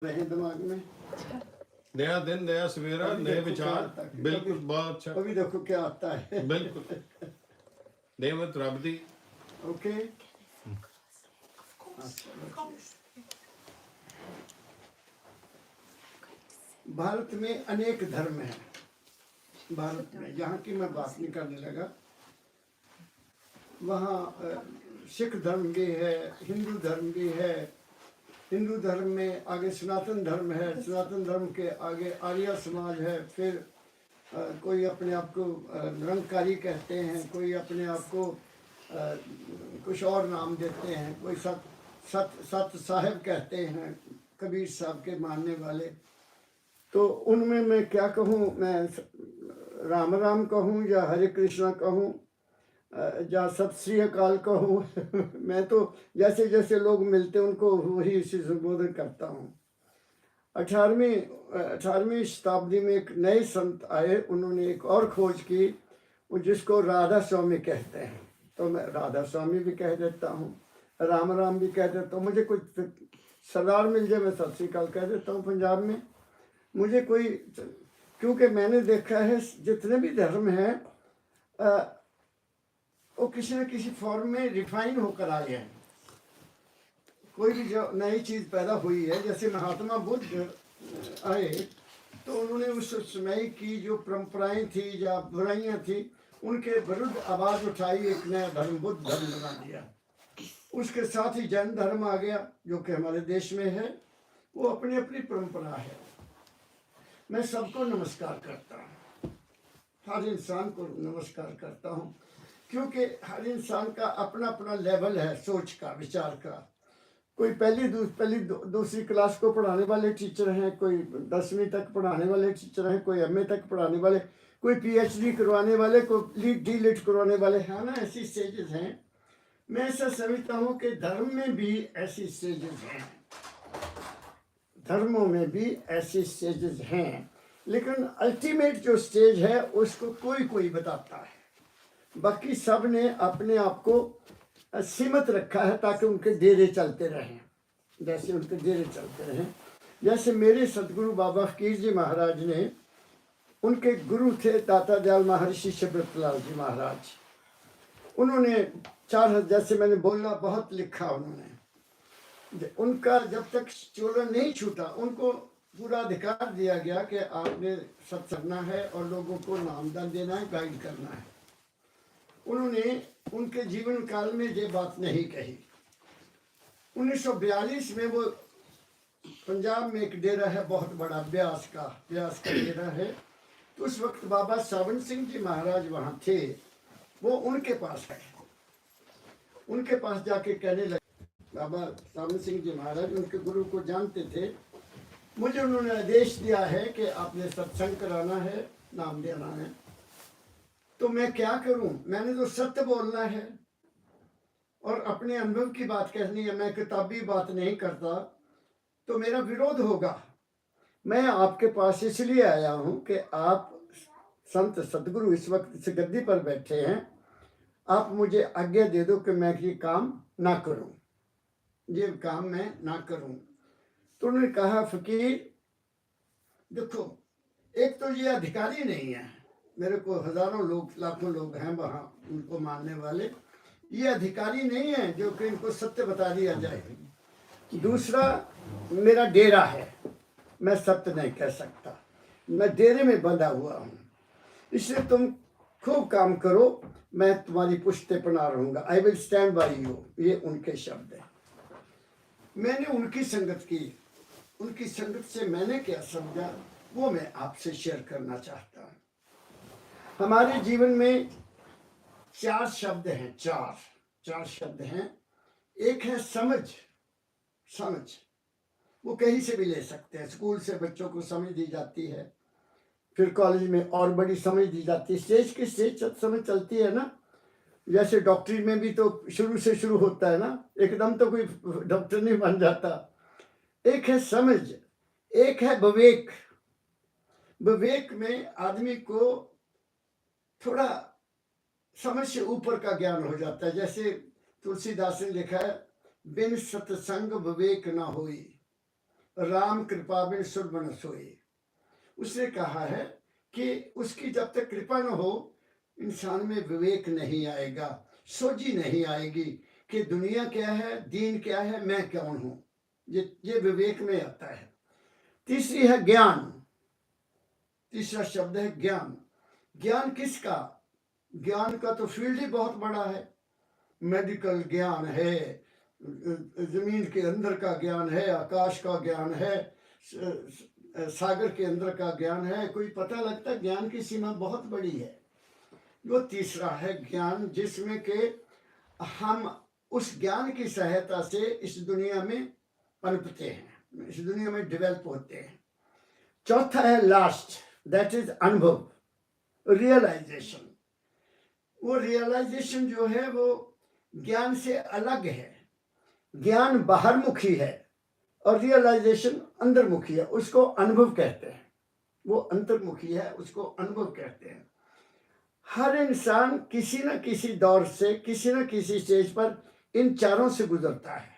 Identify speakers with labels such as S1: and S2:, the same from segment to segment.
S1: रहे दिमाग में।
S2: नया दिन नया सवेरा नए विचार। बिल्कुल, बहुत अच्छा।
S1: अभी देखो क्या आता है।
S2: बिल्कुल नेमत रब दी।
S1: ओके, भारत में अनेक धर्म हैं। भारत में यहाँ की मैं बात नहीं करने लगा, वहाँ सिख धर्म भी है, हिंदू धर्म भी है। हिंदू धर्म में आगे सनातन धर्म है, सनातन धर्म के आगे आर्य समाज है। फिर कोई अपने आप को निरंकारी कहते हैं, कोई अपने आप को कुछ और नाम देते हैं, कोई सत साहिब कहते हैं, कबीर साहब के मानने वाले। तो उनमें मैं क्या कहूँ, मैं राम राम कहूँ या हरे कृष्णा कहूँ या सत श्री अकाल कहूँ मैं तो जैसे जैसे लोग मिलते उनको वही इसी संबोधन करता हूँ। 18वीं शताब्दी में एक नए संत आए, उन्होंने एक और खोज की, वो जिसको राधा स्वामी कहते हैं। तो मैं राधा स्वामी भी कह देता हूँ, राम राम भी कह देता हूँ। मुझे कोई सरदार मिल जाए मैं सत श्री अकाल कह देता हूँ पंजाब में। मुझे कोई, क्योंकि मैंने देखा है जितने भी धर्म हैं वो किसी न किसी फॉर्म में रिफाइन होकर आए हैं। कोई भी जो नई चीज़ पैदा हुई है, जैसे महात्मा बुद्ध आए तो उन्होंने उस समय की जो परंपराएं थी या बुराइयां थी उनके विरुद्ध आवाज़ उठाई, एक नया धर्म बुद्ध धर्म बना दिया। उसके साथ ही जैन धर्म आ गया जो कि हमारे देश में है। वो अपनी अपनी परंपरा है। मैं सबको नमस्कार करता हूँ, हर इंसान को नमस्कार करता हूँ, क्योंकि हर इंसान का अपना अपना लेवल है सोच का, विचार का। कोई पहली दूसरी क्लास को पढ़ाने वाले टीचर हैं, कोई 10वीं तक पढ़ाने वाले टीचर हैं, कोई एमए तक पढ़ाने वाले, कोई पीएचडी करवाने वाले, कोई डी.लिट करवाने वाले हैं ना, ऐसी स्टेजेस हैं। मैं ऐसा समझता हूँ कि धर्म में भी ऐसी स्टेजेस हैं, धर्मों में भी ऐसी स्टेजेस हैं, लेकिन अल्टीमेट जो स्टेज है उसको कोई कोई बताता है। बाकी सब ने अपने आप को सीमित रखा है ताकि उनके डेरे चलते रहें, जैसे उनके डेरे चलते रहें। जैसे मेरे सतगुरु बाबा फकीर जी महाराज ने, उनके गुरु थे दाता दयाल महर्षि शबरतलाल जी महाराज। उन्होंने 4, जैसे मैंने बोला, बहुत लिखा उन्होंने। उनका जब तक चोला नहीं छूटा उनको पूरा अधिकार दिया गया कि आपने सत्संग करना है और लोगों को नामदान देना है, गाइड करना है। उन्होंने उनके जीवन काल में ये बात नहीं कही। 1942 में वो पंजाब में एक डेरा है बहुत बड़ा, ब्यास का डेरा है। तो उस वक्त बाबा सावन सिंह जी महाराज वहाँ थे। वो उनके पास है, उनके पास जाके कहने लगे, बाबा सावन सिंह जी महाराज उनके गुरु को जानते थे, मुझे उन्होंने आदेश दिया है कि आपने सत्संग कराना है, नाम देना है, तो मैं क्या करूं? मैंने तो सत्य बोलना है और अपने अनुभव की बात कहनी है, मैं किताबी बात नहीं करता तो मेरा विरोध होगा। मैं आपके पास इसलिए आया हूं कि आप संत सतगुरु इस वक्त इस गद्दी पर बैठे हैं, आप मुझे आज्ञा दे दो कि मैं ये काम ना करूं, ये काम मैं ना करूं। तो उन्होंने कहा, फकीर देखो, एक तो ये अधिकारी नहीं है, मेरे को हजारों लोग लाखों लोग हैं वहाँ उनको मानने वाले, ये अधिकारी नहीं है जो कि इनको सत्य बता दिया जाए। दूसरा, मेरा डेरा है, मैं सत्य नहीं कह सकता, मैं डेरे में बंधा हुआ हूँ, इसलिए तुम खूब काम करो, मैं तुम्हारी पुश्ते पना रहूंगा, I will stand by you. ये उनके शब्द हैं। मैंने उनकी संगत की, उनकी संगत से मैंने क्या समझा वो मैं आपसे शेयर करना चाहता हूँ। हमारे जीवन में 4 शब्द हैं, 4 शब्द हैं। एक है समझ, वो कहीं से भी ले सकते हैं। स्कूल से बच्चों को समझ दी जाती है, फिर कॉलेज में और बड़ी समझ दी जाती है, स्टेज की स्टेज समझ चलती है ना। जैसे डॉक्टरी में भी तो शुरू से शुरू होता है ना, एकदम तो कोई डॉक्टर नहीं बन जाता। एक है समझ, एक है विवेक। विवेक में आदमी को थोड़ा समझ से ऊपर का ज्ञान हो जाता है। जैसे तुलसीदास ने लिखा है, बिन सत्संग विवेक ना होई, राम कृपा बिन सुरबन सोई। उसने कहा है कि उसकी जब तक कृपा न हो इंसान में विवेक नहीं आएगा, सोझी नहीं आएगी कि दुनिया क्या है, दीन क्या है, मैं कौन हूं। ये विवेक में आता है। तीसरी है ज्ञान। तीसरा शब्द है ज्ञान। ज्ञान किसका? ज्ञान का तो फील्ड ही बहुत बड़ा है। मेडिकल ज्ञान है, जमीन के अंदर का ज्ञान है, आकाश का ज्ञान है, सागर के अंदर का ज्ञान है। कोई पता लगता है ज्ञान की सीमा बहुत बड़ी है। वो तीसरा है ज्ञान, जिसमें के हम उस ज्ञान की सहायता से इस दुनिया में पनपते हैं, इस दुनिया में डेवलप होते हैं। चौथा है लास्ट, दैट इज अनुभव, रियलाइजेशन। वो रियलाइजेशन जो है वो ज्ञान से अलग है। ज्ञान बाहरमुखी है और रियलाइजेशन अंदरमुखी है, उसको अनुभव कहते हैं। वो अंतर्मुखी है, उसको अनुभव कहते हैं। हर इंसान किसी न किसी दौर से, किसी न किसी स्टेज पर इन चारों से गुजरता है।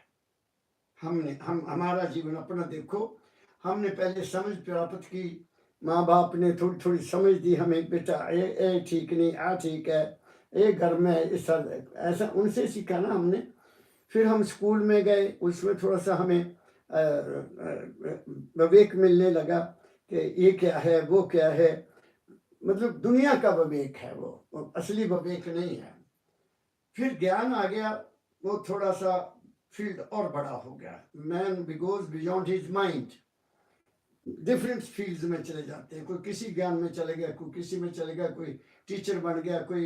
S1: हमारा जीवन अपना देखो, हमने पहले समझ प्राप्त की, माँ बाप ने थोड़ी थोड़ी समझ दी हमें, बेटा ये ठीक नहीं, आ ठीक है, ये घर में है, इस ऐसा उनसे सीखा ना हमने। फिर हम स्कूल में गए, उसमें थोड़ा सा हमें विवेक मिलने लगा कि ये क्या है, वो क्या है। मतलब दुनिया का विवेक है वो असली विवेक नहीं है। फिर ज्ञान आ गया, वो थोड़ा सा फील्ड और बड़ा हो गया। Man goes beyond his mind, different fields में चले जाते हैं। कोई किसी ज्ञान में चले गया, कोई किसी में चले गया, कोई टीचर बन गया, कोई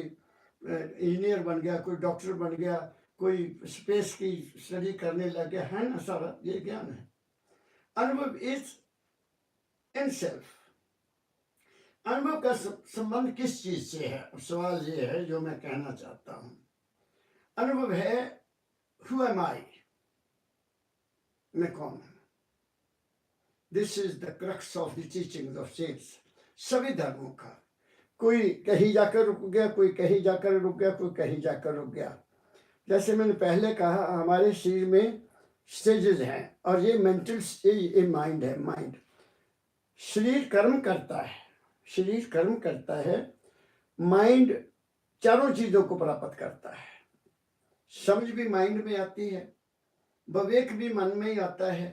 S1: इंजीनियर बन गया, कोई डॉक्टर बन गया, कोई स्पेस की स्टडी करने लग गया, है ना। सारा ये ज्ञान है। अनुभव इज इन सेल्फ। अनुभव का संबंध किस चीज से है? सवाल ये है जो मैं कहना चाहता हूं। अनुभव है हु एम आई, मैं कौन हूं। This is the crux of the teachings of cents. सभी धर्मों का, कोई कहीं जाकर रुक गया, कोई कहीं जाकर रुक गया, कोई कहीं जाकर रुक गया। जैसे मैंने पहले कहा, हमारे शरीर में स्टेजेस हैं और ये मेंटल स्टेज, ये माइंड है। माइंड, शरीर कर्म करता है, शरीर कर्म करता है, माइंड चारों चीजों को प्राप्त करता है। समझ भी माइंड में आती है, विवेक भी मन में ही आता है,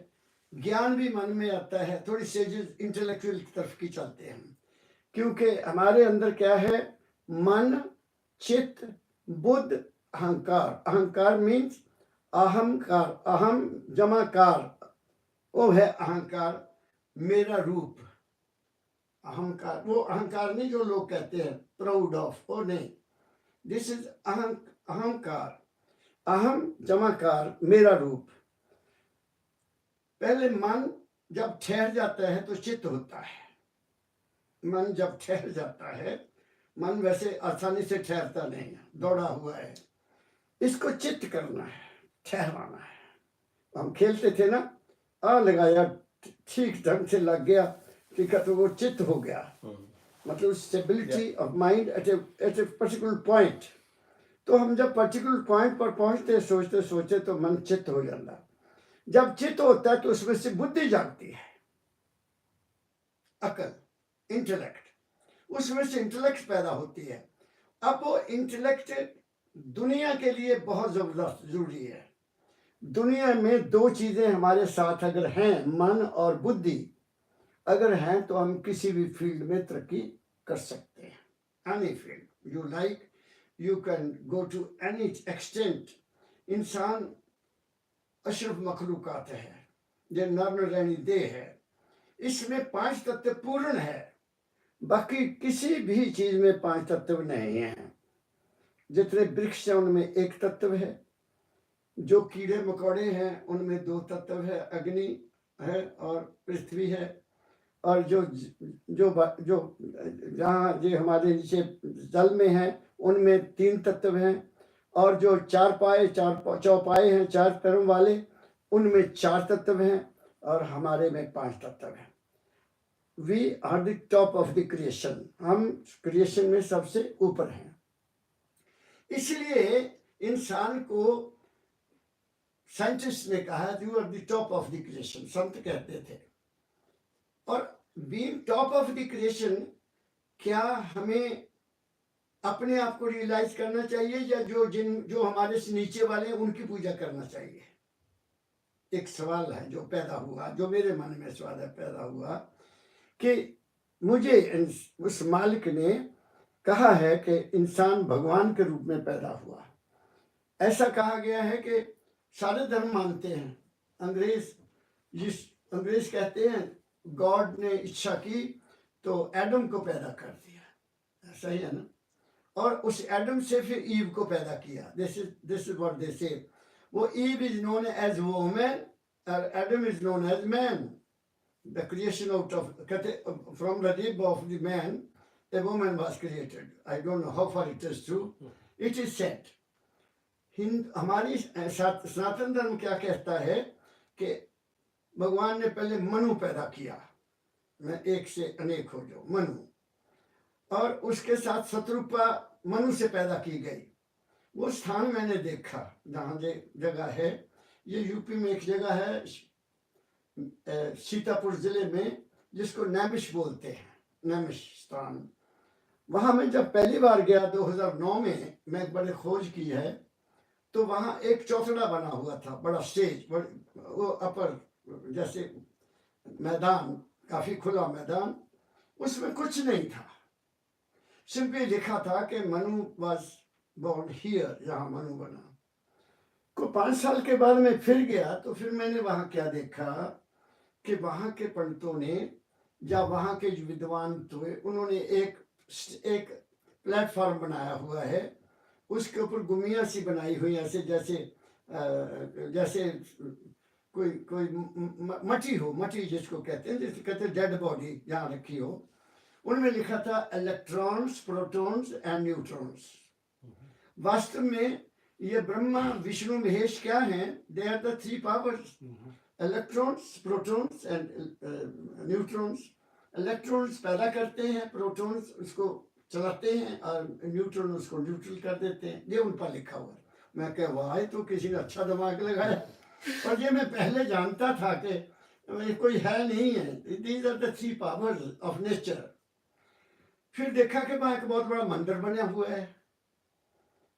S1: ज्ञान भी मन में आता है। थोड़ी स्टेजेस इंटेलेक्चुअल की तरफ की चलते हैं, क्योंकि हमारे अंदर क्या है? मन, चित्त, बुद्ध, अहंकार। अहंकार मीन्स अहंकार, अहम जमाकार, वो है अहंकार, मेरा रूप। अहंकार वो अहंकार नहीं जो लोग कहते हैं प्राउड ऑफ, वो नहीं। दिस इज अहंकार, अहम जमाकार, मेरा रूप। पहले मन जब ठहर जाता है तो चित्त होता है। मन जब ठहर जाता है, मन वैसे आसानी से ठहरता नहीं है, दौड़ा हुआ है। इसको चित्त करना है, ठहराना है। हम खेलते थे ना, आ लगाया, ठीक ढंग से लग गया, ठीक है, तो वो चित्त हो गया। मतलब stability of mind at a particular point. तो हम जब पर्टिकुलर पॉइंट पर पहुंचते, सोचते सोचते, तो मन चित्त हो जाता। जब चित्त होता है तो उसमें से बुद्धि जागती है, अकल, इंटेलेक्ट, उसमें से इंटेलेक्ट पैदा होती है। अब वो इंटेलेक्ट दुनिया के लिए बहुत जबरदस्त जरूरी है। दुनिया में दो चीजें हमारे साथ अगर हैं, मन और बुद्धि अगर हैं, तो हम किसी भी फील्ड में तरक्की कर सकते हैं। Any field you like, you can go to any extent. इंसान अशरफ मखलूकात है, ये नर नरैनी देह है, इसमें 5 तत्व पूर्ण है। बाकी किसी भी चीज में 5 तत्व नहीं है। जितने वृक्ष हैं उनमें 1 तत्व है, जो कीड़े मकोड़े हैं उनमें 2 तत्व है, अग्नि है और पृथ्वी है। और जो जो जो जहाँ जो हमारे नीचे जल में है उनमें 3 तत्व हैं। और जो 4 पाए, 4 चौपाए हैं, 4 पैरों वाले, उनमें 4 तत्व हैं और हमारे में 5 तत्व हैं। We are the top of the creation, हम क्रिएशन में सबसे ऊपर हैं। इसलिए इंसान को साइंटिस्ट ने कहा you are the top of the creation, संत कहते थे। और being top of the creation, क्या हमें अपने आप को रियलाइज करना चाहिए या जो हमारे से नीचे वाले हैं उनकी पूजा करना चाहिए? एक सवाल है जो पैदा हुआ, जो मेरे मन में सवाल है पैदा हुआ कि मुझे उस मालिक ने कहा है कि इंसान भगवान के रूप में पैदा हुआ। ऐसा कहा गया है कि सारे धर्म मानते हैं। अंग्रेज कहते हैं गॉड ने इच्छा की तो एडम को पैदा कर दिया, सही है ना? और उस एडम से फिर ईव को पैदा किया। This is what they say. वो Eve is known as woman और Adam is known as man. The creation out of, कहते from the rib of the man a woman was created. I don't know how far it is true. It is said. हमारी सनातन धर्म क्या कहता है कि भगवान ने पहले मनु पैदा किया, मैं एक से अनेक हो जाऊं, मनु, और उसके साथ शत्रुपा मनु से पैदा की गई। वो स्थान मैंने देखा जहाँ जगह है, ये यूपी में एक जगह है सीतापुर जिले में जिसको नैमिष बोलते हैं, नैमिष स्थान। वहाँ मैं जब पहली बार गया 2009 में, मैं बड़े खोज की है, तो वहाँ एक चौथड़ा बना हुआ था, बड़ा स्टेज, वो अपर जैसे मैदान, काफी खुला मैदान, उसमें कुछ नहीं था, सिंपली लिखा था कि मनु वाज बोर्न हियर, यहाँ मनु बना। को 5 साल के बाद मैं फिर गया तो फिर मैंने वहाँ क्या देखा कि वहाँ के पंडितों ने या वहाँ के जो विद्वान थे उन्होंने एक प्लेटफॉर्म बनाया हुआ है, उसके ऊपर गुमिया सी बनाई हुई, ऐसे जैसे कोई मटी हो, मटी जिसको कहते हैं, जैसे कहते हैं डेड बॉडी जहाँ रखी हो। उनमें लिखा था इलेक्ट्रॉन्स, प्रोटॉन्स एंड न्यूट्रॉन्स। वास्तव में ये ब्रह्मा विष्णु महेश क्या हैं? They are the 3 powers, electrons, protons and neutrons. Electrons पैदा करते हैं, प्रोटॉन्स उसको चलाते हैं और न्यूट्रॉन उसको न्यूट्रल कर देते हैं। ये उन पर लिखा हुआ है। मैं कह वाह, तो किसी ने अच्छा दिमाग लगाया। और ये मैं पहले जानता था कि कोई है नहीं है, these are the 3 powers of nature. फिर देखा कि वहाँ एक बहुत बड़ा मंदिर बना हुआ है,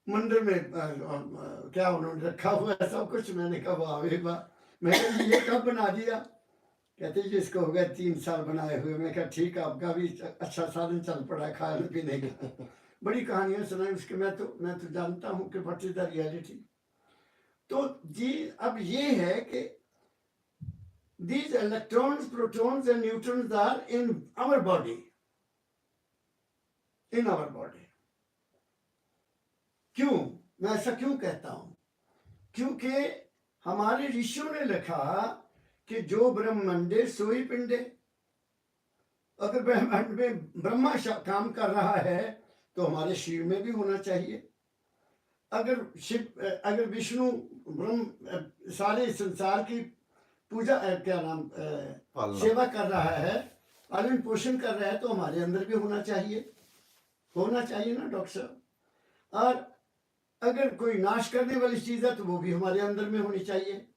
S1: मंदिर में क्या उन्होंने रखा हुआ है सब कुछ। मैंने कहा वाह वाह, मैं ये कब बना दिया? कहते जी इसको हो गया 3 साल बनाए हुए। मैं कहा ठीक है, आपका भी अच्छा साधन चल पड़ा खाने पीने का। बड़ी कहानियां सुनाई उसके। मैं तो जानता हूँ कि व्हाट इज द रियलिटी। तो जी अब ये है कि these electrons, protons and neutrons are in our body, in our body. क्यों मैं ऐसा क्यों कहता हूं? क्योंकि हमारे ऋषियों ने लिखा कि जो ब्रह्मांडे सोई पिंडे। अगर ब्रह्मांड में ब्रह्मा काम कर रहा है तो हमारे शिव में भी होना चाहिए। अगर विष्णु ब्रह्म सारे संसार की पूजा क्या नाम सेवा कर रहा है, पालन पोषण कर रहा है, तो हमारे अंदर भी होना चाहिए ना डॉक्टर साहब। और अगर कोई नाश करने वाली चीज है तो वो भी हमारे अंदर में होनी चाहिए।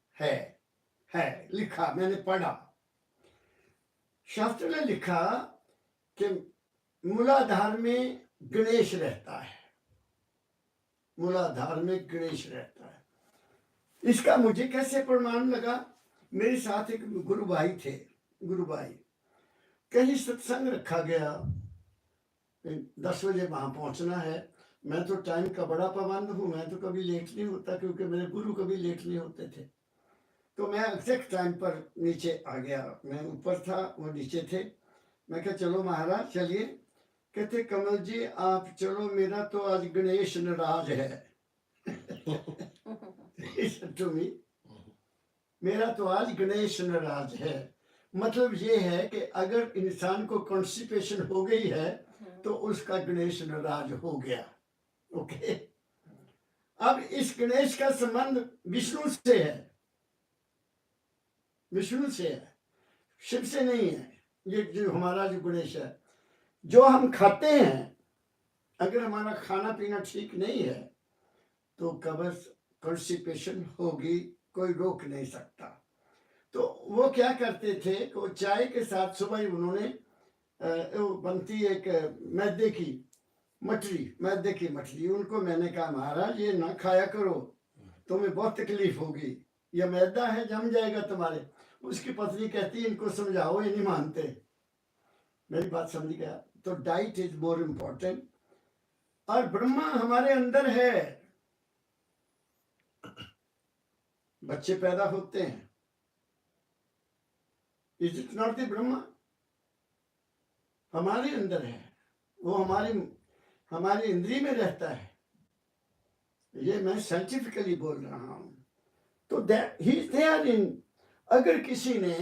S1: है लिखा, मैंने पढ़ा, शास्त्र ने लिखा कि मूलाधार में गणेश रहता है, मूलाधार में गणेश रहता है। इसका मुझे कैसे प्रमाण लगा? मेरे साथ एक गुरु भाई थे, गुरु भाई, कहीं सत्संग रखा गया, 10 बजे वहां पहुंचना है। मैं तो टाइम का बड़ा पाबंद हूँ, मैं तो कभी लेट नहीं होता, क्योंकि मेरे गुरु कभी लेट नहीं होते थे। तो मैं एग्जैक्ट टाइम पर नीचे आ गया। मैं ऊपर था, वो नीचे थे। मैं कहा चलो महाराज चलिए। कहते कमल जी आप चलो, मेरा तो आज गणेश नाराज है। to me, मेरा तो आज गणेश नाराज है। मतलब ये है कि अगर इंसान को कॉन्स्टिपेशन हो गई है तो उसका गणेश नाराज हो गया। ओके, अब इस गणेश का संबंध विष्णु से है, विष्णु से है, शिव से नहीं है। ये जो हमारा जो गणेश है, जो हम खाते हैं, अगर हमारा खाना पीना ठीक नहीं है तो कब्ज कॉन्स्टिपेशन होगी कोई रोक नहीं सकता। तो वो क्या करते थे कि वो चाय के साथ सुबह ही उन्होंने वो बनती एक मैदे की मटरी, उनको मैंने कहा महाराज ये ना खाया करो, तुम्हें बहुत तकलीफ होगी, ये मैदा है जम जाएगा तुम्हारे। उसकी पत्नी कहती इनको समझाओ, ये नहीं मानते। मेरी बात समझ गया। तो डाइट इज मोर इम्पोर्टेंट। और ब्रह्मा हमारे अंदर है, बच्चे पैदा होते हैं, is it not the Brahma? हमारे अंदर है, वो हमारी इंद्रिय में रहता है। ये मैं साइंटिफिकली बोल रहा हूं। तो that he is there in. अगर किसी ने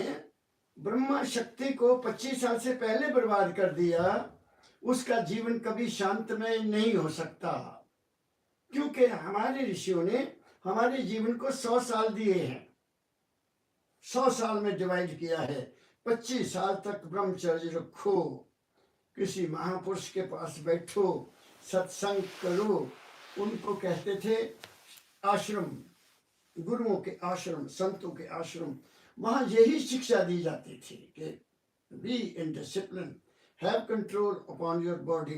S1: ब्रह्मा शक्ति को 25 साल से पहले बर्बाद कर दिया, उसका जीवन कभी शांतमय नहीं हो सकता, क्योंकि हमारे ऋषियों ने हमारे जीवन को 100 साल दिए हैं, 100 साल में डिवाइड किया है। 25 साल तक ब्रह्मचर्य रखो, किसी महापुरुष के पास बैठो, सत्संग करो। उनको कहते थे आश्रम, गुरुओं के आश्रम, संतों के आश्रम। वहां यही शिक्षा दी जाती थी कि be in discipline, have control upon your body,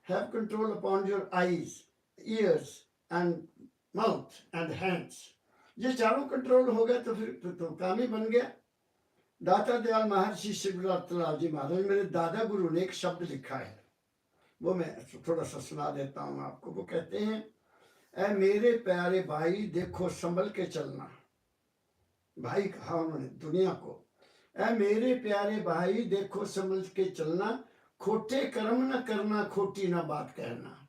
S1: have control upon your eyes, years and mouth and hands. ये चारों कंट्रोल हो गए तो फिर तो काम ही बन गया। दाता दयाल महर्षि शिवलाल जी महाराज, मेरे दादा गुरु ने एक शब्द लिखा है, वो मैं थोड़ा सा सुना देता हूँ आपको। वो कहते हैं, ऐ मेरे प्यारे भाई देखो संभल के चलना। भाई कहा उन्होंने दुनिया को, ऐ मेरे प्यारे भाई देखो संभल के चलना, खोटे कर्म न करना, खोटी ना बात कहना।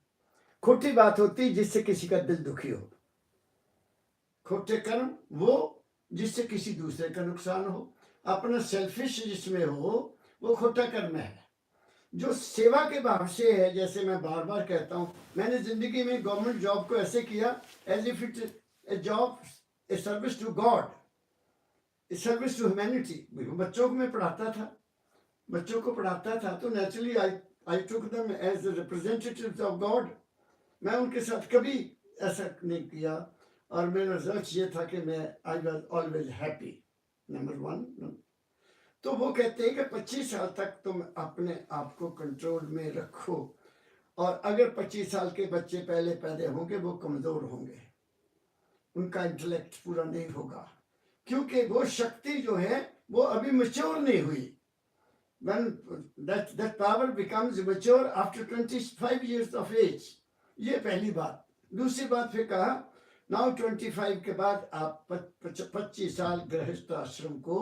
S1: खोटी बात होती जिससे किसी का दिल दुखी हो, खोटे कर्म वो जिससे किसी दूसरे का नुकसान हो, अपना सेल्फिश जिसमें हो वो खोटा कर्म है। जो सेवा के भाव से है, जैसे मैं बार बार कहता हूँ, मैंने जिंदगी में गवर्नमेंट जॉब को ऐसे किया as if it a job, a service to God, a service to humanity. बच्चों को मैं पढ़ाता था, बच्चों को पढ़ाता था, तो naturally I took them as representatives of God. मैं उनके साथ कभी ऐसा नहीं किया, और मेरा रिजल्ट ये था कि मैं I was always happy, number 1। तो वो कहते हैं कि 25 साल तक तुम अपने आप को कंट्रोल में रखो, और अगर 25 साल के बच्चे पहले पैदा होंगे वो कमजोर होंगे, उनका इंटेलेक्ट पूरा नहीं होगा, क्योंकि वो शक्ति जो है वो अभी मैच्योर नहीं हुई। When that power becomes mature after 25 years of age, ये पहली बात। दूसरी बात फिर कहा, नाउ 25 के बाद आप 25 साल गृहस्थ आश्रम को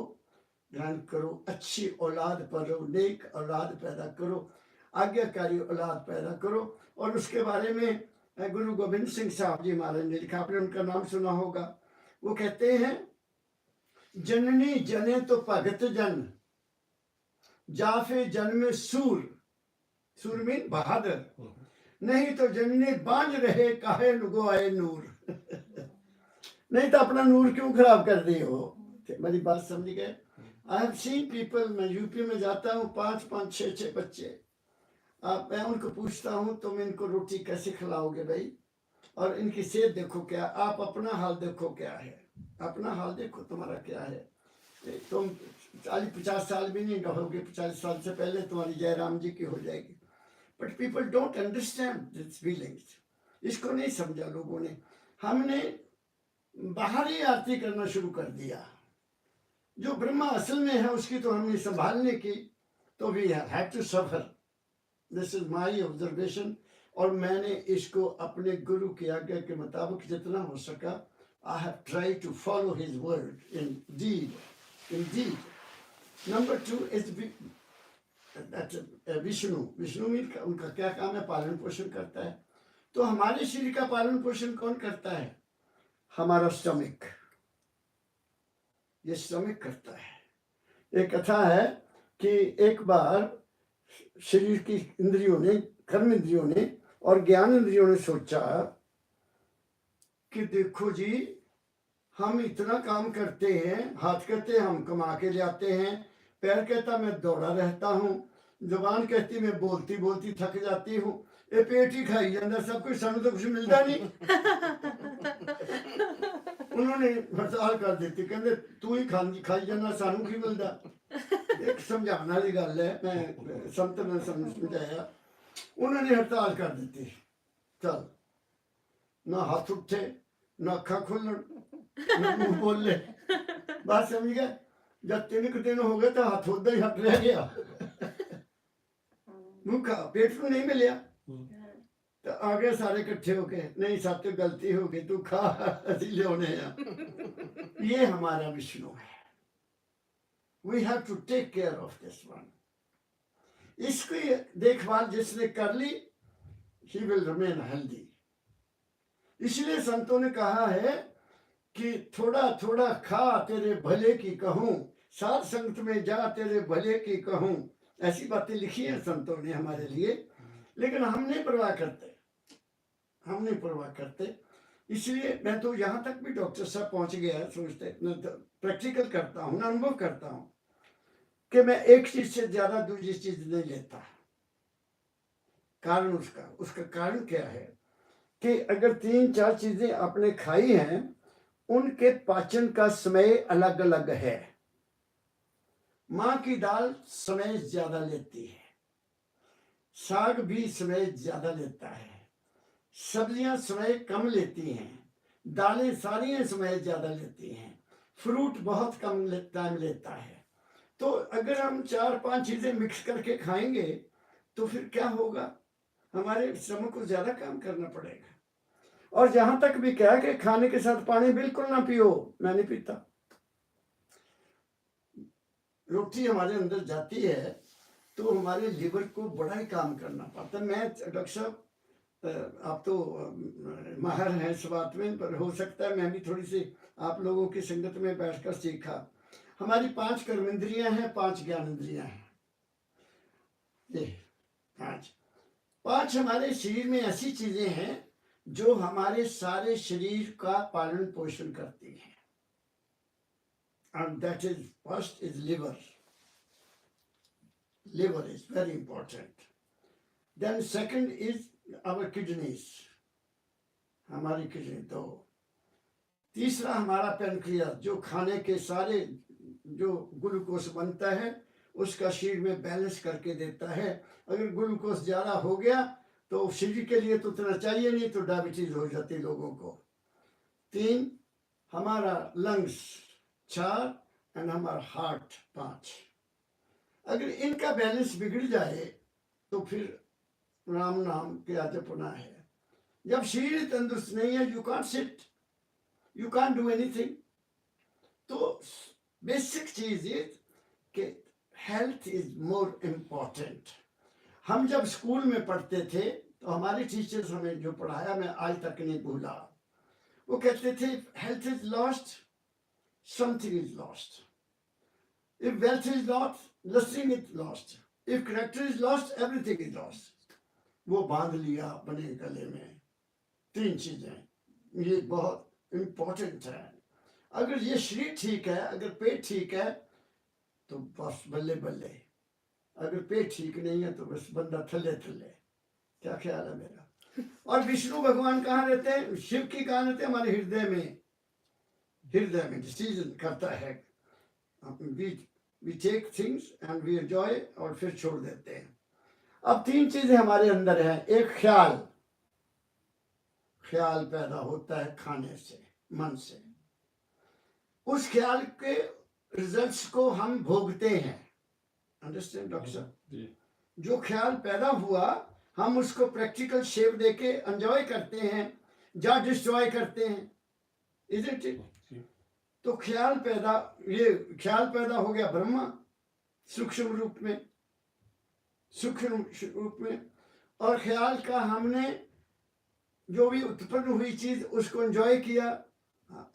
S1: ग्रहण करो, अच्छी औलाद परो, नेक औलाद पैदा करो, आज्ञाकारी औलाद पैदा करो। और उसके बारे में गुरु गोविंद सिंह साहब जी महाराज ने लिखा, आपने उनका नाम सुना होगा। वो कहते हैं, जननी जने तो भगत जन, जाफे जन्मे सूर, सूर मीन बहादुर, नहीं तो जननी बांझ रहे काहे नुगो आए नूर। नहीं तो अपना नूर क्यों खराब कर दिए हो। मेरी बात समझ गए। आई हैव सीन पीपल, मैं यूपी में जाता हूँ, 5-5, 6-6 बच्चे, मैं उनको पूछता हूँ तुम इनको रोटी कैसे खिलाओगे भाई, और इनकी सेहत देखो क्या, आप अपना हाल देखो क्या है, अपना हाल देखो तुम्हारा क्या है। तुम 40-50 साल भी नहीं रहोगे, 50 साल से पहले तुम्हारी जयराम जी की हो जाएगी। But people don't understand this feelings, इसको नहीं समझा लोगों ने। हमने बाहरी आरती करना शुरू कर दिया, जो ब्रह्मा असल में है उसकी तो हमने संभालने की, तो we have to suffer. This is my observation, और मैंने इसको अपने गुरु की आज्ञा के मुताबिक जितना हो सका, I have tried to follow his word in deed. Number 2 is Vishnu mean उनका क्या काम है, पालन पोषण करता है। तो हमारे शरीर का पालन पोषण कौन करता है? हमारा स्टमक, ये स्टमक करता है। एक कथा है कि एक बार शरीर की इंद्रियों ने, कर्म इंद्रियों ने और ज्ञान इंद्रियों ने सोचा कि देखो जी, हम इतना काम करते हैं, हाथ कहते हैं हम कमा के ले आते हैं, पैर कहता मैं दौड़ा रहता हूँ, जुबान कहती मैं बोलती बोलती थक जाती हूँ, ये पेट ही खाई जाता सब कुछ, सानू तो कुछ मिलता नहीं। उन्होंने हड़ताल कर दी, कहते तू ही खाई जाना, सानू की मिलता। एक समझाने वाली गल है, मैं संत ने समझाया, उन्होंने हड़ताल कर दी। चल ना हाथ उठे, ना अखा खुलन, ना मुंह बोले, बस समझ गए। जब 3 दिन हो गए तो हाथ उदा ही हट रह गया, मुँह खा पेट को नहीं मिलिया। तो आगे सारे इकट्ठे हो गए, नहीं सब तो गलती हो गई, तू खा असि ले। ये हमारा विष्णु है। We have to take care of this one. इसकी देखभाल जिसने कर ली, ही विल रिमेन हेल्दी। इसलिए संतों ने कहा है कि थोड़ा थोड़ा खा तेरे भले की कहूं, साध संगत में जा तेरे भले की कहूं। ऐसी बातें लिखी हैं संतों ने हमारे लिए, लेकिन हम नहीं परवाह करते, हम नहीं परवाह करते। इसलिए मैं तो यहाँ तक भी डॉक्टर साहब पहुंच गया है, सोचते मैं तो प्रैक्टिकल करता हूँ, अनुभव करता हूँ कि मैं एक चीज से ज्यादा दूसरी चीज नहीं लेता। कारण उसका कारण क्या है कि अगर 3-4 चीजें आपने खाई हैं, उनके पाचन का समय अलग अलग है। माँ की दाल समय ज्यादा लेती है, साग भी समय ज्यादा लेता है, सब्जियां समय कम लेती हैं, दालें सारी समय ज्यादा लेती हैं, फ्रूट बहुत कम टाइम लेता है। तो अगर हम 4-5 चीजें मिक्स करके खाएंगे तो फिर क्या होगा, हमारे श्रम को ज्यादा काम करना पड़ेगा। और जहां तक भी क्या है कि खाने के साथ पानी बिल्कुल ना पियो, मैं नहीं पीता। रोटी हमारे अंदर जाती है तो हमारे लिवर को बड़ा ही काम करना पड़ता है। मैं डॉक्टर साहब, आप तो माहिर हैं इस बात में, पर हो सकता है मैं भी थोड़ी सी आप लोगों की संगत में बैठकर सीखा। हमारी 5 कर्मेंद्रियां हैं, 5 ज्ञानेंद्रियां हैं। ये 5 हमारे शरीर में ऐसी चीजें हैं जो हमारे सारे शरीर का पालन पोषण करती हैं। And that is, first is liver. Liver is very important. Then second is our kidneys. हमारी किडनी। तो तीसरा हमारा पेनक्रियास, जो खाने के सारे जो ग्लूकोज बनता है उसका शरीर में बैलेंस करके देता है। अगर ग्लूकोज ज्यादा हो गया तो शरीर के लिए तो उतना चाहिए नहीं, तो डायबिटीज हो जाती लोगों को। 3 हमारा लंग्स, 4 एंड हमारा हार्ट, 5। अगर इनका बैलेंस बिगड़ जाए तो फिर राम नाम क्या जपना है। जब शरीर तंदुरुस्त नहीं है, you can't sit, you can't do anything. तो बेसिक चीज ये कि हेल्थ इज मोर इम्पोर्टेंट। हम जब स्कूल में पढ़ते थे तो हमारे टीचर्स हमें जो पढ़ाया मैं आज तक नहीं भूला। वो कहते थे health is lost, something is lost. If wealth is lost, nothing is lost. If character is lost, everything is lost. वो बांध लिया अपने गले में। 3 चीजें ये बहुत इम्पोर्टेंट है। अगर ये शरीर ठीक है, अगर पेट ठीक है तो बस बल्ले बल्ले। अगर पेट ठीक नहीं है तो बस बंदा थले थले। क्या ख्याल है मेरा। और विष्णु भगवान कहाँ रहते हैं, शिव की कहाँ रहते हैं, हमारे हृदय में। हृदय में डिसीजन करता है। We take things and we enjoy और फिर छोड़ देते हैं। अब 3 चीजें हमारे अंदर हैं। एक ख्याल, ख्याल पैदा होता है खाने से, मन से। उस ख्याल के रिजल्ट्स को हम भोगते हैं। अंडरस्टैंड डॉक्टर साहब। जो ख्याल पैदा हुआ हम उसको प्रैक्टिकल शेप देके एंजॉय करते हैं या डिस्ट्रॉय करते हैं, इजंट इट। तो ख्याल पैदा, ये ख्याल पैदा हो गया ब्रह्मा सूक्ष्म रूप में, सूक्ष्म रूप में। और ख्याल का हमने जो भी उत्पन्न हुई चीज उसको एंजॉय किया,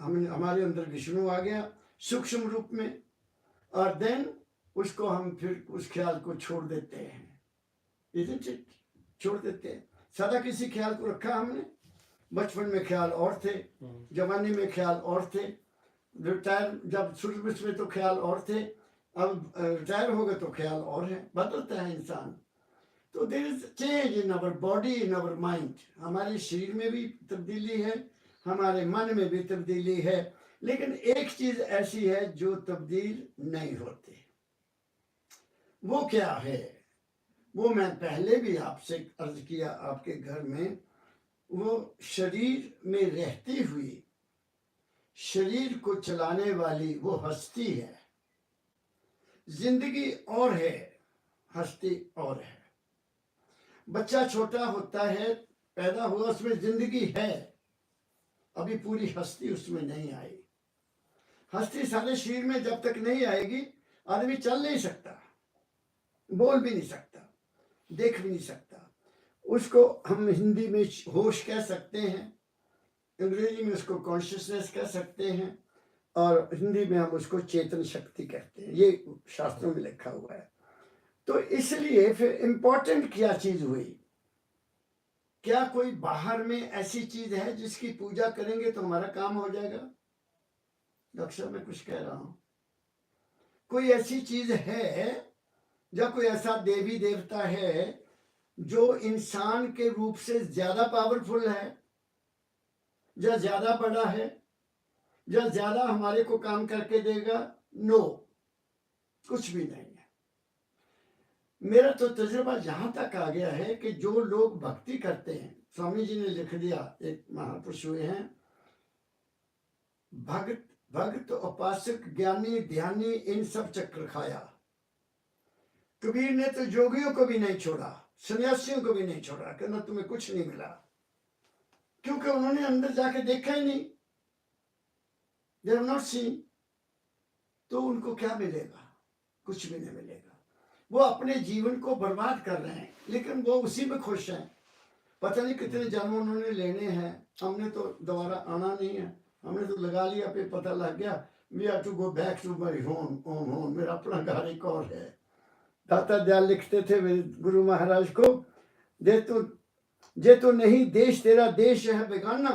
S1: हमने, हमारे अंदर विष्णु आ गया सूक्ष्म रूप में। और देन उसको हम फिर उस ख्याल को छोड़ देते हैं, इजंट इट, छोड़ देते हैं। सदा किसी ख्याल को रखा हमने। बचपन में ख्याल और थे, जवानी में ख्याल और थे, रिटायर जब शुरू में तो ख्याल और थे, अब रिटायर हो गए तो ख्याल और है, बदलता है इंसान। तो there is change in our body, in our mind. हमारे शरीर में भी तब्दीली है, हमारे मन में भी तब्दीली है, लेकिन एक चीज ऐसी है जो तब्दील नहीं होती। वो क्या है? वो मैं पहले भी आपसे अर्ज किया आपके घर में, वो शरीर में रहती हुई, शरीर को चलाने वाली वो हस्ती है। जिंदगी और है, हस्ती और है। बच्चा छोटा होता है, पैदा हुआ, उसमें जिंदगी है, अभी पूरी हस्ती उसमें नहीं आई। हस्ती सारे शरीर में जब तक नहीं आएगी, आदमी चल नहीं सकता, बोल भी नहीं सकता, देख भी नहीं सकता। उसको हम हिंदी में होश कह सकते हैं, अंग्रेजी में उसको कॉन्शियसनेस कह सकते हैं, और हिंदी में हम उसको चेतन शक्ति कहते हैं। ये शास्त्रों में लिखा हुआ है। तो इसलिए फिर इंपॉर्टेंट क्या चीज हुई? क्या कोई बाहर में ऐसी चीज है जिसकी पूजा करेंगे तो हमारा काम हो जाएगा? डॉक्टर साहब मैं कुछ कह रहा हूं, कोई ऐसी चीज है या कोई ऐसा देवी देवता है जो इंसान के रूप से ज्यादा पावरफुल है, या ज्यादा बड़ा है, या ज्यादा हमारे को काम करके देगा? नो, कुछ भी नहीं है। मेरा तो तजुर्बा जहां तक आ गया है कि जो लोग भक्ति करते हैं, स्वामी जी ने लिख दिया, एक महापुरुष हुए हैं, भक्त भक्त उपासक ज्ञानी ध्यानी इन सब चक्र खाया। कबीर ने तो जोगियों को भी नहीं छोड़ा, सन्यासियों को भी नहीं छोड़ा, कहना तुम्हें कुछ नहीं मिला, क्योंकि उन्होंने अंदर जाके देखा ही नहीं, दे हैव नॉट सीन। तो उनको क्या मिलेगा? कुछ भी नहीं मिलेगा। वो अपने जीवन को बर्बाद कर रहे हैं, लेकिन वो उसी में खुश हैं। पता नहीं कितने जन्म उन्होंने लेने हैं, हमने तो दोबारा आना नहीं है, हमने तो लगा लिया, पे पता लग गया we have to go back to my home home, मेरा अपना घर एक और है। दाता दयाल लिखते थे मेरे गुरु महाराज को, जे तो नहीं देश तेरा देश है बेगाना,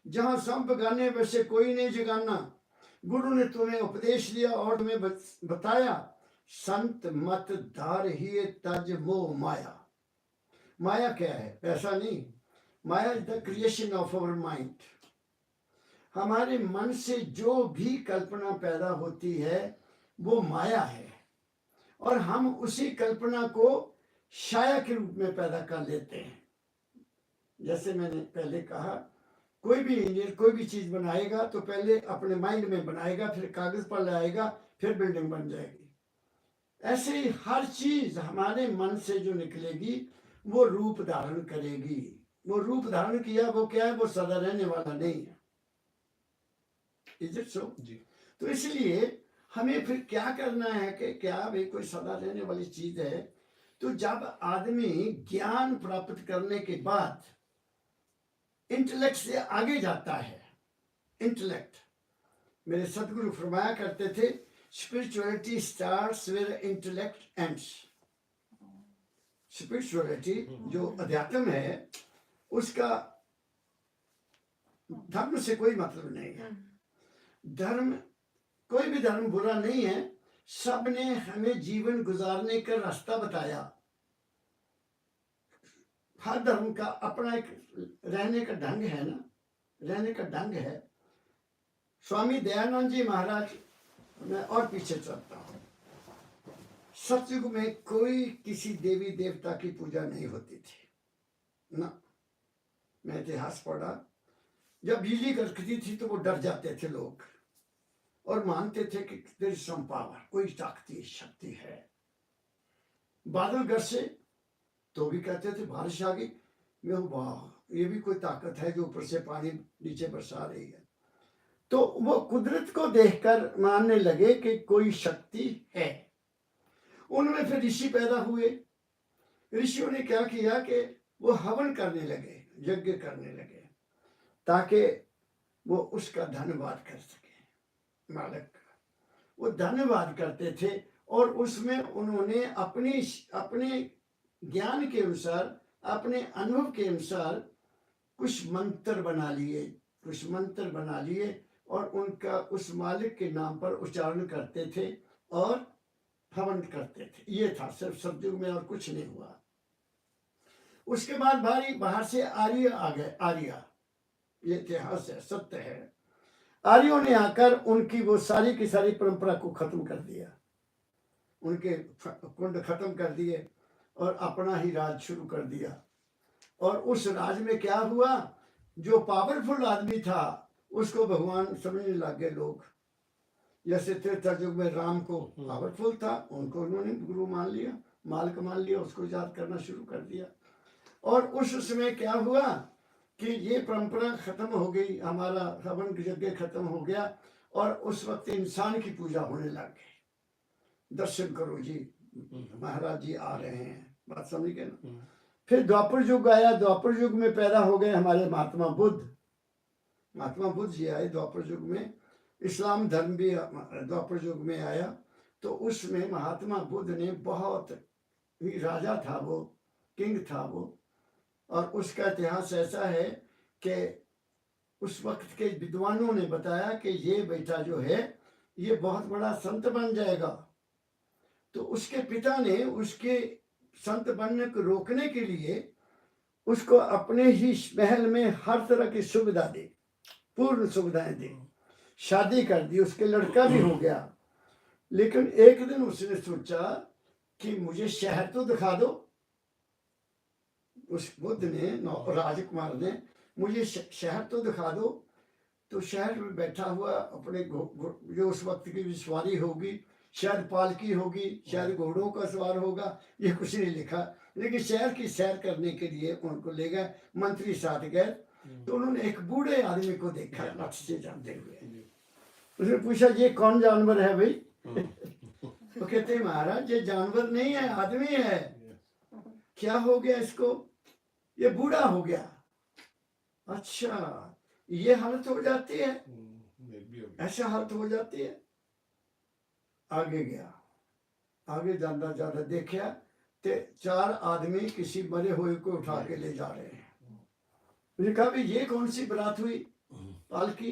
S1: जहां सब बेगाने वैसे कोई नहीं जगाना। गुरु ने तुम्हें उपदेश दिया और तुम्हें बताया, संत मत धार ही तज मोह माया। माया क्या है? पैसा नहीं, maya is the creation of our mind. हमारे मन से जो भी कल्पना पैदा होती है वो माया है, और हम उसी कल्पना को छाया के रूप में पैदा कर लेते हैं। जैसे मैंने पहले कहा, कोई भी इंजीनियर कोई भी चीज बनाएगा तो पहले अपने माइंड में बनाएगा, फिर कागज पर लाएगा, फिर बिल्डिंग बन जाएगी। ऐसे ही हर चीज हमारे मन से जो निकलेगी वो रूप धारण करेगी। वो रूप धारण किया, वो क्या है? वो सदा रहने वाला नहीं है। Is it so?
S2: जी।
S1: तो इसलिए हमें फिर क्या करना है कि क्या भाई कोई सदा रहने वाली चीज है? तो जब आदमी ज्ञान प्राप्त करने के बाद इंटेलेक्ट से आगे जाता है, इंटेलेक्ट, मेरे सदगुरु फरमाया करते थे, spirituality starts where intellect ends. Spirituality जो अध्यात्म है, उसका धर्म से कोई मतलब नहीं है। धर्म, कोई भी धर्म बुरा नहीं है, सब ने हमें जीवन गुजारने का रास्ता बताया। हर धर्म का अपना एक रहने का ढंग है ना, रहने का ढंग है। स्वामी दयानंद जी महाराज, मैं और पीछे चलता हूँ, सतयुग में कोई किसी देवी देवता की पूजा नहीं होती थी ना। मैं इतिहास पढ़ा, जब बिजली कड़कती थी तो वो डर जाते थे लोग, और मानते थे कि देयर इज सम पावर, कोई ताकती शक्ति है। बादल गरसे तो भी कहते थे बारिश आ गई, वाह ये भी कोई ताकत है जो ऊपर से पानी नीचे बरसा रही है। तो वो कुदरत को देखकर मानने लगे कि कोई शक्ति है। उनमें फिर ऋषि पैदा हुए। ऋषियों ने क्या किया कि वो हवन करने लगे, यज्ञ करने लगे, ताकि वो उसका धन्यवाद कर सके, मालिक का। वो धन्यवाद करते थे, और उसमें उन्होंने अपने ज्ञान के अनुसार, अपने अनुभव के अनुसार कुछ मंत्र बना लिए, कुछ मंत्र बना लिए, और उनका उस मालिक के नाम पर उच्चारण करते थे, और हवन करते थे। ये था सिर्फ सतयुग में, और कुछ नहीं हुआ। उसके बाद भारी बाहर से आर्य आ गए। आर्य, ये इतिहास है, सत्य है। आर्यों ने आकर उनकी वो सारी की सारी परंपरा को खत्म कर दिया, उनके कुंड खत्म कर दिए और अपना ही राज शुरू कर दिया। और उस राज में क्या हुआ, जो पावरफुल आदमी था उसको भगवान समझने लग गए लोग। जैसे त्रेता युग में राम को पावरफुल था, उनको उन्होंने गुरु मान लिया, मालिक मान लिया, उसको याद करना शुरू कर दिया। और उस समय क्या हुआ कि ये परंपरा खत्म हो गई, हमारा हवन यज्ञ खत्म हो गया, और उस वक्त इंसान की पूजा होने लग गई। दर्शन करो जी, महाराज जी आ रहे हैं, बात समझ गए ना। फिर द्वापर युग आया। द्वापर युग में पैदा हो गए हमारे महात्मा बुद्ध। महात्मा बुद्ध जी आए द्वापर युग में। इस्लाम धर्म भी द्वापर युग में आया। तो उसमें महात्मा बुद्ध ने बहुत ही राजा था, वो किंग था वो। और उसका इतिहास ऐसा है कि उस वक्त के विद्वानों ने बताया कि ये बेटा जो है ये बहुत बड़ा संत बन जाएगा। तो उसके पिता ने उसके संत बनने को रोकने के लिए उसको अपने ही महल में हर तरह की सुविधा दी, पूर्ण सुविधाएं दी, शादी कर दी, उसके लड़का भी हो गया। लेकिन एक दिन उसने सोचा कि मुझे शहर तो दिखा दो। उस बुद्ध ने, राजकुमार ने, मुझे शहर तो दिखा दो। तो शहर में बैठा हुआ अपने जो उस वक्त की सवारी होगी, शायद पालकी होगी, शायद घोड़ों का सवार होगा, ये कुछ नहीं लिखा। लेकिन शहर की सैर करने के लिए उनको ले गए, मंत्री साथ गए। तो उन्होंने एक बूढ़े आदमी को देखा रथ से जाते हुए। उसने पूछा ये कौन जानवर है भाई? तो कहते महाराज ये जानवर नहीं है, आदमी है। क्या हो गया इसको? ये बूढ़ा हो गया। अच्छा, ये हालत हो जाती है, ऐसा हालत हो जाती है। आगे गया, आगे ज्यादा ज्यादा देखा तो 4 आदमी किसी मरे हुए को उठा के ले जा रहे हैं। मुझे कहा भी ये कौन सी बारात हुई? पालकी।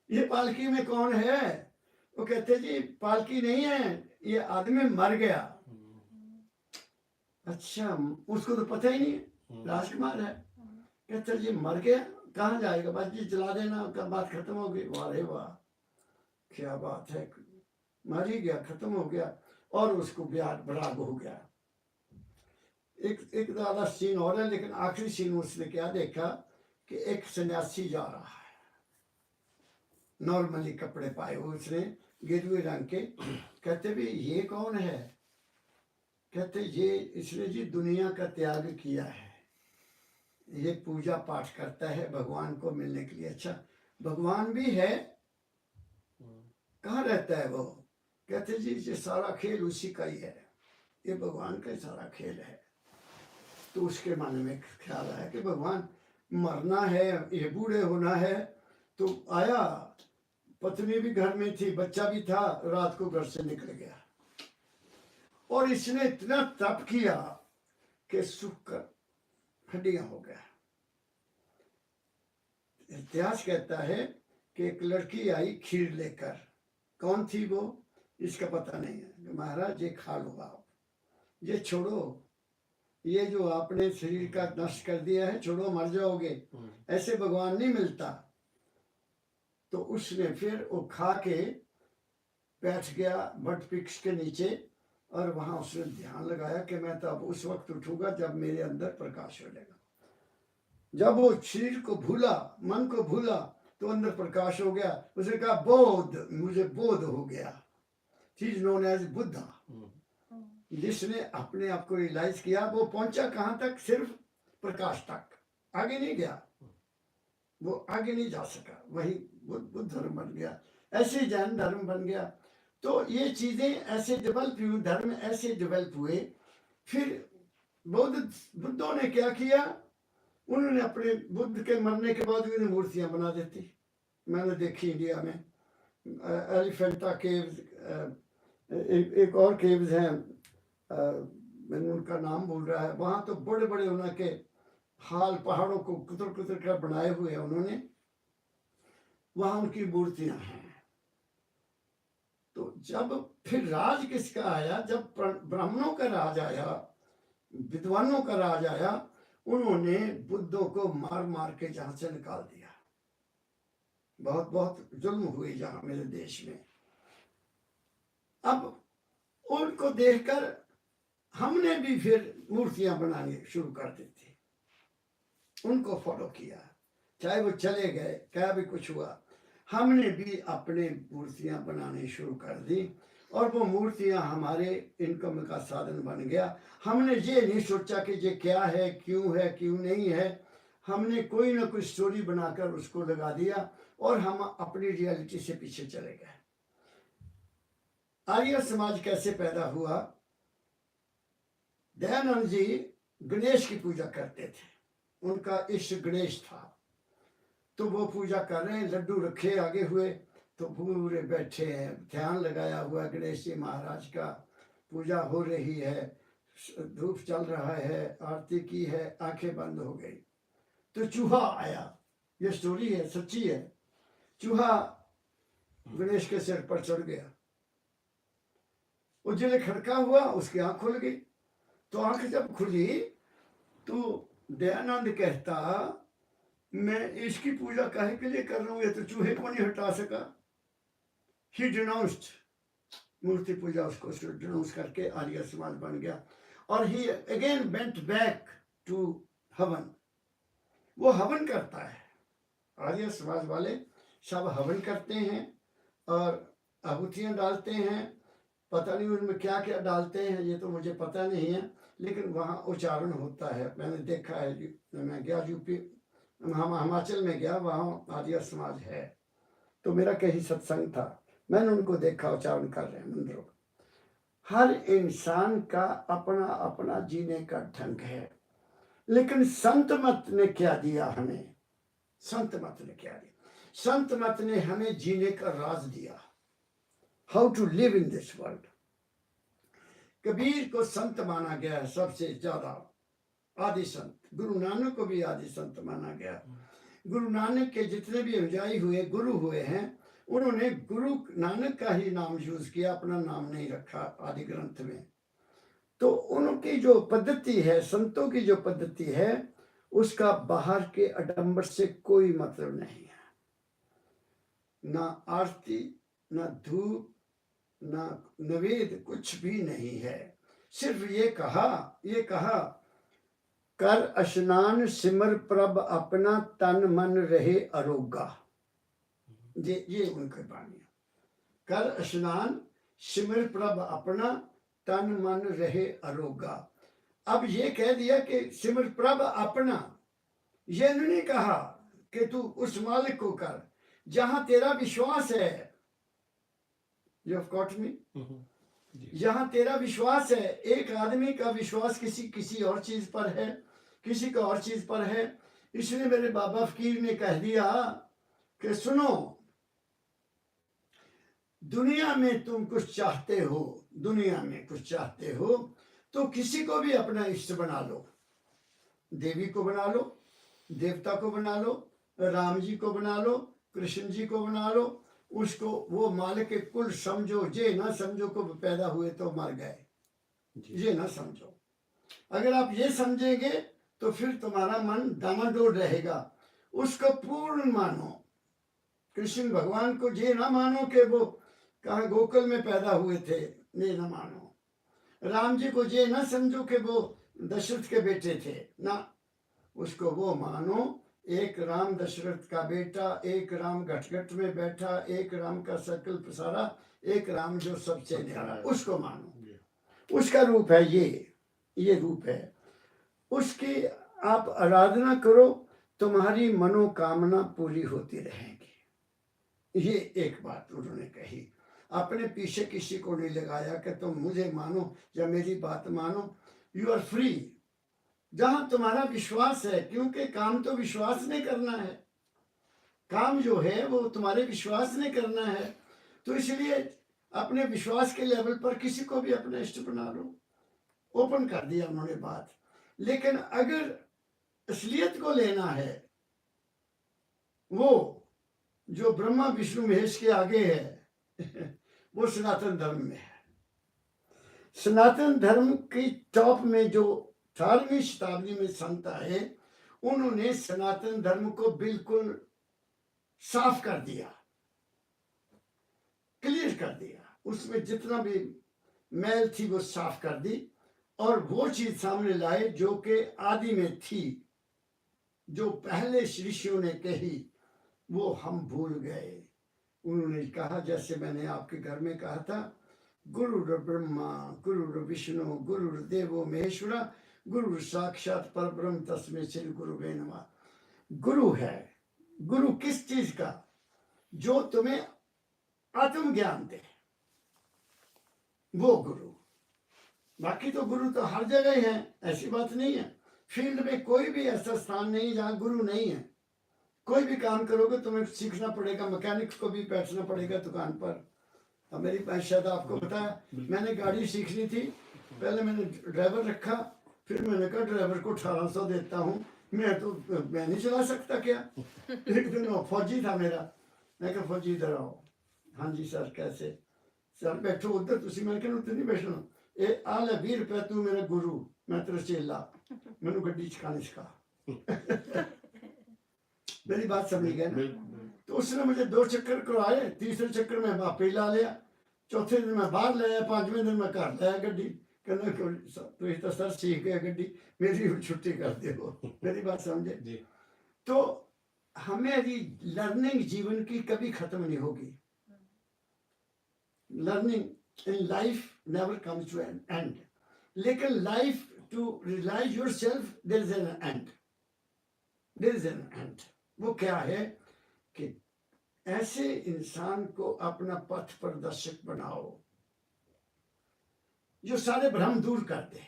S1: ये पालकी में कौन है? वो कहते जी पालकी नहीं है, ये आदमी मर गया। अच्छा, उसको तो पता ही नहीं, राजकुमार है। कहते जी मर गया, कहाँ जाएगा? बस जी जला देना, बात खत्म हो गई। वाह रे वाह, क्या बात है, मर ही गया, खत्म हो गया। और उसको बराग हो गया। एक ज्यादा सीन और है, लेकिन आखिरी सीन उसने क्या देखा कि एक सन्यासी जा रहा है, नॉर्मली कपड़े पाए हुए उसने, गेरुए रंग के। कहते भी ये कौन है? कहते ये इसने जी दुनिया का त्याग किया है, ये पूजा पाठ करता है भगवान को मिलने के लिए। अच्छा, भगवान भी है? कहाँ रहता है वो? कहते जी ये सारा खेल उसी का ही है, ये भगवान का सारा खेल है। तो उसके मन में ख्याल आया कि भगवान मरना है, ये बूढ़े होना है। तो आया, पत्नी भी घर में थी, बच्चा भी था, रात को घर से निकल गया। और इसने इतना तप किया कि सूख कर हड्डियां हो गया। इतिहास कहता है कि एक लड़की आई खीर लेकर। कौन थी वो इसका पता नहीं है। महाराज ये खा लो आप, ये छोड़ो, ये जो आपने शरीर का नष्ट कर दिया है, छोड़ो, मर जाओगे, ऐसे भगवान नहीं मिलता। तो उसने फिर वो खा के बैठ गया बट वृक्ष के नीचे, और वहां उसने ध्यान लगाया कि मैं तो अब उस वक्त उठूंगा जब मेरे अंदर प्रकाश हो जाएगा। जब वो शरीर को भूला, मन को भूला, तो अंदर प्रकाश हो गया। उसने कहा बोध, मुझे बोध हो गया। चीज नोन एज बुद्धा। जिसने अपने आप को रियलाइज किया, वो पहुंचा कहां तक? सिर्फ प्रकाश तक, आगे नहीं गया, वो आगे नहीं जा सका। वही बुद्ध धर्म बन गया, ऐसे जैन धर्म बन गया। तो ये चीजें ऐसे डेवलप हुई, धर्म ऐसे डेवलप हुए। फिर बुद्धों ने क्या किया? उन्होंने अपने बुद्ध के मरने के बाद उन्हें मूर्तियां बना देती। मैंने देखी इंडिया में एलिफेंटा केव्स, एक और केव्स हैं, मैंने उनका नाम भूल रहा है। वहां तो बड़े बड़े उनके हाल, पहाड़ों को कुतर कुतर कर बनाए हुए हैं उन्होंने, वहां उनकी मूर्तियां हैं। तो जब फिर राज किसका आया, जब ब्राह्मणों का राज आया, विद्वानों का राज आया, उन्होंने बुद्धों को मार मार के जहां से निकाल दिया। बहुत बहुत जुल्म हुए जहां मेरे देश में। अब उनको देखकर हमने भी फिर मूर्तियां बनानी शुरू कर दी थी, उनको फॉलो किया, चाहे वो चले गए, क्या भी कुछ हुआ, हमने भी अपने मूर्तियां बनानी शुरू कर दी, और वो मूर्तियां हमारे इनकम का साधन बन गया। हमने ये नहीं सोचा कि ये क्या है, क्यों नहीं है, हमने कोई ना कोई स्टोरी बनाकर उसको लगा दिया और हम अपनी रियलिटी से पीछे चले गए। आर्य समाज कैसे पैदा हुआ? दयानंद जी गणेश की पूजा करते थे, उनका इष्ट गणेश था, तो वो पूजा कर रहे हैं, लड्डू रखे आगे हुए, तो पूरे बैठे हैं, ध्यान लगाया हुआ गणेश जी महाराज का, पूजा हो रही है, धूप चल रहा है, आरती की है, आंखें बंद हो गई, तो चूहा आया। ये स्टोरी है, सच्ची है। चूहा गणेश के सिर पर चढ़ गया, वो जिले खड़का हुआ, उसकी आंख खुल गई। तो आंख जब खुली तो दयानंद कहता, मैं इसकी पूजा काहे के लिए कर रहा हूं, ये तो चूहे को नहीं हटा सका। ही डिनाउंस्ड मूर्ति पूजा, उसको डिनाउंस करके आर्य समाज बन गया, और ही अगेन वेंट बैक टू हवन। वो हवन करता है, आर्य समाज वाले सब हवन करते हैं और आहुतियां डालते हैं, पता नहीं उनमें क्या क्या डालते हैं, ये तो मुझे पता नहीं है, लेकिन वहाँ उच्चारण होता है, मैंने देखा है। मैं गया यूपी, हिमाचल में गया, वहाँ आर्य समाज है, तो मेरा कहीं सत्संग था, मैंने उनको देखा उच्चारण कर रहे हैं मंत्रों। हर इंसान का अपना अपना जीने का ढंग है, लेकिन संत मत ने क्या दिया हमें? संत मत ने क्या दिया? संत मत ने हमें जीने का राज दिया, how to live in this world. Kabir को संत माना गया है सबसे ज्यादा, आदि संत। गुरु नानक को भी आदि संत माना गया। गुरु नानक के जितने भी अनुयायी हुए, गुरु हुए हैं, उन्होंने गुरु नानक का ही नाम यूज किया, अपना नाम नहीं रखा आदि ग्रंथ में। तो उनकी जो पद्धति है, संतों की जो पद्धति है, उसका बाहर के आडंबर से कोई मतलब नहीं है। ना आरती, ना धूप, ना नवेद, कुछ भी नहीं है। सिर्फ ये कहा कर स्नान सिमर प्रभ अपना, तन मन रहे अरोगा। ये उनकी वाणी। कर स्नान सिमर प्रभ अपना, तन मन रहे अरोगा। अब ये कह दिया कि सिमर प्रभ अपना, ये नहीं कहा कि तू उस मालिक को कर जहां तेरा विश्वास है। You have got me? जहां तेरा विश्वास है। एक आदमी का विश्वास किसी और चीज पर है, किसी का और चीज पर है। इसलिए मेरे बाबा फकीर ने कह दिया कि सुनो, दुनिया में तुम कुछ चाहते हो, दुनिया में कुछ चाहते हो तो किसी को भी अपना इष्ट बना लो। देवी को बना लो, देवता को बना लो, राम जी को बना लो, कृष्ण जी को बना लो, उसको वो मालिक के कुल समझो। ये ना समझो को पैदा हुए तो मर गए, ये ना समझो। अगर आप ये समझेंगे तो फिर तुम्हारा मन डामाडोल रहेगा। उसको पूर्ण मानो। कृष्ण भगवान को ये ना मानो कि वो कहाँ गोकुल में पैदा हुए थे, ये ना मानो। राम जी को ये ना समझो कि वो दशरथ के बेटे थे, ना, उसको वो मानो एक राम दशरथ का बेटा, एक राम घटघट में बैठा, एक राम का संकल्प सारा, एक राम जो सबसे न्यारा, उसको मानो। उसका रूप है ये रूप है। उसकी आप आराधना करो, तुम्हारी मनोकामना पूरी होती रहेगी। ये एक बात उन्होंने कही। अपने पीछे किसी को नहीं लगाया कि तुम मुझे मानो या मेरी बात मानो। यू आर फ्री जहां तुम्हारा विश्वास है, क्योंकि काम तो विश्वास नहीं करना है। काम जो है वो तुम्हारे विश्वास नहीं करना है। तो इसलिए अपने विश्वास के लेवल पर किसी को भी अपना इष्ट बना लो। ओपन कर दिया उन्होंने बात। लेकिन अगर असलियत को लेना है, वो जो ब्रह्मा विष्णु महेश के आगे है वो सनातन धर्म में है। सनातन धर्म की टॉप में जो 18वीं शताब्दी में संत आए, उन्होंने सनातन धर्म को बिल्कुल साफ कर दिया, क्लियर कर दिया। उसमें जितना भी मैल थी वो साफ कर दी और वो चीज सामने लाए जो कि आदि में थी, जो पहले ऋषियों ने कही वो हम भूल गए। उन्होंने कहा, जैसे मैंने आपके घर में कहा था, गुरु ब्रह्मा गुरु विष्णु गुरु देवो महेश्वरा गुरु साक्षात परब्रह्म तस्मै श्री गुरुवे नमः। गुरु है, गुरु किस चीज का? जो तुम्हें आत्मज्ञान दे, वो गुरु। बाकी तो गुरु तो हर जगह ही है, ऐसी बात नहीं है। फील्ड में कोई भी ऐसा स्थान नहीं जहाँ गुरु नहीं है। कोई भी काम करोगे तुम्हें सीखना पड़ेगा, मैकेनिक को भी बैठना पड़ेगा दुकान पर। अब मेरी शायद आपको पता है, मैंने गाड़ी सीखनी थी, पहले मैंने ड्राइवर रखा, फिर मैंने कहा ड्राइवर को 1800 देता हूँ, मैं नहीं चला सकता क्या? एक दिन वो फौजी था मेरा, मैं कहा फौजी इधर आओ। हाँ जी सर, कैसे? सर बैठो उधर, तुसी मैंने कहा उधर नहीं बैठना, ए आ ले 20 रुपया, तू मेरा गुरु, मैं तेरा चेला, मैंने गड्डी चलाने सिखा। मेरी बात समझ गए ना? तो उसने मुझे 2 चक्कर करवाए, तीसरे चक्कर में वापस ला लिया, चौथे दिन मैं बाहर ले आया, 5वें दिन मैं घर लाया गड्डी। कहना तुम तो सर सीख गए गड्डी, मेरी छुट्टी कर दो। मेरी बात समझे? तो हमें लर्निंग जीवन की कभी खत्म नहीं होगी। Learning in life never comes to an end, लेकिन life to realise yourself there is an end, there is an end. वो क्या है कि ऐसे इंसान को अपना पथ प्रदर्शक बनाओ जो सारे भ्रम दूर कर दे।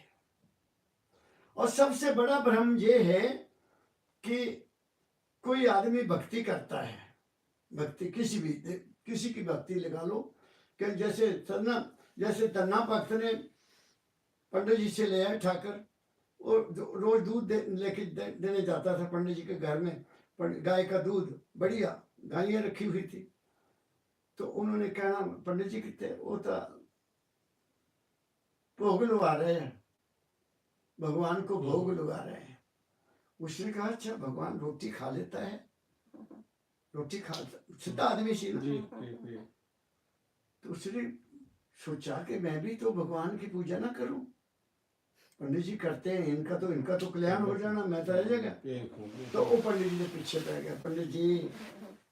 S1: और सबसे बड़ा भ्रम ये है कि कोई आदमी भक्ति करता है, भक्ति किसी की भक्ति लगा लो, कि जैसे तन्ना भक्त ने पंडित जी से ले आए ठाकर, और रोज दूध लेके देने जाता था पंडित जी के घर में, गाय का दूध, बढ़िया गायें रखी हुई थी। तो उन्होंने कहना, पंडित जी कितने, वो तो भोग लगा रहे हैं, भगवान को भोग लगा रहे हैं। उसने कहा अच्छा भगवान रोटी खा लेता है? रोटी खा, सीधा आदमी सी ना। तो उसने सोचा कि मैं भी तो भगवान की पूजा ना करूं, पंडित जी करते हैं, इनका तो कल्याण हो जाना, मैं तो रह जाएगा। तो वो पंडित जी के पीछे पड़ गया, पंडित जी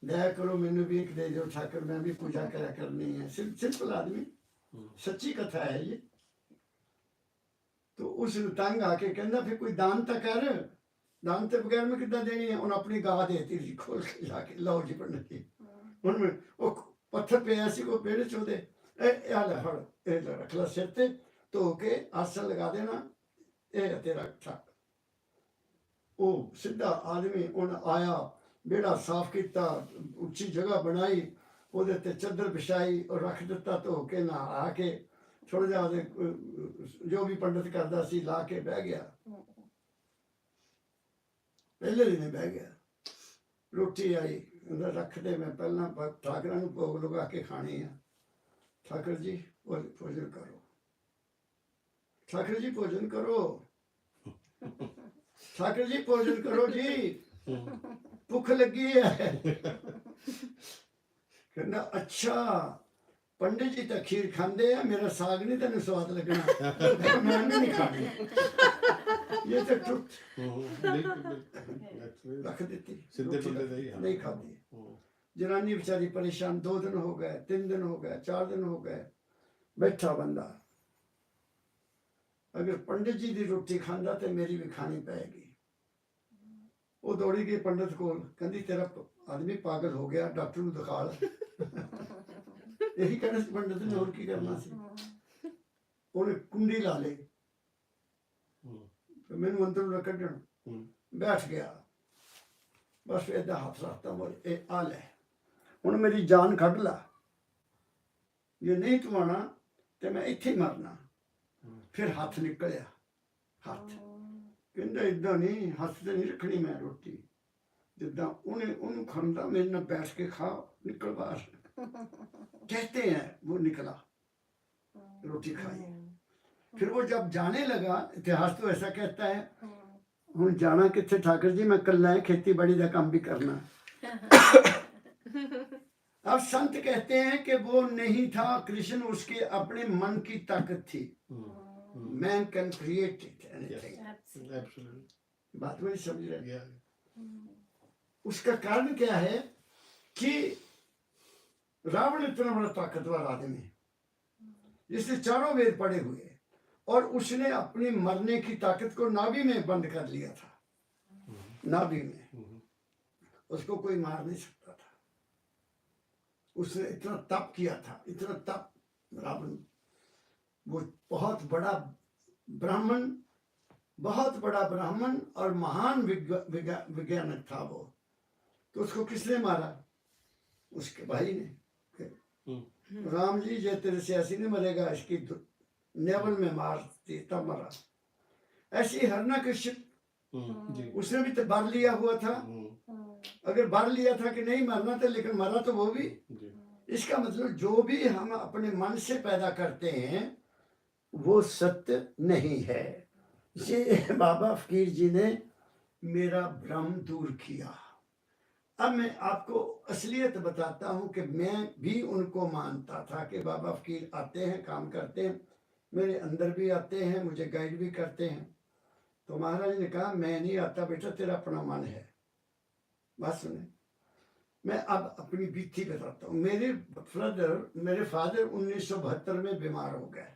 S1: दया करो मैंने भी एक दे दो ठाकर, मैं भी पूजा करा करनी है। सिंपल आदमी, सच्ची कथा है ये। तो उस तंग आके कहना फिर कोई दान तो कर, दान तो बगैर में कितना देनी है? उन्हें अपनी गाह देती थी खोल के जाके, लो जी पंडित जी। उनमें वो पत्थर पे ऐसी को पेड़ चौदे रख ला सिर ते, तो के आसन लगा देना, ये तेरा ठक। वो सीधा आदमी उन आया, बेड़ा साफ किया, उच्ची जगह बनाई, ਉਹਦੇ ਤੇ चादर बिछाई और रख दिता, धो के नहा के थोड़ा जिहा जो भी पंडित करता सी ला के बह गया। पहले दिन बह गया, रोटी आई रख दे, मैं पहला ठाकरां नूं भोग लगा के खानी है। ठाकर जी भोजन करो, ठाकर जी भोजन करो, ठाकर जी भोजन करो जी, भुख लगी है। कहना अच्छा पंडित जी तो खीर खाते हैं, मेरा साग नहीं तेन स्वाद लगना, मैं नहीं खानी। ये तो ट्रुथ रख देती, नहीं खाती। जनानी बेचारी परेशान, 2 दिन हो गए, 3 दिन हो गए, 4 दिन हो गए, बैठा बंदा, अगर पंडित जी की रोटी खांदा तो मेरी भी खानी पैगी। वो दौड़ी गई पंडित को, कहती तेरा आदमी पागल हो गया, डॉक्टर को दिखा ला। यही कहना सी पंडित ने, और की करना सी। उन्हें कुंडी ला ली, मैनू अंदर न कढ़न, बैठ गया, बस इदा हाथ रखता, बोले ए आ ले हुण मेरी जान कढ़ ला, जे नहीं तू आना तो मैं इत्थे मरना। फिर हाथ निकलिया, हाथ कहंदा इदा नहीं, हाथ से नहीं रखनी मैं रोटी, जिदा उन्हें खांदा, मेरे नाल बैठ के खा, निकल बाहर। कहते हैं वो निकला, रोटी खाई। फिर वो जब जाने लगा, इतिहास तो ऐसा कहता है, हूँ जाना कितने ठाकर जी, मैं कल है खेती बाड़ी का काम भी करना। अब संत कहते हैं कि वो नहीं था कृष्ण, उसके अपने मन की ताकत थी। Man can create it anything. बात में समझ रहे? उसका कारण क्या है कि रावण इतना बड़ा ताकतवर आदमी जिसने चारों वेद पढ़े हुए, और उसने अपनी मरने की ताकत को नाभि में बंद कर लिया था। नाभि में उसको कोई मार नहीं सकता था। उसने इतना तप किया था, इतना तप। रावण वो बहुत बड़ा ब्राह्मण, बहुत बड़ा ब्राह्मण और महान वैज्ञानिक था वो। तो उसको किसने मारा? उसके भाई ने। राम जी जे तेरे से ऐसी नहीं मरेगा, इसकी नेवल में मार दी तब मरा। ऐसी हिरण्यकश्यप उसने भी तो बार लिया हुआ था। अगर बार लिया था कि नहीं मरना था, लेकिन मरा तो वो भी। इसका मतलब जो भी हम अपने मन से पैदा करते हैं वो सत्य नहीं है। ये बाबा फकीर जी ने मेरा भ्रम दूर किया। अब मैं आपको असलियत बताता हूँ कि मैं भी उनको मानता था कि बाबा फकीर आते हैं, काम करते हैं, मेरे अंदर भी आते हैं, मुझे गाइड भी करते हैं। तो महाराज ने कहा मैं नहीं आता बेटा, तेरा अपना मन है। बात सुने, मैं अब अपनी बीती बताता हूँ। मेरे फादर 1972 में बीमार हो गए,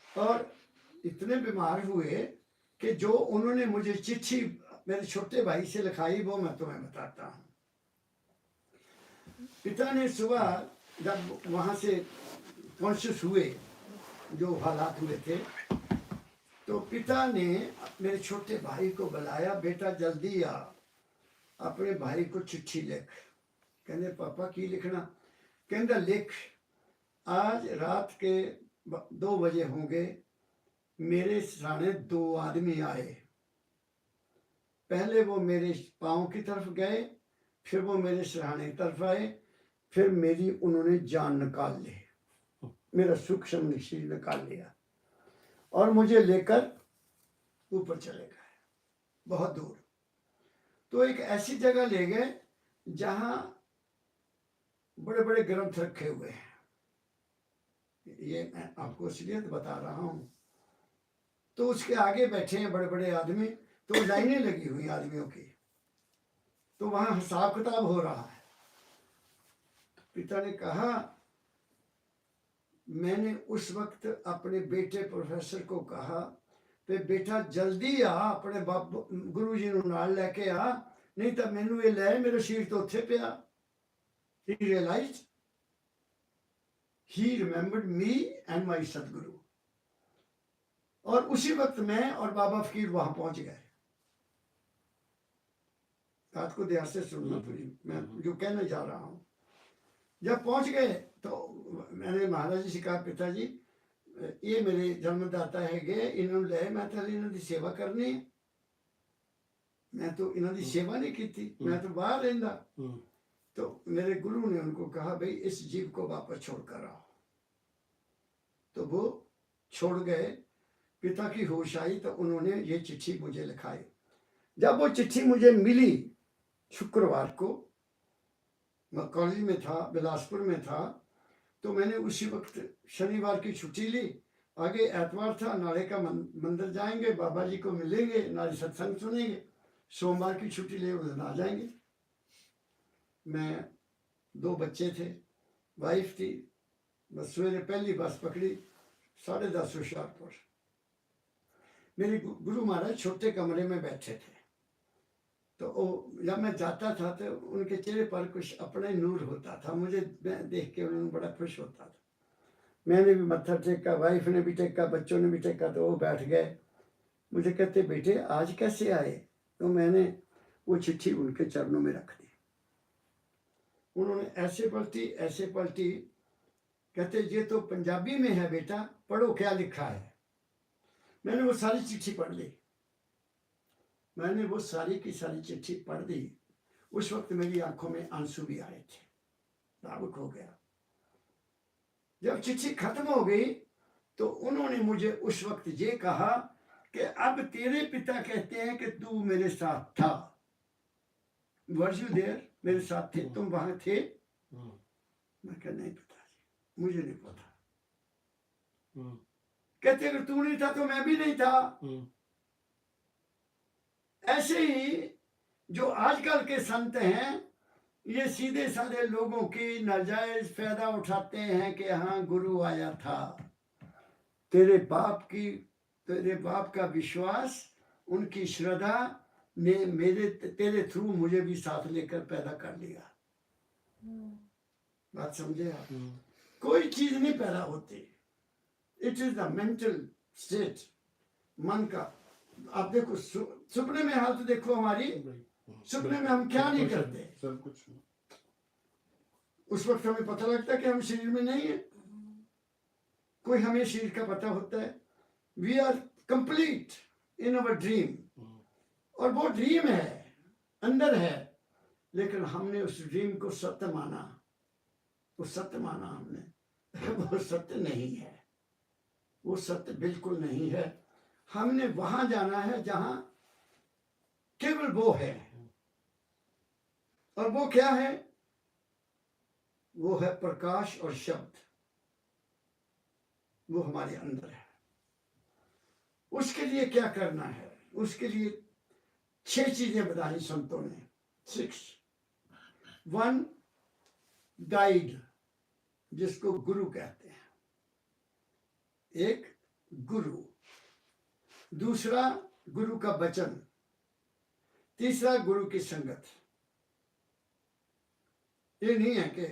S1: और इतने बीमार हुए कि जो उन्होंने मुझे चिट्ठी मेरे छोटे भाई से लिखाई वो मैं तुम्हें बताता हूँ। पिता ने सुबह जब वहाँ से कॉन्शियस हुए, जो हालात हुए थे, तो पिता ने मेरे छोटे भाई को बुलाया, बेटा जल्दी आ, अपने भाई को चिट्ठी लिख। कहने पापा की लिखना? कहता लिख, आज रात के 2 बजे होंगे, मेरे सामने 2 आदमी आए। पहले वो मेरे पाँव की तरफ गए, फिर वो मेरे सिरहाने की तरफ आए, फिर मेरी उन्होंने जान निकाल ली, मेरा सूक्ष्म शरीर निकाल लिया, और मुझे लेकर ऊपर चले गए बहुत दूर। तो एक ऐसी जगह ले गए जहां बड़े बड़े ग्रंथ रखे हुए हैं। ये मैं आपको इसलिए बता रहा हूं। तो उसके आगे बैठे हैं बड़े बड़े आदमी, तो लाइनें लगी हुई आदमियों की, तो वहां हिसाब किताब हो रहा है। पिता ने कहा, मैंने उस वक्त अपने बेटे प्रोफेसर को कहा कि बेटा जल्दी आ, अपने बाप गुरु जी ਨੂੰ ਨਾਲ ਲੈ ਕੇ ਆ, नहीं तो मैनू ये लै, मेरा शरीर तो उत्थे पिया। He realized, he remembered me and my सतगुरु। और उसी वक्त मैं और बाबा फकीर वहां पहुंच गए। बात को ध्यान से सुनना प्लीज, मैं जो कहने जा रहा हूं। जब पहुंच गए तो मैंने महाराज जी से कहा, पिताजी ये मेरे जन्मदाता है गए, इन्होंने ले, मैं तो इन्हों की सेवा करनी है, मैं तो इन्हों की सेवा नहीं की थी, मैं तो बाहर रहता। तो मेरे गुरु ने उनको कहा, भाई इस जीव को वापस छोड़ कर आओ। तो वो छोड़ गए। पिता की होश आई तो उन्होंने ये चिट्ठी मुझे लिखाई। जब वो चिट्ठी मुझे मिली शुक्रवार को, मैं कॉलेज में था, बिलासपुर में था, तो मैंने उसी वक्त शनिवार की छुट्टी ली। आगे एतवार था, नाले का मंदिर जाएंगे, बाबा जी को मिलेंगे, नाले सत्संग सुनेंगे, सोमवार की छुट्टी ले उस दिन आ जाएंगे। मैं 2 बच्चे थे, वाइफ थी, बस सवेरे पहली बस पकड़ी 10:30 होशियारपुर। मेरे गुरु महाराज छोटे कमरे में बैठे थे, तो जब मैं जाता था तो उनके चेहरे पर कुछ अपना नूर होता था, मुझे देख के उन्होंने बड़ा खुश होता था। मैंने भी मत्था टेका, वाइफ ने भी टेका, बच्चों ने भी टेका, तो वो बैठ गए। मुझे कहते, बेटे आज कैसे आए? तो मैंने वो चिट्ठी उनके चरणों में रख दी। उन्होंने ऐसे पलटी, कहते ये तो पंजाबी में है बेटा, पढ़ो क्या लिखा है। मैंने वो सारी चिट्ठी पढ़ ली, मैंने वो सारी की सारी चिट्ठी पढ़ दी। उस वक्त मेरी आंखों में आंसू भी आए थे। भावुक हो गया। जब चिट्ठी खत्म हो गई तो उन्होंने मुझे उस वक्त ये कहा कि अब तेरे पिता कहते हैं कि तू मेरे साथ था। Were you there? मेरे साथ थे, तुम वहां थे? मैं कहा नहीं पिताजी, मुझे नहीं पता। कहते अगर तू नहीं था तो मैं भी नहीं था। ऐसे ही जो आजकल के संत हैं, ये सीधे साधे लोगों की नाजायज फायदा उठाते हैं कि हाँ गुरु आया था। तेरे बाप का विश्वास, उनकी श्रद्धा ने तेरे थ्रू मुझे भी साथ लेकर पैदा कर लिया। बात समझे आप? कोई चीज नहीं पैदा होती, it is the mental state, मन का। आप देखो सपने में हालत देखो हमारी, सपने में हम क्या नहीं करते,
S2: सब कुछ
S1: उस वक्त हमें पता लगता है कि हम शरीर में नहीं है। कोई हमें शरीर का पता होता है। We are complete in our dream, और वो ड्रीम है, अंदर है, लेकिन हमने उस ड्रीम को सत्य माना। वो सत्य माना हमने, वो सत्य नहीं है, वो सत्य बिल्कुल नहीं है। हमने वहां जाना है जहां केवल वो है। और वो क्या है? वो है प्रकाश और शब्द, वो हमारे अंदर है। उसके लिए क्या करना है? उसके लिए 6 चीजें बताई संतों ने। 6। 1 गाइड, जिसको गुरु कहते हैं। एक गुरु, दूसरा गुरु का वचन, तीसरा गुरु की संगत। ये नहीं है कि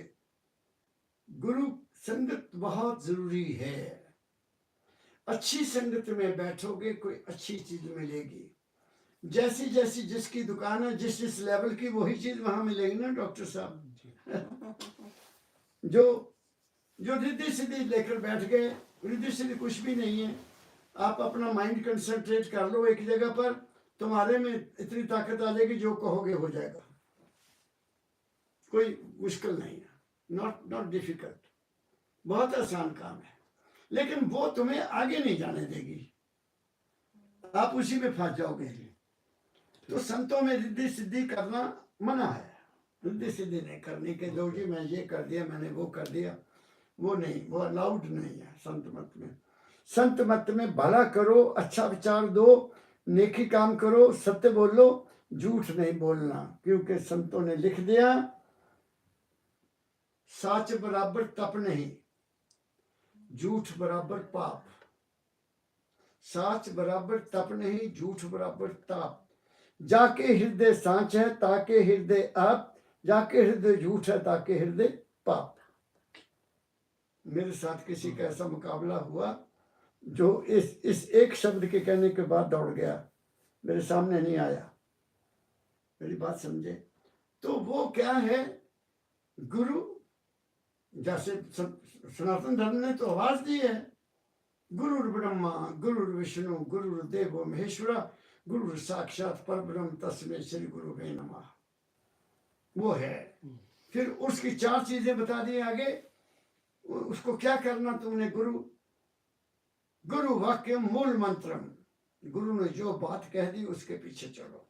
S1: गुरु संगत बहुत जरूरी है। अच्छी संगत में बैठोगे कोई अच्छी चीज मिलेगी। जैसी जैसी जिसकी दुकान है, जिस जिस लेवल की, वही चीज वहां मिलेगी ना डॉक्टर साहब। जो रिद्धि सिद्धि लेकर बैठ गए, रिद्धि सिद्धि कुछ भी नहीं है। आप अपना माइंड कंसंट्रेट कर लो एक जगह पर, तुम्हारे में इतनी ताकत आ जाएगी, जो कहोगे हो जाएगा। कोई मुश्किल नहीं है, नॉट डिफिकल्ट, बहुत आसान काम है। लेकिन वो तुम्हें आगे नहीं जाने देगी, आप उसी में फंस जाओगे। तो संतों में रिद्धि सिद्धि करना मना है। रिद्धि सिद्धि नहीं करनी कि दो जी मैं ये कर दिया, मैंने वो कर दिया, वो नहीं, वो अलाउड नहीं है संत मत में। संत मत में भला करो, अच्छा विचार दो, नेकी काम करो, सत्य बोलो, झूठ नहीं बोलना। क्योंकि संतों ने लिख दिया, सच बराबर तप नहीं, झूठ बराबर पाप। सच बराबर तप नहीं, झूठ बराबर ताप। जाके हृदय सांच है ताके हृदय आप, जाके हृदय झूठ है ताके हृदय पाप। मेरे साथ किसी का ऐसा मुकाबला हुआ जो इस एक शब्द के कहने के बाद दौड़ गया, मेरे सामने नहीं आया। मेरी बात समझे? तो वो क्या है? गुरु, जैसे सनातन धर्म ने तो आवाज दी है, गुरु ब्रह्मा गुरु विष्णु गुरु देवो महेश्वरा गुरु साक्षात परब्रह्म तस्मै श्री गुरु वे नमः। वो है। फिर उसकी 4 चीजें बता दी आगे। उसको क्या करना तुमने? गुरु वाक्य मूल मंत्रम, गुरु ने जो बात कह दी उसके पीछे चलो।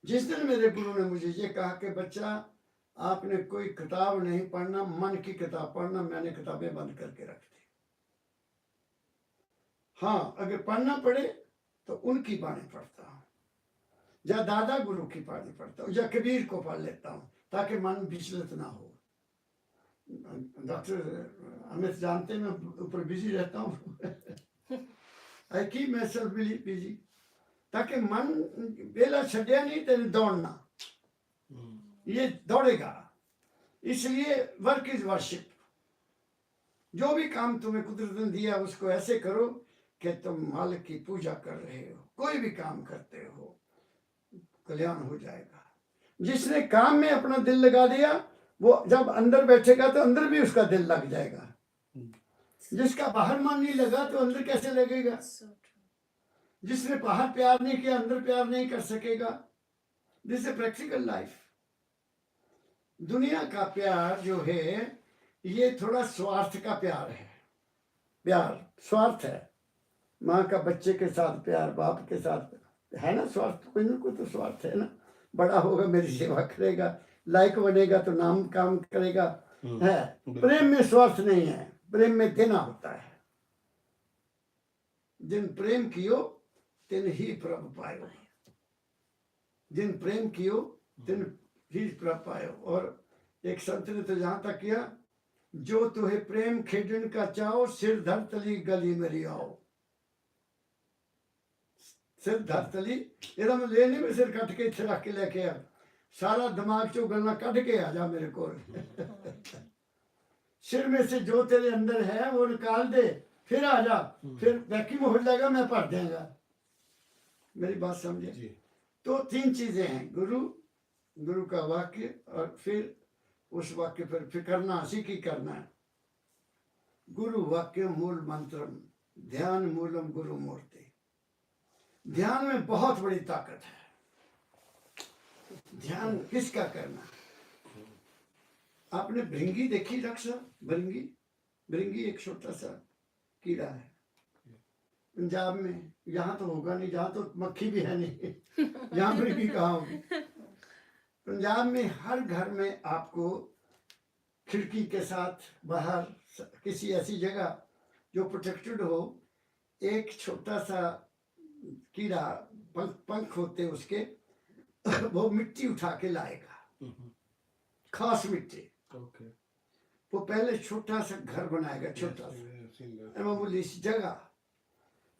S1: जिस दिन मेरे गुरु ने मुझे ये कहा कि बच्चा आपने कोई किताब नहीं पढ़ना, मन की किताब पढ़ना, मैंने किताबें बंद करके रख दी। हाँ, अगर पढ़ना पड़े तो उनकी बाणी पढ़ता हूँ, या दादा गुरु की बाणी पढ़ता हूँ, या कबीर को पढ़ लेता हूँ, ताकि मन विचलित ना हो। डॉक्टर अमित जानते मैं ऊपर बिजी रहता हूँ। I keep my self busy, ताकि मन बेला छड़िया नहीं तेरे दौड़ना, ये दौड़ेगा। इसलिए वर्क इज वर्शिप। जो भी काम तुम्हें कुदरत ने दिया उसको ऐसे करो कि तुम मालिक की पूजा कर रहे हो। कोई भी काम करते हो कल्याण हो जाएगा। जिसने काम में अपना दिल लगा दिया, वो जब अंदर बैठेगा तो अंदर भी उसका दिल लग जाएगा। जिसका बाहर मन नहीं लगा तो अंदर कैसे लगेगा? जिसने बाहर प्यार नहीं किया, अंदर प्यार नहीं कर सकेगा। This is practical life. दुनिया का प्यार जो है ये थोड़ा स्वार्थ का प्यार है। प्यार स्वार्थ है। माँ का बच्चे के साथ प्यार, बाप के साथ है ना स्वार्थ, कोई ना कोई तो स्वार्थ है ना। बड़ा होगा मेरी सेवा करेगा, लायक बनेगा तो नाम काम करेगा, है। प्रेम में स्वार्थ नहीं है, प्रेम में देना होता है। जिन प्रेम कियो तिन ही प्रभु पायो, जिन प्रेम कियो तिन ही प्रभु पायो। और एक संत ने तो जहां तक किया, जो तुहे प्रेम खेडन का चाहो, सिर धर तली गली मेरी आओ। सिर धर तली ਇਹਦਾ ਮੈਂ ਲੈ ਨਹੀਂ, सिर कट के इत्थे रख के लेके आ, सारा दिमाग चो गल्ला कट के आ जा मेरे को। सिर में से जो तेरे अंदर है वो निकाल दे, फिर आ जा, फिर वैक्यूम हो जाएगा, मैं भर देगा। मेरी बात समझे? तो तीन चीजें हैं, गुरु, गुरु का वाक्य, और फिर उस वाक्य पर फिर करना सीखी करना है। गुरु वाक्य मूल मंत्रम ध्यान मूलम गुरु मूर्ति। ध्यान में बहुत बड़ी ताकत है। ध्यान किसका करना? आपने भृंगी देखी रक्षा? भृंगी, भृंगी एक छोटा सा कीड़ा है पंजाब में। यहाँ तो होगा नहीं, जहाँ तो मक्खी भी है नहीं, यहाँ भृंगी कहाँ होगी। पंजाब में हर घर में आपको खिड़की के साथ बाहर किसी ऐसी जगह जो प्रोटेक्टेड हो, एक छोटा सा कीड़ा, पंख होते उसके, वो मिट्टी उठा के लाएगा, खास मिट्टी। वो पहले छोटा सा घर बनाएगा, छोटा सा मामूली सी जगह,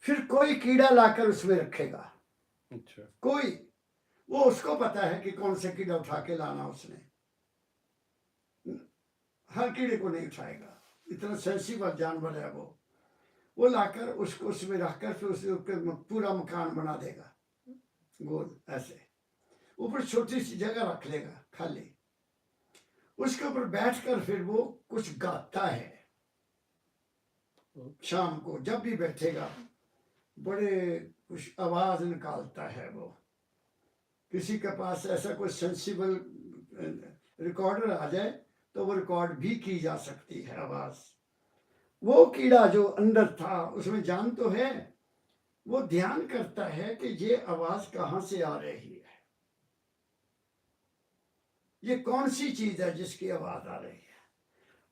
S1: फिर कोई कीड़ा लाकर उसमें रखेगा। कोई, वो उसको पता है कि कौन से कीड़ा उठा के लाना उसने, हर कीड़े को नहीं उठाएगा, इतना सेंसिटिव जानवर है वो लाकर उसको उसमें रखकर फिर उसके ऊपर पूरा मकान बना देगा गोल ऐसे, ऊपर छोटी सी जगह रख लेगा खाली, उसके ऊपर बैठकर फिर वो कुछ गाता है। शाम को जब भी बैठेगा बड़े कुछ आवाज निकालता है वो। किसी के पास ऐसा कोई सेंसिबल रिकॉर्डर आ जाए तो वो रिकॉर्ड भी की जा सकती है आवाज। वो कीड़ा जो अंदर था उसमें जान तो है, वो ध्यान करता है कि ये आवाज कहां से आ रही है, ये कौन सी चीज है जिसकी आवाज आ रही है।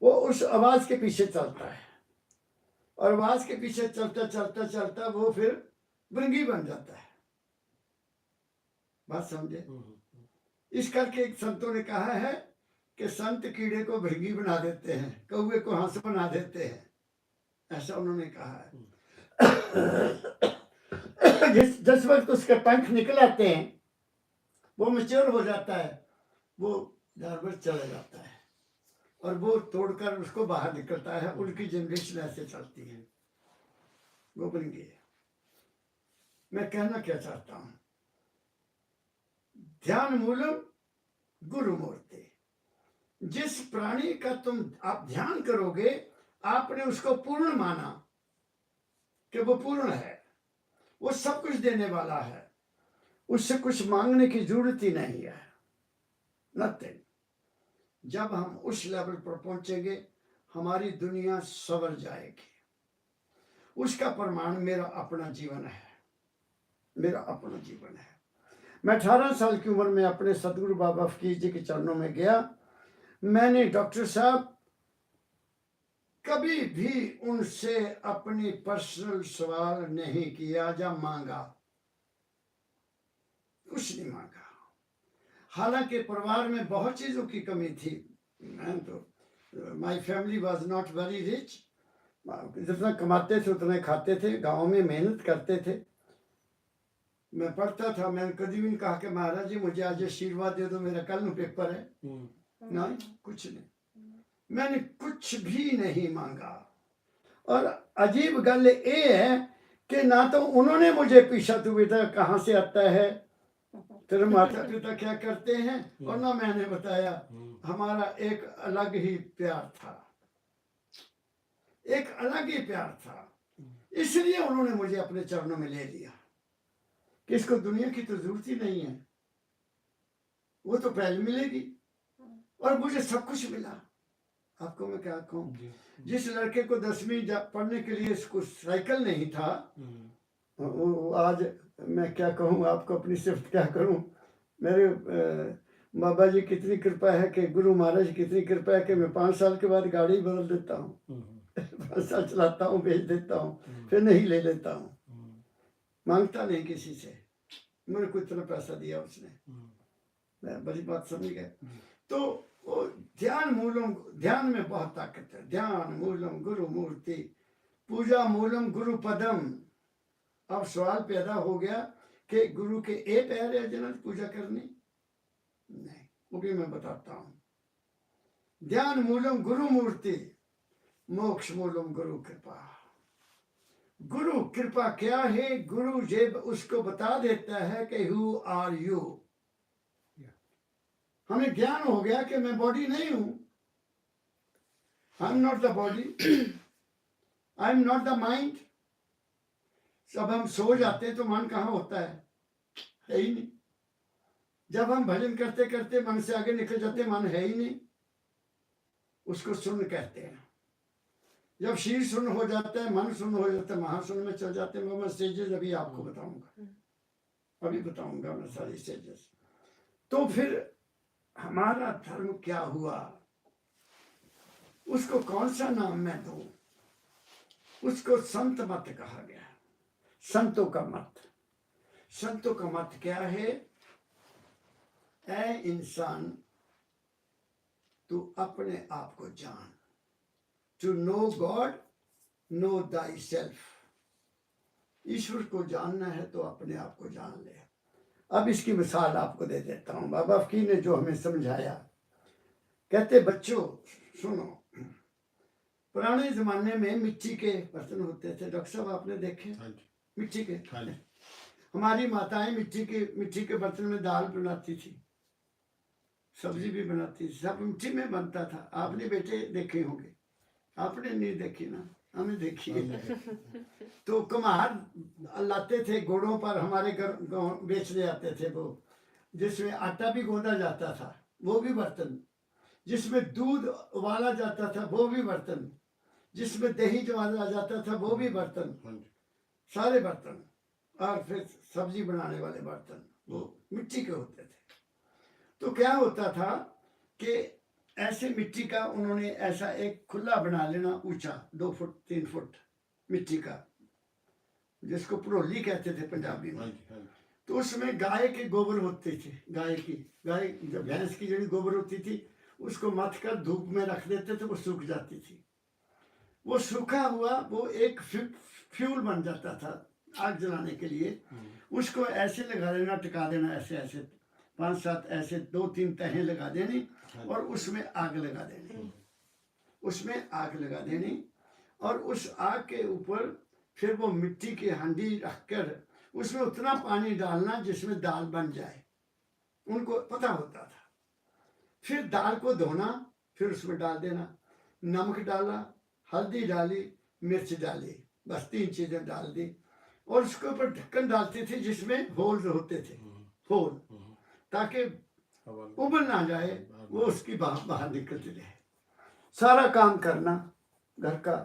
S1: वो उस आवाज के पीछे चलता है, और आवाज के पीछे चलता चलता चलता वो फिर भृंगी बन जाता है। बात समझे? इस करके एक संतों ने कहा है कि संत कीड़े को भृंगी बना देते हैं, कौवे को हंस बना देते हैं, ऐसा उन्होंने कहा है। जिस वक्त उसके पंख निकल आते हैं, वो मैच्योर हो जाता है, वो जानवर चला जाता है, और वो तोड़कर उसको बाहर निकलता है। उनकी जनरेशन ऐसे चलती है, वो भृंगी है। मैं कहना क्या चाहता हूं, ध्यान मूलम गुरु मूर्ति। जिस प्राणी का तुम आप ध्यान करोगे, आपने उसको पूर्ण माना कि वो पूर्ण है, वो सब कुछ देने वाला है, उससे कुछ मांगने की जरूरत ही नहीं है, नथिंग। जब हम उस लेवल पर पहुंचेंगे, हमारी दुनिया संवर जाएगी। उसका प्रमाण मेरा अपना जीवन है, मेरा अपना जीवन है। मैं 18 साल की उम्र में अपने सतगुरु बाबा फकीर जी के चरणों में गया। मैंने डॉक्टर साहब कभी भी उनसे अपनी पर्सनल सवाल नहीं किया या मांगा, कुछ नहीं मांगा। हालांकि परिवार में बहुत चीजों की कमी थी। मैं तो my family was not very rich, जितना कमाते थे उतना खाते थे, गाँव में मेहनत करते थे। मैं पढ़ता था, मैंने कभी भी नहीं कहा कि महाराज जी मुझे आज आशीर्वाद दे दो, मेरा कल पेपर है, नहीं, कुछ नहीं। मैंने कुछ भी नहीं मांगा। और अजीब गल ये है कि ना तो उन्होंने मुझे पूछा तू बेटा कहाँ से आता है, तेरे माता पिता क्या करते हैं, और ना मैंने बताया। हमारा एक अलग ही प्यार था, एक अलग ही प्यार था। इसलिए उन्होंने मुझे अपने चरणों में ले लिया कि इसको दुनिया की तो जरूरत ही नहीं है, वो तो पहले मिलेगी, और मुझे सब कुछ मिला। आपको मैं क्या कहूँ, जिस लड़के को 10वीं पढ़ने के लिए इसको साइकिल नहीं था, वो आज मैं क्या कहूँ आपको, अपनी सिफ्त क्या करूँ। मेरे बाबा जी कितनी कृपा है कि गुरु महाराज कितनी कृपा है कि मैं 5 साल के बाद गाड़ी बदल देता हूँ। 5 साल चलाता हूँ, बेच देता हूँ, फिर नहीं ले लेता हूँ, मांगता नहीं किसी से। मेरे को इतना पैसा दिया उसने, मैं बड़ी बात समझ गए। तो वो ध्यान मूलम, ध्यान में बहुत ताकत है। ध्यान मूलम गुरु मूर्ति, पूजा मूलम गुरु पदम। अब सवाल पैदा हो गया कि गुरु के ए पैर है जिन्हें पूजा करनी, नहीं, वो भी मैं बताता हूँ। ध्यान मूलम गुरु मूर्ति, मोक्ष मूलम गुरु कृपा। गुरु कृपा क्या है? गुरु जब उसको बता देता है कि हु आर यू, हमें ज्ञान हो गया कि मैं बॉडी नहीं हूं, I am not the body, I am not the mind. जब हम सो जाते तो मन कहाँ होता है ही नहीं। जब हम भजन करते करते मन से आगे निकल जाते, मन है ही नहीं, उसको सुन कहते हैं। जब शीर सुन हो जाता है, मन सुन हो जाता है, महासुन में चल जाते हैं। मैं स्टेजेस अभी आपको बताऊंगा, अभी बताऊंगा मैं सारी स्टेजेस। तो फिर हमारा धर्म क्या हुआ, उसको कौन सा नाम मैं दूं? उसको संत मत कहा गया, संतों का मत। संतों का मत क्या है? ऐ इंसान, तू अपने आप को जान। To know God, know thyself. ईश्वर को जानना है तो अपने आप को जान ले। अब इसकी मिसाल आपको दे देता हूँ। बाबा फकीर ने जो हमें समझाया, कहते बच्चों सुनो, पुराने जमाने में मिट्टी के बर्तन होते थे। डॉक्टर साहब आपने देखे? मिट्टी के। हमारी माताएं मिट्टी के बर्तन में दाल बनाती थी, सब्जी भी बनाती थी, सब मिट्टी में बनता था। आपने बेटे देखे होंगे, आपने नहीं देखी ना, हमें देखी है। तो कुम्हार लाते थे घोड़ों पर, हमारे घर बेचने आते थे वो, जिसमें आटा भी गूंदा जाता था, वो भी बर्तन। जिसमें दूध उबाला जाता था, वो भी बर्तन। जिसमें दही जमाया जाता था, वो भी बर्तन। सारे बर्तन। और फिर सब्जी बनाने वाले बर्तन वो मिट्टी के होते थे। तो क्या होता था कि ऐसे मिट्टी का उन्होंने ऐसा एक खुला बना लेना, ऊंचा 2 फुट 3 फुट मिट्टी का, जिसको परोली कहते थे पंजाबी में। तो उसमें गाय के गोबर होते थे, गाय जब भैंस की जड़ी गोबर होती थी, उसको मथ कर धूप में रख देते थे, वो सूख जाती थी। वो सूखा हुआ वो एक फ्यूल बन जाता था आग जलाने के लिए। उसको ऐसे लगा देना, टिका देना, ऐसे ऐसे 5-7 ऐसे 2-3 तहें लगा देनी, और उसमें आग लगा देनी, उसमें आग लगा देनी। और उस आग के ऊपर फिर वो मिट्टी की हांडी रखकर उसमें उतना पानी डालना जिसमें दाल बन जाए, उनको पता होता था। फिर दाल को धोना, फिर उसमें डाल देना, नमक डाला, हल्दी डाली, मिर्च डाली, बस 3 चीजें डाल दी। और उसके ऊपर ढक्कन डालते थे जिसमें होल होते थे, होल, ताकि उबल ना जाए, वो उसकी बाहर निकलती रहे। सारा काम करना, घर का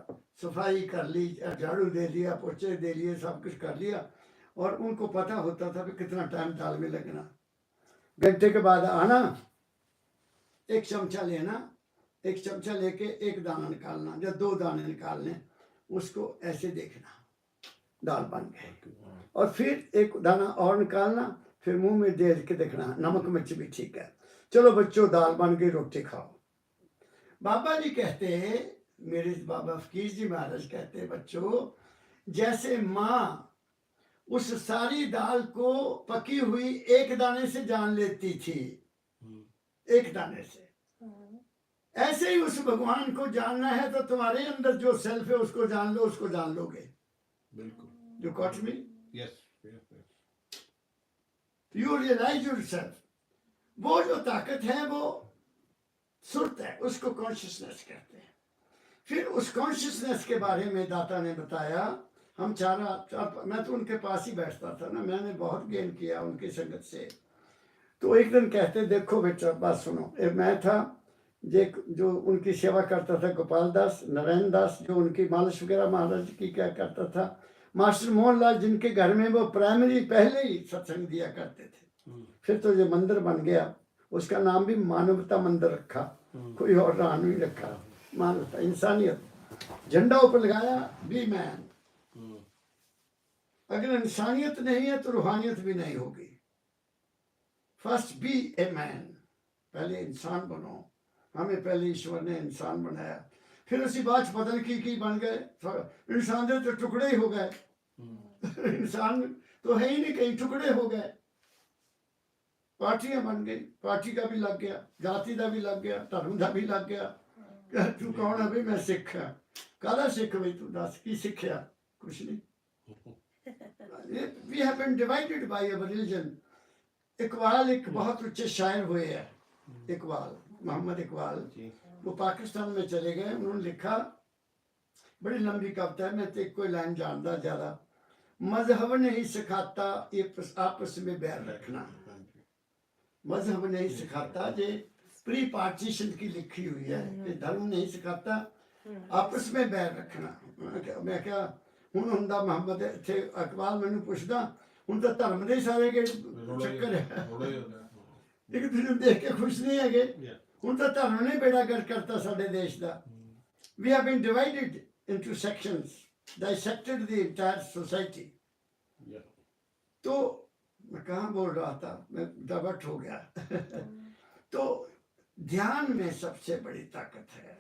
S1: सफाई कर ली, झाड़ू दे दिया, पोछे दे लिए, सब कुछ कर लिया। और उनको पता होता था कि कितना टाइम दाल में लगना। घंटे के बाद आना, 1 चमचा लेना, 1 चमचा लेके 1 दाना निकालना, या 2 दाने निकालने, उसको ऐसे देखना दाल बन गई। और फिर 1 दाना और निकालना, फिर मुंह में दे के देखना, नमक मिर्च भी ठीक है, चलो बच्चों दाल बन गई, रोटी खाओ। बाबा जी कहते, मेरे बाबा फकीर जी महाराज कहते, बच्चों जैसे माँ उस सारी दाल को पकी हुई 1 दाने से जान लेती थी, 1 दाने से, ऐसे ही उस भगवान को जानना है तो तुम्हारे अंदर जो सेल्फ है उसको जान लो, उसको जान लोगे। बिल्कुल, you got me? Yes, you realize yourself. वो जो ताकत है वो सुरत है, उसको कॉन्शियसनेस कहते हैं। फिर उस कॉन्शियसनेस के बारे में दाता ने बताया। हम मैं तो उनके पास ही बैठता था ना, मैंने बहुत गेन किया उनकी संगत से। तो एक दिन कहते, देखो बेटा बात सुनो, मैं था जो उनकी सेवा करता था गोपाल दास, नारायण दास जो उनकी मालिश वगैरह महाराज की क्या करता था, मास्टर मोहन लाल जिनके घर में वो प्राइमरी पहले ही सत्संग दिया करते थे। फिर तो जो मंदिर बन गया उसका नाम भी मानवता मंदिर रखा, कोई और नाम नहीं रखा, मानवता इंसानियत झंडा ऊपर लगाया, बी मैन। अगर इंसानियत नहीं है तो रूहानियत भी नहीं होगी। फर्स्ट बी ए मैन, पहले इंसान बनो। हमें पहले ईश्वर ने इंसान बनाया, फिर उसी बात पता नहीं की बन गए इंसान दे तो टुकड़े ही हो गए इंसान तो है ही नहीं, कहीं टुकड़े हो गए। पार्टियां बन गई, पार्टी का भी लग गया, जाति का भी लग गया, धर्म का भी लग गया। तू कौन है भाई? मैं सिख है। काला सिख भाई तू दस की सिखिया? कुछ नहीं। We have been divided by our religion. Iqbal एक बहुत उच्च शायर हुए हैं, इकबाल, मोहम्मद इकबाल। वो पाकिस्तान में चले गए, उन्होंने लिखा, बड़ी लंबी कविता है, मैं तो कोई लाइन जानता ज्यादा। मजहब नहीं सिखाता ये आपस में बैर रखना, मजहब नहीं सिखाता, ये प्री पार्टीशन की लिखी हुई है कि धर्म नहीं सिखाता आपस में बैर रखना। मैं क्या हूँ हुंदा मोहम्मद थे इकबाल मैनू पुछदा हूँ तो धर्म दे सारे के चक्कर है, लेकिन तुझे देख के खुश नहीं है हूँ तो धर्म ने बेड़ा गर्क करता साडे देश का। We have been divided into sections, dissected the entire society. तो मैं कहाँ बोल रहा था, मैं डाइवर्ट हो गया तो ध्यान में सबसे बड़ी ताकत है।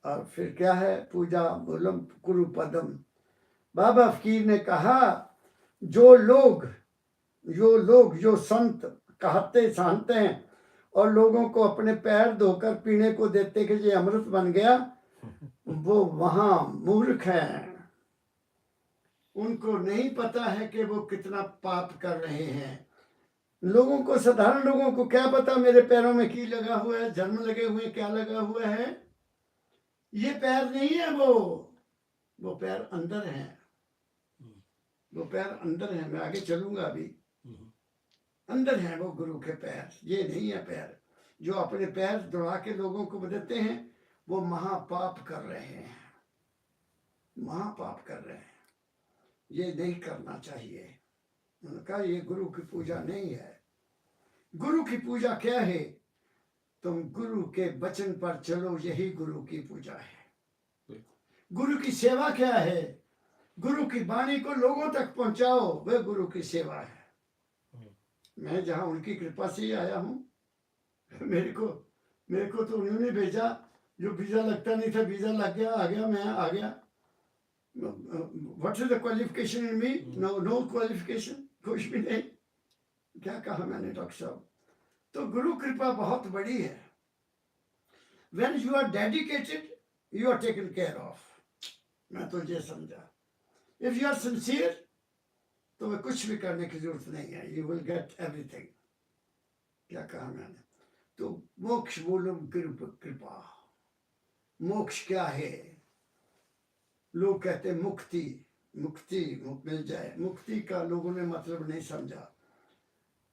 S1: और फिर क्या है? पूजा मूलम कुरु पदम। बाबा फकीर ने कहा जो लोग जो संत कहते जानते हैं और लोगों को अपने पैर धोकर पीने को देते कि ये अमृत बन गया, वो वहां मूर्ख हैं। उनको नहीं पता है कि वो कितना पाप कर रहे हैं। लोगों को, साधारण लोगों को क्या पता मेरे पैरों में की लगा हुआ है, जन्म लगे हुए क्या लगा हुआ है। ये पैर नहीं है, वो पैर अंदर है, वो पैर अंदर है। मैं आगे चलूंगा अभी। अंदर है वो गुरु के पैर, ये नहीं है पैर। जो अपने पैर दौड़ा के लोगों को बताते हैं वो महापाप कर रहे हैं, महापाप कर रहे हैं। ये नहीं करना चाहिए। उन्होंने कहा ये गुरु की पूजा नहीं है। गुरु की पूजा क्या है? तुम गुरु के वचन पर चलो, यही गुरु की पूजा है। गुरु की सेवा क्या है? गुरु की वाणी को लोगों तक पहुंचाओ, वह गुरु की सेवा है। मैं जहां उनकी कृपा से ही आया हूं। मेरे को तो उन्होंने भेजा, जो वीजा लगता नहीं था वीजा लग गया, आ गया, मैं आ गया। What is the qualification in me? No qualification, कुछ भी नहीं। क्या कहा मैंने डॉक्टर साहब? तो गुरु कृपा बहुत बड़ी है। When you are dedicated you are taken care of. मैं तो ये समझा, इफ यू आर सिंसियर तो मैं कुछ भी करने की जरूरत नहीं है, यू विल गेट एवरीथिंग। क्या कहा मैंने? तो मोक्ष मूलम कृपा। मोक्ष क्या है? लोग कहते हैं मुक्ति, मुक्ति मिल जाए। मुक्ति का लोगों ने मतलब नहीं समझा।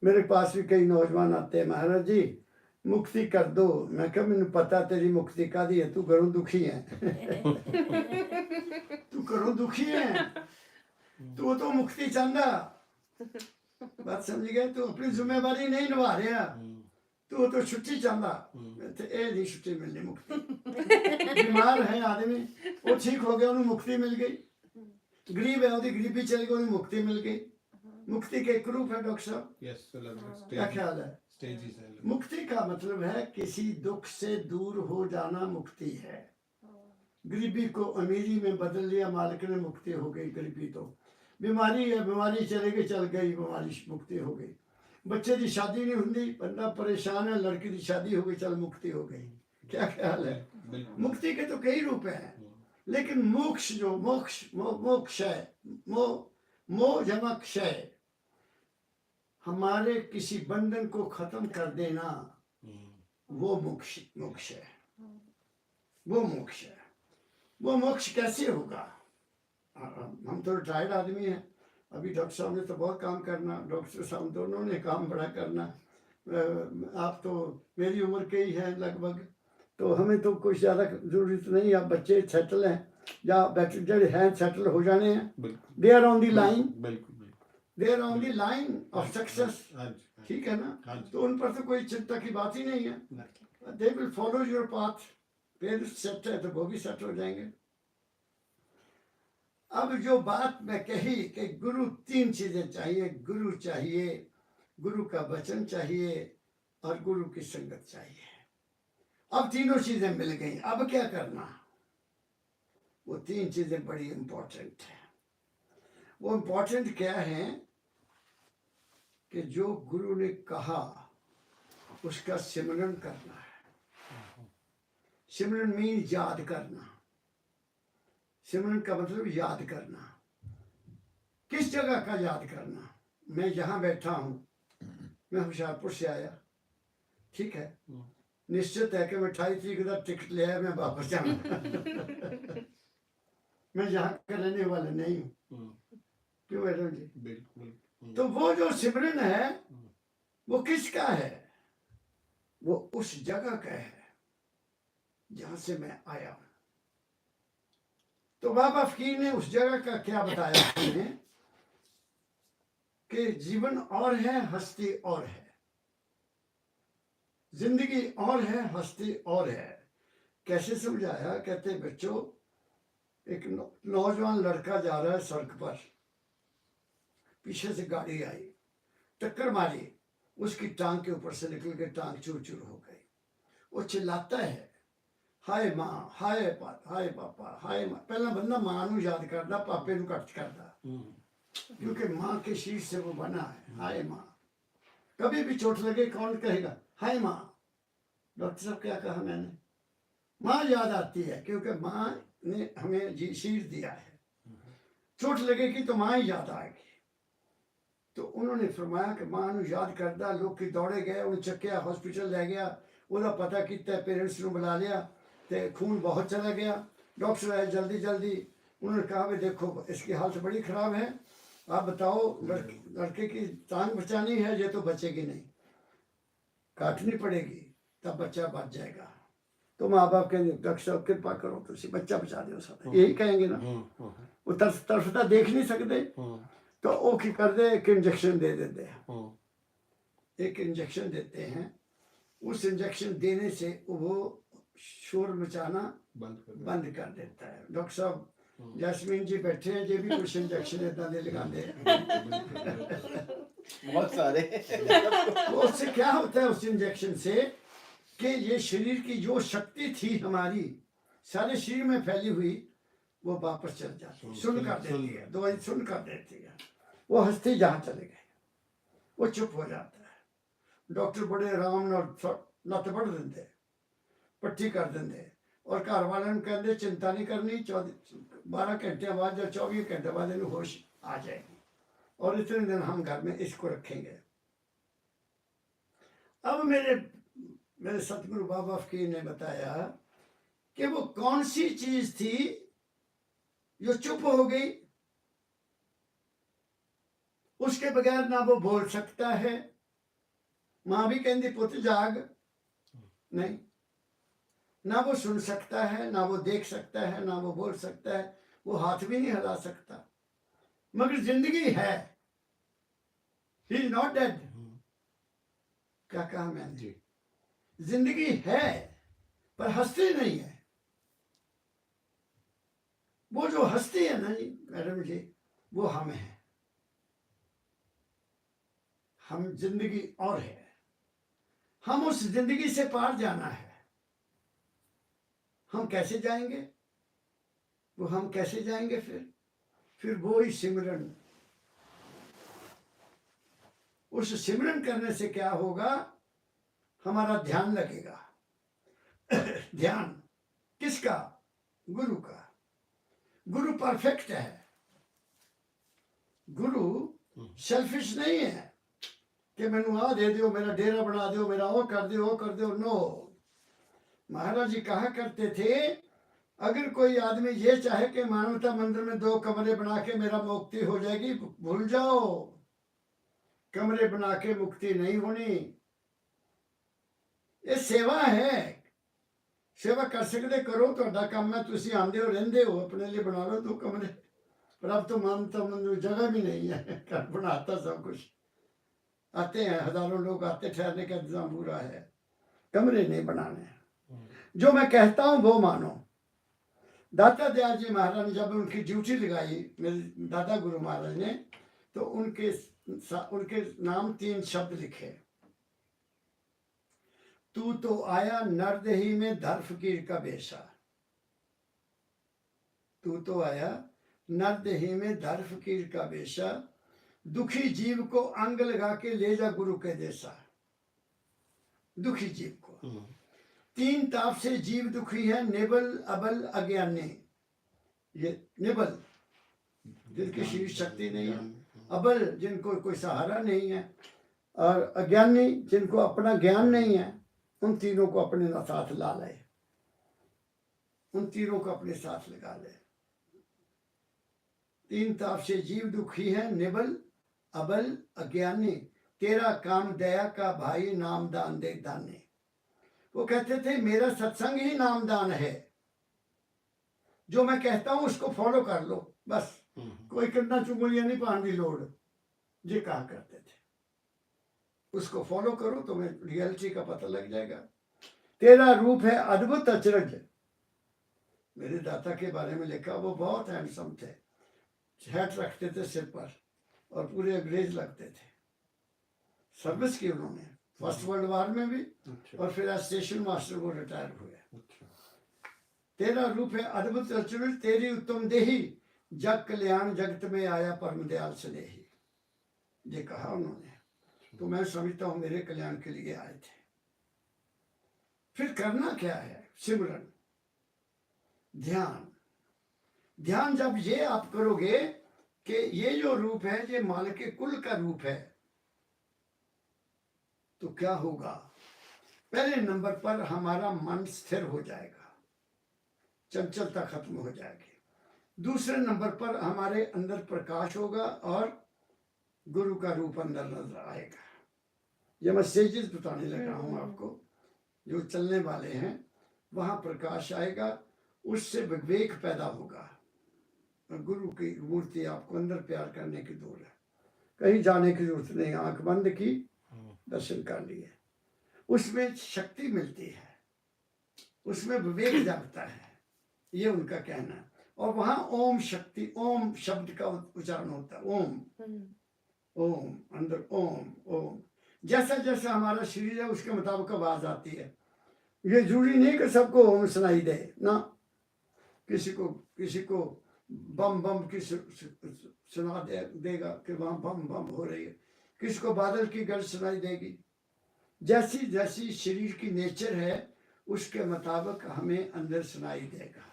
S1: मेरे पास भी कई नौजवान आते हैं, महाराज जी मुक्ति कर दो। मैं कहा मैंने पता तेरी मुक्ति का दी है, तू घरों दुखी है तू घरों दुखी है, तू तो मुक्ति चाहता। बात समझ गए? तू अपनी जिम्मेवारी नहीं निभा रहा, तू तो छुट्टी चाहता। तो ये नहीं छुट्टी मिलनी, मुक्ति। बीमार है आदमी, वो ठीक हो गया, उन्हें मुक्ति मिल गई। गरीब है, उसकी गरीबी चली गई, उन्हें मुक्ति मिल गई। मुक्ति के एक रूप है डॉक्टर साहब, क्या ख्याल है? मुक्ति का मतलब है किसी दुख से दूर हो जाना, मुक्ति है। गरीबी को अमीरी में बदल लिया मालिक ने, मुक्ति हो गई। गरीबी तो बीमारी है, बीमारी चले गई, चल गई, बीमारी मुक्ति हो गई। बच्चे की शादी नहीं होती, बंदा परेशान है, लड़की की शादी हो गई, चल मुक्ति हो गई। क्या ख्याल है? मुक्ति के तो कई रूप हैं, लेकिन मोक्ष जो मोक्ष है, मोह जमा क्षय, हमारे किसी बंधन को खत्म कर देना, वो मोक्ष है, वो मोक्ष है। वो मोक्ष कैसे होगा? हम तो रिटायर्ड आदमी हैं, अभी डॉक्टर साहब ने तो बहुत काम करना, डॉक्टर साहब दोनों ने काम बड़ा करना। आप तो मेरी उम्र के ही हैं लगभग, तो हमें तो कोई ज़्यादा जरूरत नहीं, अब बच्चे सेटल हैं या बैठे जड़े हैं सेटल हो जाने हैं,
S2: बिल्कुल
S1: they are on the line,
S2: बिल्कुल बिल्कुल
S1: they are on the line of success.
S2: हाँ जी हाँ जी,
S1: ठीक है ना,
S2: हाँ जी
S1: तो उन पर तो कोई चिंता की बात ही नहीं है, they will follow your path, parents set है तो वो भी सेट हो जाएंगे। अब जो बात मैं कही कि गुरु तीन चीजें चाहिए, गुरु चाहिए, गुरु का वचन चाहिए और गुरु की संगत चाहिए। अब तीनों चीजें मिल गई, अब क्या करना? वो तीन चीजें बड़ी इंपॉर्टेंट है। वो इंपॉर्टेंट क्या है कि जो गुरु ने कहा उसका सिमरन करना है। सिमरन मीन याद करना। सिमरन का मतलब याद करना। किस जगह का याद करना? मैं यहाँ बैठा हूँ, मैं होशियारपुर से आया, ठीक है, निश्चित है कि मैं 28 तरीक का टिकट ले आया, मैं वापस जाऊंगा। मैं यहाँ का रहने वाला नहीं हूँ, क्यों मैडम जी?
S2: बिल्कुल।
S1: तो वो जो सिमरन है वो किसका है? वो उस जगह का है जहां से मैं आया हूं। तो बाबा फकीर ने उस जगह का क्या बताया हमें कि जीवन और है, हस्ती और है, जिंदगी और है, हस्ती और है। कैसे समझाया? कहते बच्चों, एक नौजवान लड़का जा रहा है सड़क पर, पीछे से गाड़ी आई, टक्कर मारी, उसकी टांग के ऊपर से निकल के टांग चूर चूर हो गई। वो चिल्लाता है, हाय माँ, हाय हाय पापा, हाय माँ। पहला बंदा माँ नू याद करता, पापे नू घट करता, क्योंकि माँ के शीश से वो बना है। हाय माँ। कभी भी चोट लगे कौन कहेगा हाय माँ? डॉक्टर साहब क्या कहा मैंने? माँ याद आती है, क्योंकि माँ ने हमें जी शीश दिया है। चोट लगेगी तो माँ ही याद आएगी। तो उन्होंने फरमाया कि माँ नू याद करदा, लोग की दौड़े गए, उन्हें चक्या हॉस्पिटल ले गया, ਉਹਦਾ पता किया, पेरेंट्स ਨੂੰ बुला लिया, तो खून बहुत चला गया। डॉक्टर आए जल्दी जल्दी, उन्होंने कहा भाई देखो इसकी हालत बड़ी ख़राब है, आप बताओ लड़के की टांग बचानी है, ये तो बचेगी नहीं, काटनी पड़ेगी, तब बच्चा बच जाएगा। तो माँ बाप कहेंगे डॉक्टर साहब कृपा करो तुम बच्चा बचा दो, सब यही कहेंगे ना। वो तरफता देख नहीं सकते, तो वो की कर दे, एक इंजेक्शन दे देते हैं, एक इंजेक्शन देते हैं। उस इंजेक्शन देने से वो शोर मचाना बंद कर देता है। डॉक्टर साहब जैस्मीन जी बैठे हैं, ये भी कुछ इंजेक्शन इतना दे लगाते हैं,
S3: बहुत सारे।
S1: तो उससे क्या होता है? उस इंजेक्शन से कि ये शरीर की जो शक्ति थी हमारी सारे शरीर में फैली हुई, वो वापस चल जाती है, सुन कर देती है, दवाई सुन कर देती है। वो हंसते जहाँ चले गए, वो चुप हो जाता है। डॉक्टर बड़े आराम नत्त पढ़ देंगे, पट्टी कर देंगे, और घर वालों कहते चिंता नहीं करनी, 12 घंटे बाद या 24 घंटे बाद इन्हें होश आ जाएगी, और इतने दिन हम घर में इसको रखेंगे। अब मेरे सतगुरु बाबा फकीर ने बताया कि वो कौन सी चीज थी जो चुप हो गई, उसके बगैर ना वो बोल सकता है। माँ भी कहती पुत जाग, नहीं, ना वो सुन सकता है, ना वो देख सकता है, ना वो बोल सकता है, वो हाथ भी नहीं हिला सकता, मगर जिंदगी है। He is not dead. क्या कहा मैंने? जिंदगी है पर हस्ती नहीं है। वो जो हस्ती है ना जी मैडम जी, वो हम हैं। हम जिंदगी और है, हम उस जिंदगी से पार जाना है। हम कैसे जाएंगे? वो हम कैसे जाएंगे? फिर वो ही सिमरन। उस सिमरन करने से क्या होगा? हमारा ध्यान लगेगा। ध्यान किसका? गुरु का। गुरु परफेक्ट है। गुरु सेल्फिश नहीं है कि मैनू आ दे दो, मेरा डेरा बना दो, मेरा वो कर दो, वो कर दो। नो, महाराज जी कहा करते थे, अगर कोई आदमी ये चाहे कि मानवता मंदिर में 2 कमरे बना के मेरा मुक्ति हो जाएगी, भूल जाओ, कमरे बना के मुक्ति नहीं होनी। ये सेवा है। सेवा कर सकते करो, ਤੁਹਾਡਾ ਕੰਮ है, ਤੁਸੀਂ आंदे हो रहंदे हो, अपने लिए बना लो 2 कमरे। पर अब तो मानता हूं जगह भी नहीं है, घर बनाता सब कुछ, आते हैं हजारों लोग आते, ठहरने का इंतजाम पूरा है, कमरे नहीं बनाने हैं। जो मैं कहता हूं वो मानो। दाता दयाल जी महाराज ने जब उनकी ड्यूटी लगाई मेरे दादा गुरु महाराज ने, तो उनके नाम 3 शब्द लिखे। तू तो आया नरदेही में धर फकीर का बेशा, तू तो आया नरदेही में धर फकीर का बेशा, दुखी जीव को अंग लगा के ले जा गुरु के देसा। दुखी जीव को 3 ताप से जीव दुखी है, निबल अबल अज्ञानी। ये निबल जिनकी शरीर शक्ति नहीं है, अबल जिनको कोई सहारा नहीं है, और अज्ञानी जिनको अपना ज्ञान नहीं है, उन तीनों को अपने साथ ला ले, उन तीनों को अपने साथ लगा ले। 3 ताप से जीव दुखी है, निबल अबल अज्ञानी, तेरा काम दया का भाई नामदान दे दाने। वो कहते थे मेरा सत्संग ही नामदान है, जो मैं कहता हूं उसको फॉलो कर लो बस, कोई करना चुगलियां नहीं पाने की लोड़, ये कहा करते थे। उसको फॉलो करो तुम्हें रियलिटी का पता लग जाएगा। तेरा रूप है अद्भुत अचरज। मेरे दाता के बारे में लिखा, वो बहुत हैंडसम थे, हैट रखते थे सिर पर और पूरे अंग्रेज लगते थे। सर्विस की उन्होंने फर्स्ट वर्ल्ड वॉर में भी, और फिर आज स्टेशन मास्टर वो रिटायर हुए। तेरा रूप है अद्भुत अचरज, तेरी उत्तम देही, जग कल्याण जगत में आया परम दयाल स्नेही। ये कहा उन्होंने, तो मैं समझता हूं मेरे कल्याण के लिए आए थे। फिर करना क्या है? सिमरन, ध्यान। ध्यान जब ये आप करोगे कि ये जो रूप है ये मालिक के कुल का रूप है, तो क्या होगा? पहले नंबर पर हमारा मन स्थिर हो जाएगा, चंचलता खत्म हो जाएगी। दूसरे नंबर पर हमारे अंदर प्रकाश होगा और गुरु का रूप अंदर नजर आएगा। ये मैं स्टेजेस बताने लगा हूं आपको, जो चलने वाले हैं वहां प्रकाश आएगा, उससे विवेक पैदा होगा, और गुरु की मूर्ति आपको अंदर प्यार करने की दूर है, कहीं जाने की जरूरत नहीं, आंख बंद की दर्शन कर लिए, उसमें शक्ति मिलती है, उसमें विवेक जागता है, ये उनका कहना है। और वहां ओम शक्ति, ओम शब्द का उच्चारण होता है, ओम ओम, अंदर ओम ओम। जैसा जैसा हमारा शरीर है उसके मुताबिक आवाज आती है। ये जरूरी नहीं कि सबको ओम सुनाई दे ना, किसी को बम बम की सुना देगा कि वहां बम बम हो रही है, किसी को बादल की गर्ज सुनाई देगी। जैसी जैसी शरीर की नेचर है उसके मुताबिक हमें अंदर सुनाई देगा।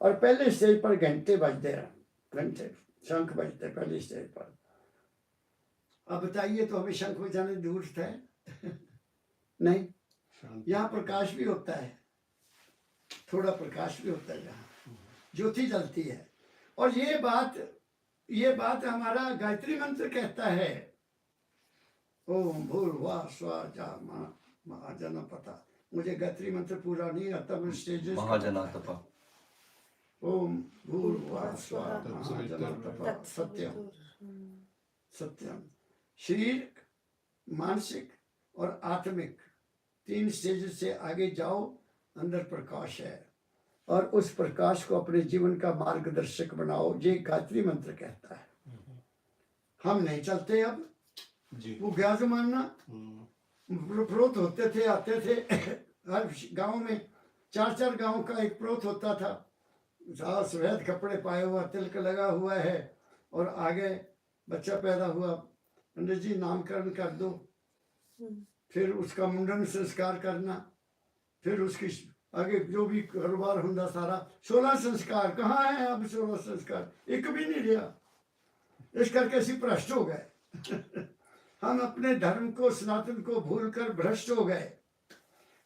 S1: और पहले स्टेज पर घंटे बजते हैं, घंटे शंख बजते पहले स्टेज पर। अब बताइए, तो हमें शंख बजाने दूर है नहीं, यहाँ प्रकाश भी होता है, थोड़ा प्रकाश भी होता है, यहाँ ज्योति जलती है। और ये बात हमारा गायत्री मंत्र कहता है, ओम भूर्भुवः स्वः जा महाजना पता। मुझे गायत्री मंत्र पूरा नहीं आता, मैं स्टेजेस
S3: महाजना तपा।
S1: ओम भूर्भुवः स्वः महाजना तपा। सत्यम सत्यम। शरीर, मानसिक और आत्मिक 3 स्टेज से आगे जाओ, अंदर प्रकाश है, और उस प्रकाश को अपने जीवन का मार्गदर्शक बनाओ, ये गायत्री मंत्र कहता है। हम नहीं चलते अब
S2: जी।
S1: वो क्या जमाना, प्रोत होते थे, आते थे हर गांव में 4-4 गांव का एक प्रोत होता था, सफेद कपड़े पाए हुआ, तिलक लगा हुआ है, और आगे बच्चा पैदा हुआ, पंडित जी नामकरण कर दो, फिर उसका मुंडन संस्कार करना, फिर उसकी आगे जो भी कारोबार होता सारा। 16 संस्कार कहाँ है अब? 16 संस्कार एक भी नहीं रहा। इस करके ऐसी भ्रष्ट हो गए हम अपने धर्म को, सनातन को भूल कर भ्रष्ट हो गए।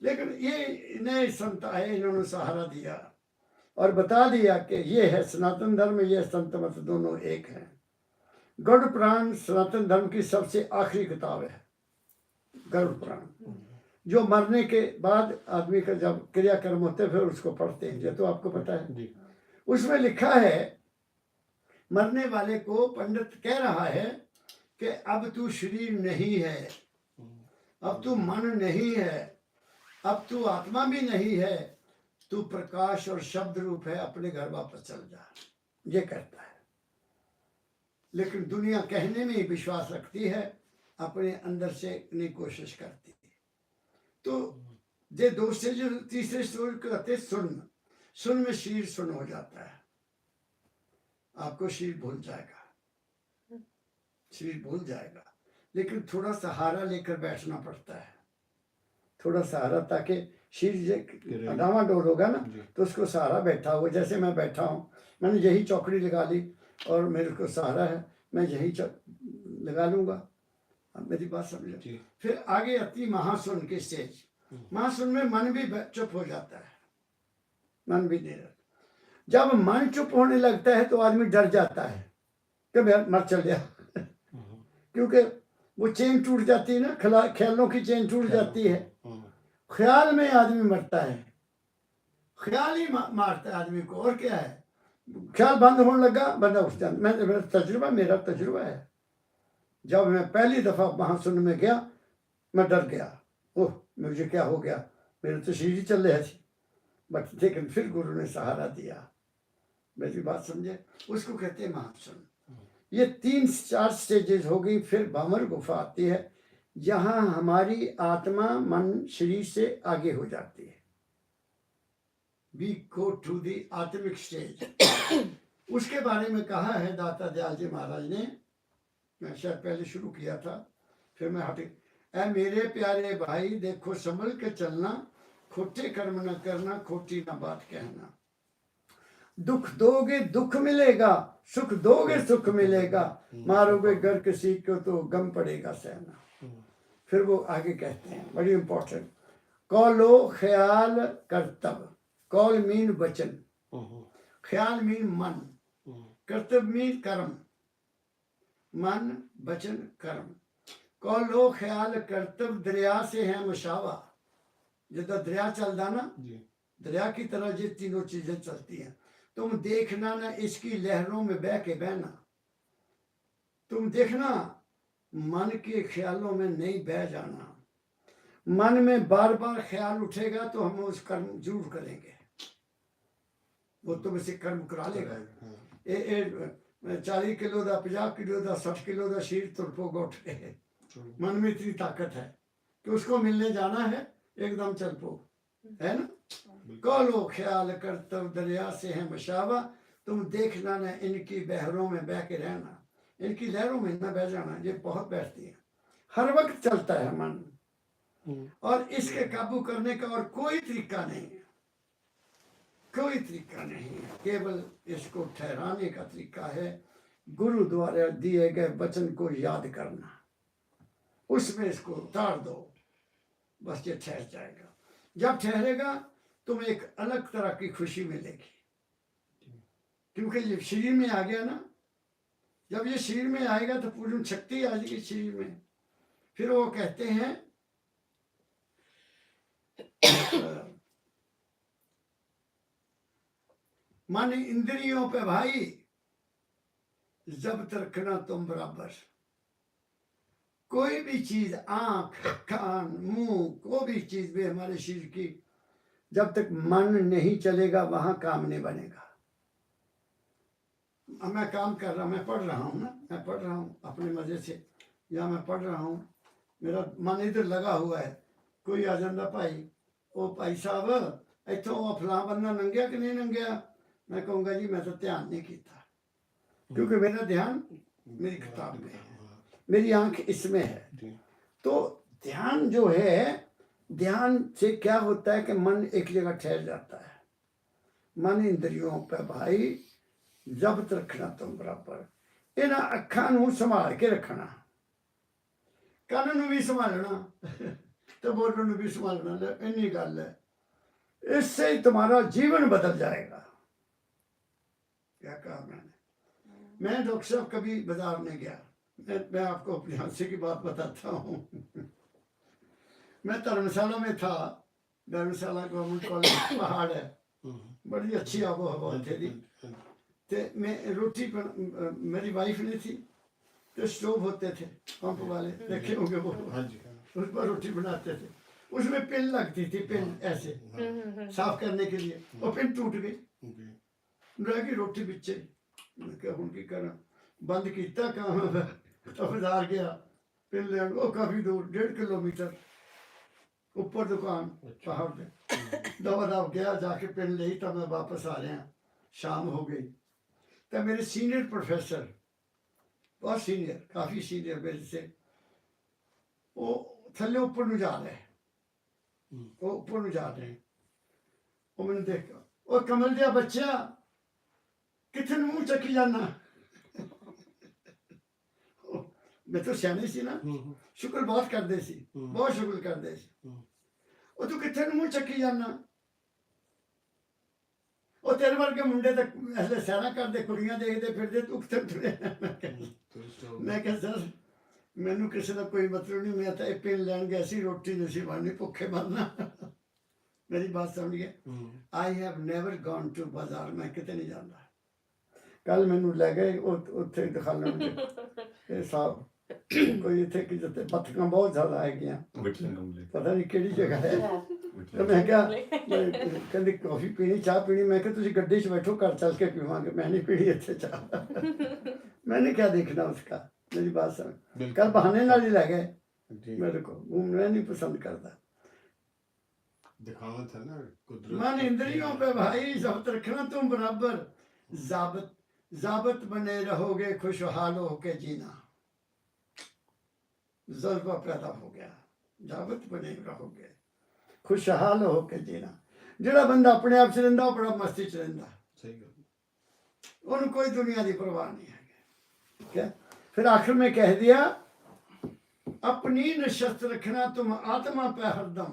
S1: लेकिन ये नए संत आए, इन्होंने सहारा दिया और बता दिया कि ये है सनातन धर्म, ये संत मत दोनों एक हैं। गरुड़ पुराण सनातन धर्म की सबसे आखिरी किताब है, गरुड़ पुराण, जो मरने के बाद आदमी का जब क्रियाकर्म होते हैं फिर उसको पढ़ते हैं, ये तो आपको पता है।
S2: जी
S1: उसमें लिखा है मरने वाले को पंडित कह रहा है कि अब तू शरीर नहीं है, अब तू मन नहीं है, अब तू आत्मा भी नहीं है, तू प्रकाश और शब्द रूप है, अपने घर वापस चल जा, ये कहता है। लेकिन दुनिया कहने में ही विश्वास रखती है, अपने अंदर से नहीं कोशिश करती। तो ये दूसरे जो तीसरे स्वर कहते सुन, सुन में शरीर सुन हो जाता है, आपको शरीर भूल जाएगा, शरीर भूल जाएगा। लेकिन थोड़ा सहारा लेकर बैठना पड़ता है, थोड़ा सहारा, ताकि शरीर डामाडोल होगा ना तो उसको सहारा बैठा हो। जैसे मैं बैठा हूँ, मैंने यही चौकड़ी लगा ली और मेरे को सहारा है, मैं यही लगा लूंगा। अब मेरी बात समझो। फिर आगे आती महासुन की स्टेज। महासुन में मन भी चुप हो जाता है, मन भी नहीं रहता। जब मन चुप होने लगता है तो आदमी डर जाता है कि मैं मर चल गया, क्योंकि वो चेन टूट जाती है ना, ख्यालों की चेन टूट जाती है। ख्याल में आदमी मरता है, ख्याल ही मारता है आदमी को, और क्या है। ख्याल बंद होने लगा, बंदा उठ जाता। मेरा तजुर्बा है। जब मैं पहली दफा महासुन में गया, मैं डर गया, ओह मुझे क्या हो गया, मेरे तो शरीर चल रही थी। बट लेकिन फिर गुरु ने सहारा दिया, मेरी बात समझे। उसको कहते हैं महासुन। ये 3-4 स्टेजेस हो गई। फिर भंवर गुफा आती है, जहां हमारी आत्मा मन शरीर से आगे हो जाती है। वी गो टू दी आत्मिक स्टेज। उसके बारे में कहा है दाता दयाल जी महाराज ने, मैं शायद पहले शुरू किया था, फिर मैं हट। ऐ मेरे प्यारे भाई देखो संभल के चलना, खोटे कर्म न करना, खोटी न बात कहना। दुख दोगे दुख मिलेगा, सुख दोगे सुख मिलेगा, मारोगे घर किसी को तो गम पड़ेगा सहना। फिर वो आगे कहते हैं, बड़ी इंपॉर्टेंट, कौलो ख्याल करतब। कौल मीन वचन, ख्याल मीन मन, कर्तव्य मीन कर्म, मन वचन कर्म। कौलो ख्याल कर्तव्य दरिया से है मुशावा। जितना दरिया चलता ना, दरिया की तरह ये तीनों चीजें चलती हैं। तुम देखना ना इसकी लहरों में बह के बहना, तुम देखना मन के ख्यालों में नहीं बह जाना। मन में बार बार ख्याल उठेगा तो हम उस कर्म जरूर करेंगे, वो तुमसे कर्म करा लेगा। 40 किलो का 50 किलो का 60 किलो का शीर तुरपोगा उठ के, मन में इतनी ताकत है कि उसको मिलने जाना है, एकदम चल पो, है ना। कौलो ख्याल करतब दरिया से है मशावा, तुम देखना ना इनकी बहरों में बह के रहना, इनकी लहरों में ना बह जाना। ये बहुत बैठती है, हर वक्त चलता है मन, और इसके काबू करने का और कोई तरीका नहीं है, कोई तरीका नहीं है। केवल इसको ठहराने का तरीका है गुरु द्वारा दिए गए वचन को याद करना, उसमें इसको उतार दो, बस ये ठहर जाएगा। जब ठहरेगा तुम्हें एक अलग तरह की खुशी मिलेगी, क्योंकि ये शरीर में आ गया ना। जब ये शरीर में आएगा तो पूर्ण शक्ति आ जाएगी शरीर में। फिर वो कहते हैं मन इंद्रियों पे भाई जब्त रखना तुम बराबर। कोई भी चीज, आंख कान मुंह, कोई भी चीज भी हमारे शरीर की, जब तक मन नहीं चलेगा वहां काम नहीं बनेगा। अब मैं काम कर रहा, मैं पढ़ रहा हूँ ना, मैं पढ़ रहा हूँ अपने मजे से, या मैं पढ़ रहा हूँ, मेरा मन इधर लगा हुआ है। कोई आ जाता, भाई ओ भाई साहब इतों फलां बंदा नंगया कि नहीं नंगया, मैं कहूँगा जी मैं तो ध्यान नहीं किया, क्योंकि मेरा ध्यान मेरी किताब में है, मेरी आंख इसमें है। तो ध्यान जो है, ध्यान से क्या होता है कि मन एक जगह ठहर जाता है। मन इंद्रियों पे भाई जब्त रखना तुम बराबर। इन्हां अखां नूं संभाल के रखना, ਕੰਨ ਨੂੰ भी संभालना तो बोलने ਨੂੰ भी संभालना। इन्नी गल है, इससे ही तुम्हारा जीवन बदल जाएगा। क्या कहा मैंने? मैं डॉक्टर साहब कभी बाजार में गया, मैं आपको अपनी हंसी की बात बताता हूँ। मैं धर्मशाला में था, धर्मशाला गवर्नमेंट कॉलेज पहाड़ है, बड़ी अच्छी आबो हवा थे दी। ते मैं रोटी मेरी वाइफ ने थी, तो स्टोव होते थे पंप वाले, देखे होंगे वो,
S2: हाँ जी
S1: उस पर रोटी बनाते थे। उसमें पिन लगती थी, पिन ऐसे साफ करने के लिए, और पिन टूट गई, रह गई रोटी बिच्चे। मैं क्या हूं की करा, बंद किया काम, तो बाजार गया पिन लेन, वो काफी दूर 1.5 किलोमीटर ऊपर दुकान पहाड़ पे, दवा दव गया, जाके पिन ली, तब मैं वापस आ रहा, शाम हो गई। तो मेरे सीनियर प्रोफेसर, बहुत सीनियर, काफी सीनियर मेरे से, वो थल्ले ऊपर ਨੂੰ जा रहे, वो ऊपर ਨੂੰ जा रहे, वो मैंने देखा, वो कमल दिया बच्चा कितने मुंह चकी जाना। मैं तो सियाने सी ना, शुक्र बहुत करते सी, बहुत शुक्र करते सी। वो तू कितने मुंह चकी जाना, वो तेरे वर्गे मुंडे तक ऐसे सैरा करते, कुड़ियां देखते फिरते, तू कितने तुरे। मैं कहा सर मैनू किसी का कोई मतलब नहीं, मैं तो एक पेन लैन गया सी, रोटी नहीं सी बननी, भुखे मरना। मेरी बात समझ गए। I have never gone to bazaar, मैं कितने नहीं जाता। कल मैनू ले गए उत्थे दिखाने मुझे साहब, कोई इतने कि जिते बतखें बहुत ज्यादा है गया, पता नहीं केड़ी जगह है। तो मैं क्या कहते कॉफी पीनी, चाह पीनी, मैं क्या तुम गड्डी च बैठो, घर चल के पीवांगे, मैं नहीं पीनी इतने चाह। मैंने क्या देखना उसका, मेरी बात समझ। कल बहाने नाल ही ले गए मेरे को, घूमना नहीं पसंद करता,
S2: दिखावा था ना
S1: मन इंद्रियों पे भाई जब्त रखना तुम बराबर, जाबत जाबत बने रहोगे, खुशहाल होके जीना। जज्बा पैदा हो गया, जाबत बने रहोगे, खुशहाल होके जीना। ਜਿਹੜਾ ਬੰਦਾ ਆਪਣੇ ਆਪ 'ਚ ਰਹਿੰਦਾ, ਉਹ ਬੜਾ ਮਸਤੀ 'ਚ ਰਹਿੰਦਾ,
S2: सही गल,
S1: ਉਹਨੂੰ कोई दुनिया की परवाह नहीं है। ठीक है, फिर आखिर में कह दिया, अपनी नशस्त रखना तुम आत्मा पे हरदम।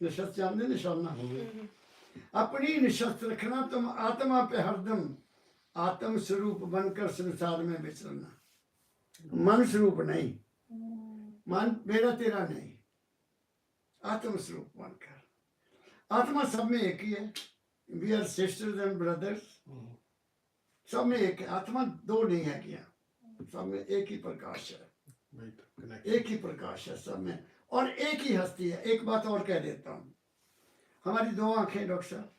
S1: नशस्त जानते निशाना, अपनी नशस्त रखना तुम आत्मा पे हरदम, आत्म स्वरूप बनकर संसार में विचरना। मन स्वरूप नहीं, मन मेरा तेरा नहीं, आत्म स्वरूप बनकर। आत्मा सब में एक ही है, we are sisters and brothers, सब में एक है। आत्मा दो नहीं है क्या, सब में एक ही प्रकाश है, एक ही प्रकाश है सब में, और एक ही हस्ती है। एक बात और कह देता हूँ, हमारी 2 आंखें डॉक्टर साहब,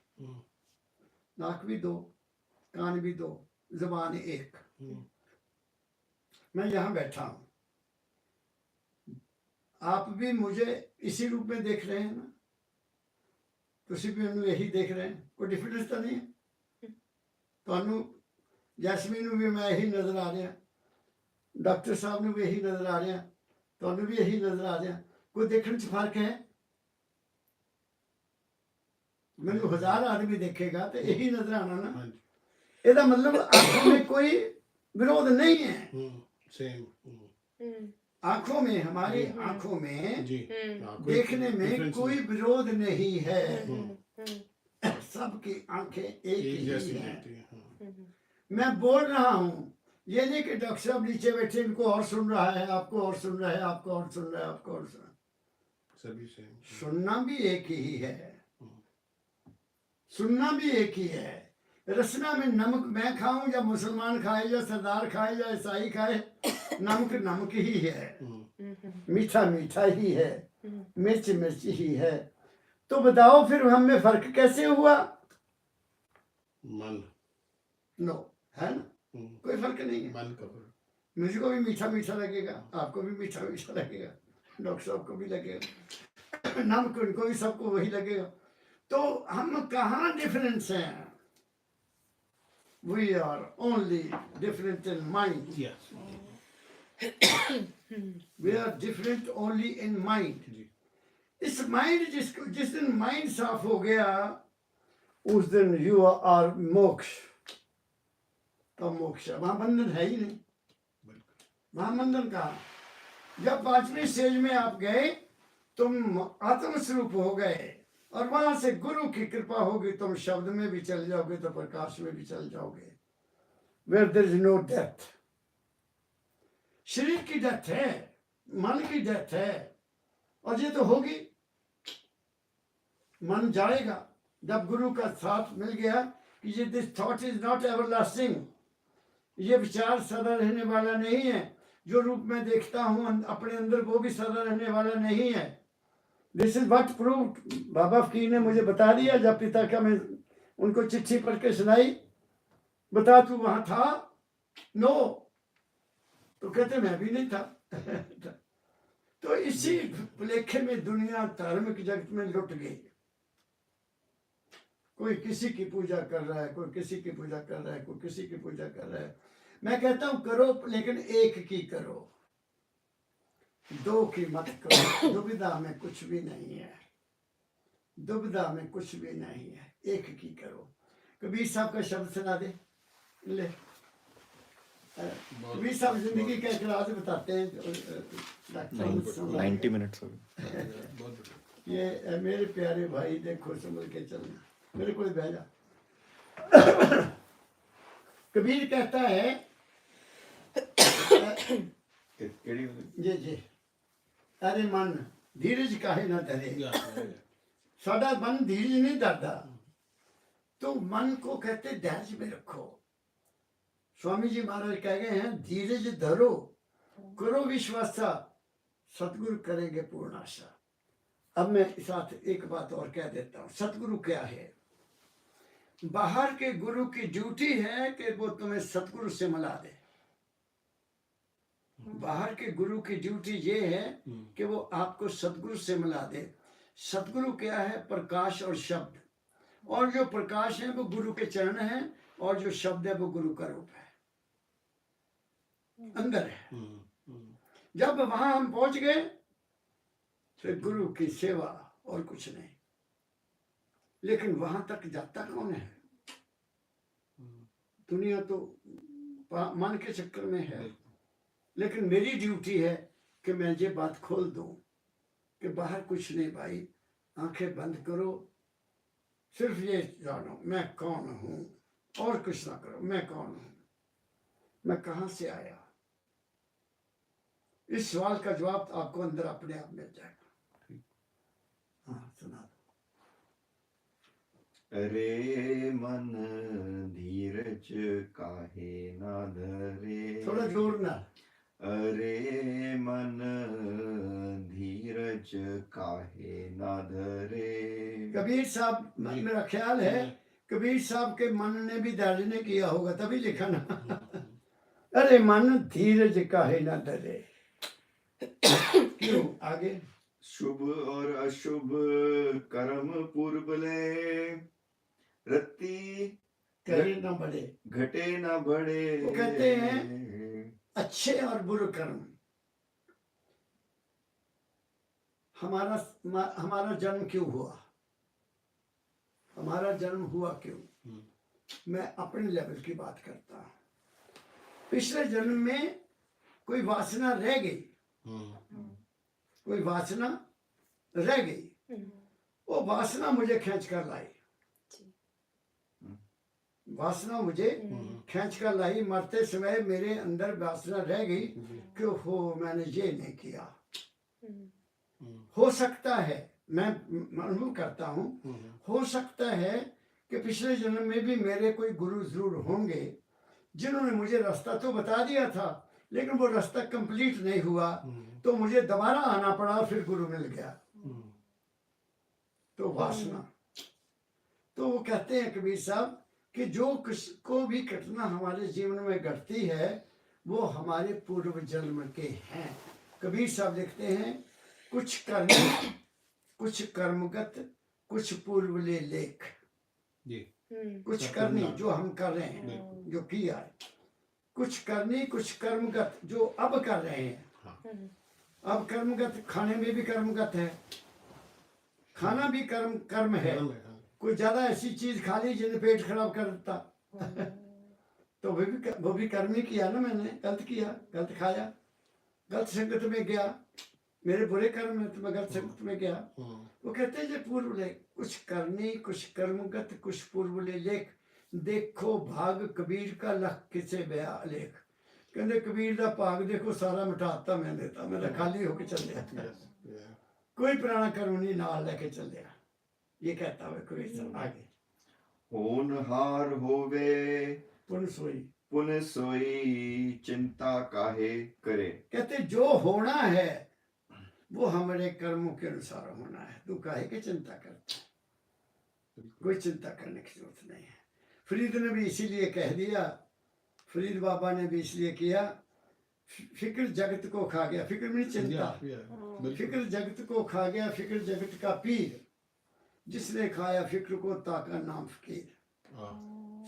S1: नाक भी 2, कान भी 2, जुबान 1। मैं यहाँ बैठा हूँ, आप भी मुझे इसी रूप में देख रहे हैं ना, तुसी भी उन्हें यही देख रहे हैं, कोई डिफरेंस तो नहीं है। तो जैसमीन भी मैं यही नजर आ रहा, डॉक्टर साहब ने भी यही नजर आ रहा, तो भी यही नजर आ रहा, कोई देखने च फर्क है? मैंने 1000 आदमी देखेगा तो यही नजर आना ना, ਇਹਦਾ मतलब आंखों में कोई विरोध नहीं है।
S2: सेम,
S1: आंखों में, हमारी आंखों में
S2: जी,
S1: देखने में कोई विरोध नहीं है, सबकी आंखें एक ही हैं। मैं बोल रहा हूँ, ये नहीं कि डॉक्टर साहब नीचे बैठे इनको और सुन रहा है, आपको और सुन रहा है, आपको और सुन रहा है, आपको और सुन रहा है।
S2: सभी सेम,
S1: सुनना भी एक ही है, सुनना भी एक ही है। रसना में नमक मैं खाऊं या मुसलमान खाए या सरदार खाए या ईसाई खाए, नमक नमक ही है, मीठा मीठा ही है, मिर्च मिर्च ही है। तो बताओ फिर हम में फर्क कैसे हुआ?
S2: मन,
S1: नो, है ना, कोई फर्क नहीं है।
S2: मन का फर्क,
S1: मुझको भी मीठा मीठा लगेगा, आपको भी मीठा मीठा लगेगा, डॉक्टर साहब को भी लगेगा, नमक उनको भी सबको वही लगेगा। तो हम कहाँ डिफरेंस हैं? We are only different in mind.
S2: yes,
S1: We are different only in mind. इस माइंड जिस दिन माइंड साफ हो गया, उस दिन यू आर मोक्ष। तो मोक्ष, वहां बंधन है ही नहीं, वहां बंधन कहा। जब 5वीं स्टेज में आप गए, तुम आत्म स्वरूप हो गए, और वहां से गुरु की कृपा होगी, तुम शब्द में भी चल जाओगे तो प्रकाश में भी चल जाओगे। Where there is no death, शरीर की डेथ है, मन की डेथ है, और ये तो होगी, मन जाएगा जब गुरु का साथ मिल गया कि ये this thought is not everlasting, ये विचार सदा रहने वाला नहीं है, जो रूप में देखता हूँ अपने अंदर वो भी सदा रहने वाला नहीं है। दिस इज व्हाट प्रूव, बाबा फकीर ने मुझे बता दिया जब पिता का मैं उनको चिट्ठी पढ़ के सुनाई, बता तू वहां था? नो, तो कहते मैं भी नहीं था। तो इसी लेखे में दुनिया धार्मिक जगत में लुट गई। कोई किसी की पूजा कर रहा है, कोई किसी की पूजा कर रहा है, कोई किसी की पूजा कर रहा है। मैं कहता हूं करो, लेकिन एक की करो, दो की मत करो। दुविधा में कुछ भी नहीं है, दुविधा में कुछ भी नहीं है, एक की करो। कबीर साहब का शब्द सुना दे ले। कबीर साहब जिंदगी का एक राज बताते हैं।
S3: 90 मिनट्स हो गए।
S1: ये मेरे प्यारे भाई, देखो समझ के चलना, मेरे को भेजा। कबीर कहता है जी, अरे मन धीरज काहे ना धरे। साडा मन धीरज नहीं धरता, तो मन को कहते धैर्य में रखो। स्वामी जी महाराज कह गए हैं धीरज धरो, करो विश्वासा, सतगुरु करेंगे पूर्ण आशा। अब मैं साथ एक बात और कह देता हूँ, सतगुरु क्या है? बाहर के गुरु की ड्यूटी है कि वो तुम्हें सतगुरु से मिला दे। बाहर के गुरु की ड्यूटी ये है कि वो आपको सतगुरु से मिला दे। सतगुरु क्या है? प्रकाश और शब्द, और जो प्रकाश है वो गुरु के चरण है, और जो शब्द है वो गुरु का रूप है, अंदर है। जब वहां हम पहुंच गए फिर गुरु की सेवा और कुछ नहीं। लेकिन वहां तक जाता कौन है? दुनिया तो मन के चक्कर में है। लेकिन मेरी ड्यूटी है कि मैं ये बात खोल दूं कि बाहर कुछ नहीं भाई, आंखें बंद करो, सिर्फ ये जानो मैं कौन हूं, और कुछ ना करो। मैं कौन हूं, मैं कहां से आया? इस सवाल का जवाब आपको अंदर अपने आप मिल जाएगा। हाँ, सुना दो।
S3: अरे मन धीरज काहे ना धरे,
S1: थोड़ा जोर ना।
S3: अरे मन धीरज काहे ना धरे।
S1: कबीर साहब, मेरा ख्याल है कबीर साहब के मन ने भी धैर्य नहीं किया होगा, तभी लिखा ना। अरे मन धीरज काहे ना धरे। क्यों? आगे
S3: शुभ और अशुभ कर्म पूर्व ले, रत्ती
S1: करे ना बढ़े,
S3: घटे ना बढ़े।
S1: वो कहते हैं अच्छे और बुरे कर्म। हमारा जन्म क्यों हुआ? हमारा जन्म हुआ क्यों? मैं अपने लेवल की बात करता हूं। पिछले जन्म में कोई वासना रह गई, कोई वासना रह गई, वो वासना मुझे खींच कर लाई। वासना मुझे खींच कर लाई। मरते समय मेरे अंदर वासना रह गई कि हो मैंने ये नहीं किया। हो सकता है, मैं अनुभव करता हूँ, हो सकता है कि पिछले जन्म में भी मेरे कोई गुरु जरूर होंगे जिन्होंने मुझे रास्ता तो बता दिया था, लेकिन वो रास्ता कंप्लीट नहीं हुआ, तो मुझे दोबारा आना पड़ा, फिर गुरु मिल गया। तो वासना। तो वो कहते हैं कबीर साहब कि जो को भी घटना हमारे जीवन में घटती है वो हमारे पूर्व जन्म के हैं। कबीर साहब लिखते हैं कुछ कर्म, कुछ कर्मगत, कुछ पूर्व ले लेख। कुछ करनी जो हम कर रहे हैं, जो किया है, कुछ करनी, कुछ कर्मगत जो अब कर रहे हैं। अब कर्मगत, खाने में भी कर्मगत है, खाना भी कर्म है। कोई ज्यादा ऐसी चीज खा ली जिन्हें पेट खराब कर देता तो वो भी कर्म ही किया ना। मैंने गलत किया, गलत खाया, गलत संगत में गया, मेरे बुरे कर्म है तो मैं गलत संगत में गया। वो कहते हैं जो पूर्व लेख, कुछ करनी, कुछ कर्मगत, कुछ पूर्व ले लेख। देखो भाग कबीर का लख किसे बया लेख। कहते कबीर का भाग देखो सारा मिटाता मैं देता, मेरा खाली होके चल गया। कोई पुराना कर्म नहीं नाल लेके चलिया, ये कहता हुआ कोई सब आगे
S3: होनहार होवे
S1: पुन सोई।
S3: पुन सोई चिंता काहे करे।
S1: कहते जो होना है वो हमारे कर्मों के अनुसार होना है, तू काहे की चिंता करता है? कोई चिंता करने की जरूरत नहीं है। फरीद ने भी इसीलिए कह दिया, फरीद बाबा ने भी इसलिए किया, फिक्र जगत को खा गया, फिक्र में चिंता, फिक्र जगत को खा गया, फिक्र जगत का पीर, जिसने खाया फिक्र को ताका नाम फकीर।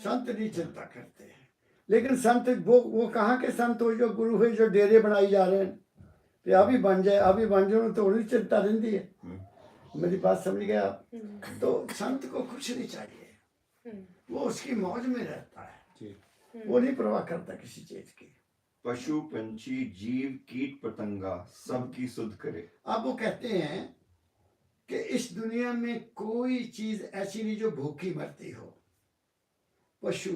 S1: संत नहीं चिंता करते हैं, लेकिन संत वो कहाँ के संत हो जो गुरु हुए जो डेरे बनाई जा रहे हैं, तो अभी बन जाए अभी बन जाए तो उन्हें चिंता रहती है। मेरी बात समझ गया आप? तो संत को कुछ नहीं चाहिए, वो उसकी मौज में रहता है, वो नहीं परवाह करता किसी चीज की।
S3: पशु पंछी जीव कीट पतंगा सबकी सुध करे।
S1: अब वो कहते हैं कि इस दुनिया में कोई चीज ऐसी नहीं जो भूखी मरती हो। पशु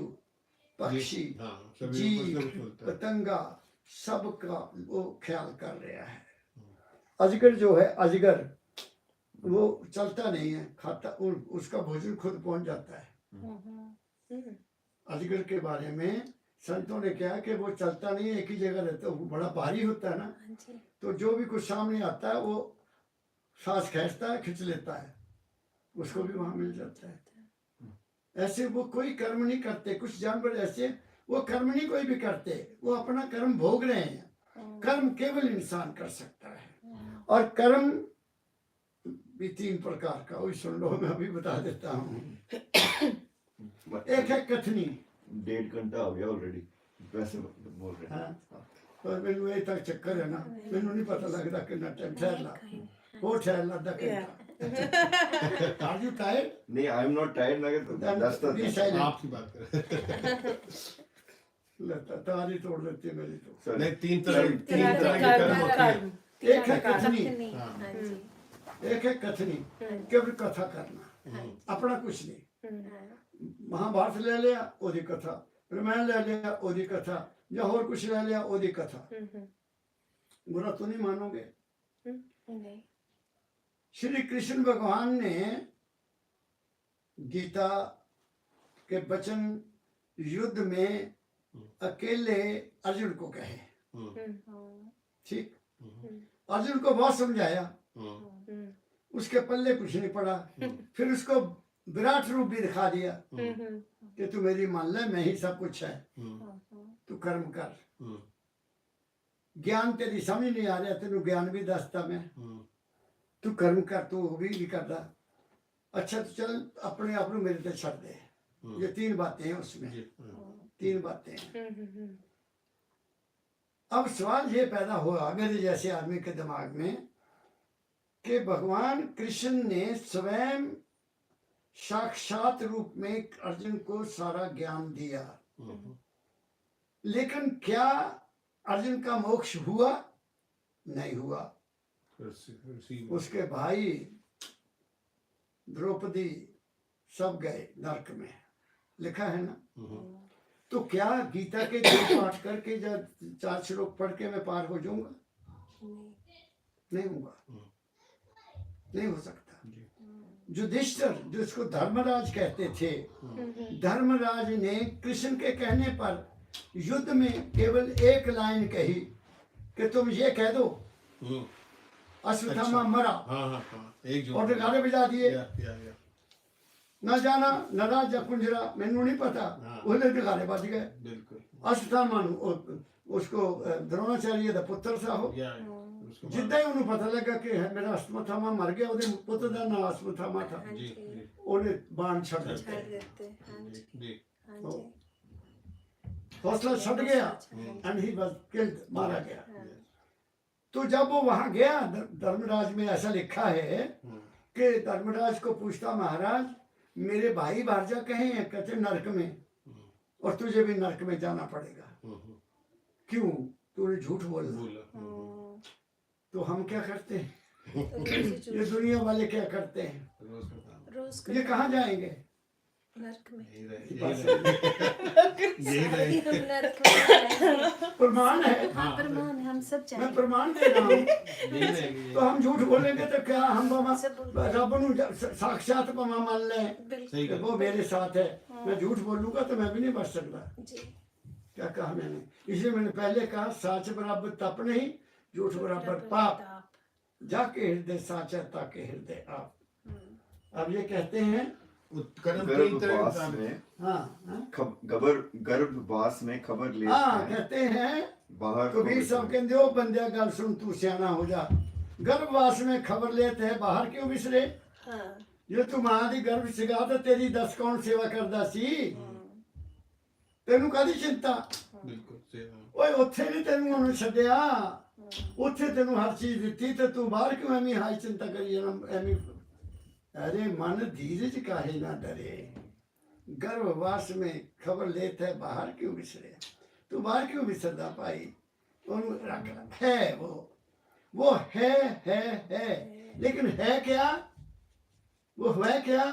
S1: पक्षी जीव पतंगा सबका वो ख्याल कर रहा है। अजगर जो है, अजगर वो चलता नहीं है, खाता उसका भोजन खुद पहुंच जाता है। अजगर के बारे में संतों ने कहा कि वो चलता नहीं है, एक ही जगह रहता है, वो बड़ा भारी होता है ना, तो जो भी कुछ सामने आता है वो सांस खींचता है, खींच लेता है, उसको भी वहां मिल जाता है। ऐसे वो कोई कर्म नहीं करते। कुछ जानवर ऐसे वो कर्म नहीं कोई भी करते, वो अपना कर्म भोग रहे हैं। कर्म केवल इंसान कर सकता है, और कर्म भी 3 प्रकार का, वही सुन लो, मैं अभी बता देता हूँ। एक है कथनी,
S3: 1.5 घंटा हो गया ऑलरेडी वैसे बोल रहे हैं।
S1: हाँ, पर मैनू ये तक चक्कर है ना, मैनू नहीं पता लगता कितना टाइम ठहरना, वो ठहरना 10 घंटा। Are you tired?
S3: नहीं, आई एम नॉट टायर्ड लगे तो
S1: Then
S3: 10
S1: be
S3: तक।
S1: silent.
S2: आपकी बात कर
S1: लगता तारी तोड़ देती है मेरी तो।
S3: Sorry.
S2: नहीं, तीन तरह के कर्म होते हैं।
S1: एक है कथनी,
S4: हाँ जी,
S1: एक है कथनी, केवल कथा करना, अपना कुछ नहीं। महाभारत ले लिया ओदी कथा, रामायण ले लिया ओदी कथा, या और कुछ ले लिया ओदी कथा। बुरा तो नहीं मानोगे?
S4: नहीं,
S1: श्री कृष्ण भगवान ने गीता के वचन युद्ध में अकेले अर्जुन को कहे, ठीक? अर्जुन को बहुत समझाया, उसके पल्ले कुछ नहीं पड़ा। फिर उसको विराट रूप भी दिखा दिया कि तू मेरी मान ले, मैं ही सब कुछ है, तू कर्म कर। ज्ञान तेरी समझ नहीं आ रहा, तेनू ज्ञान भी दसता मैं, तू कर्म कर, तू वो भी नहीं करता। अच्छा तो चल अपने आप मेरे ते छड़ दे। ये 3 बातें हैं उसमें, 3 बातें हैं। अब सवाल ये पैदा हुआ मेरे जैसे आदमी के दिमाग में कि भगवान कृष्ण ने स्वयं साक्षात रूप में अर्जुन को सारा ज्ञान दिया, लेकिन क्या अर्जुन का मोक्ष हुआ? नहीं हुआ। उसके भाई द्रौपदी सब गए नरक में, लिखा है ना। तो क्या गीता के 2 पाठ करके या 4 श्लोक पढ़ के मैं पार हो जाऊंगा? नहीं होगा, नहीं हो सकता। युधिष्ठिर जिसको धर्मराज कहते थे, धर्मराज ने कृष्ण के कहने पर युद्ध में केवल एक लाइन कही कि तुम ये कह दो अश्वत्थामा मरा, और नगाड़े बजा दिए। न जाना न राजा कुंजरा, मैनू नहीं पता, उसने नगाड़े बज गए। अश्वत्थामा उसको द्रोणाचार्य का पुत्र सा हो, जिद्दां ही उन्हें पता लगा कि मेरा अश्वत्थामा मर गया, ਉਹਦੇ ਪੁੱਤ ਦਾ ਨਾਮ अश्वत्थामा था, ਉਹਨੇ बाण छड़ ਦਿੱਤੇ, हौसला छट गया, एंड ही वाज किल्ड, मारा गया। तो जब वो वहां गया, धर्मराज में ऐसा लिखा है कि धर्मराज को पूछता, महाराज मेरे भाई भारजा कहे हैं? कहते नरक में, और तुझे भी नरक में जाना पड़ेगा। क्यों? तूने झूठ बोला। तो हम क्या करते हैं? ये दुनिया वाले क्या करते हैं?
S4: रोज
S1: ये कहाँ जाएंगे?
S4: नरक में।
S1: प्रमाण है।
S4: हाँ, प्रमाण है, हम सब
S1: मैं
S4: चाहिए
S1: प्रमाण दे रहा हूँ।
S2: यही रहेगी।
S1: तो हम झूठ बोलेंगे तो क्या हम बाबा
S4: सब बोलते हैं।
S1: रब नू साक्षात बाबा मान लें
S4: बिल्कुल
S2: सही
S1: कि
S2: गल।
S1: वो मेरे साथ है, मैं झूठ बोलूंगा तो मैं भी नहीं बच सकता।
S4: जी
S1: क्या कहा मैंने? इसलिए मैंने पहले कहा साच बराबर तप नहीं, झूठ बराबर पाप। जाके हृदय साचा ताके हृदय आप। अब ये कहते हैं
S2: कर्म तीन तरह
S3: गर्भवास
S2: के
S3: में
S1: हाँ हाँ
S3: गर्भवास में खबर ले
S1: हाँ, कहते हैं
S3: बाहर को
S1: कबीर साहब
S3: विसरे।
S1: कहते हो बंदे गल सुन तू सियाना हो जा, गर्भवास में खबर लेते है बाहर क्यों विसरे?
S4: हाँ
S1: ਜੇ ਤੂੰ ਮਾਂ ਦੀ ਗਰਭ ਸਿਗਾ ਤਾਂ ਤੇਰੀ ਦੱਸ ਕੌਣ ਸੇਵਾ ਕਰਦਾ ਸੀ? ਤੈਨੂੰ ਕਾਹਦੀ ਚਿੰਤਾ?
S2: बिल्कुल सही है।
S1: ਓਏ ਉੱਥੇ ਨਹੀਂ ਤੈਨੂੰ ਉਹਨੇ ਛੱਡਿਆ, ਉੱਥੇ ਤੈਨੂੰ ਹਰ ਚੀਜ਼ ਦਿੱਤੀ ਤੇ ਤੂੰ ਬਾਹਰ ਕਿਉਂ ਐਵੇਂ ਹਾਈ ਚਿੰਤਾ ਕਰੀ ਜਾਣਾ ਐਵੇਂ? अरे मन धीरज काहे ना डरे, गर्भवास में खबर लेते है बाहर क्यों विसरे? तू बाहर क्यों विसरदा भाई? ਉਹਨੂੰ ਰੱਖ ਲੈ, है वो है, लेकिन है क्या? वो है क्या?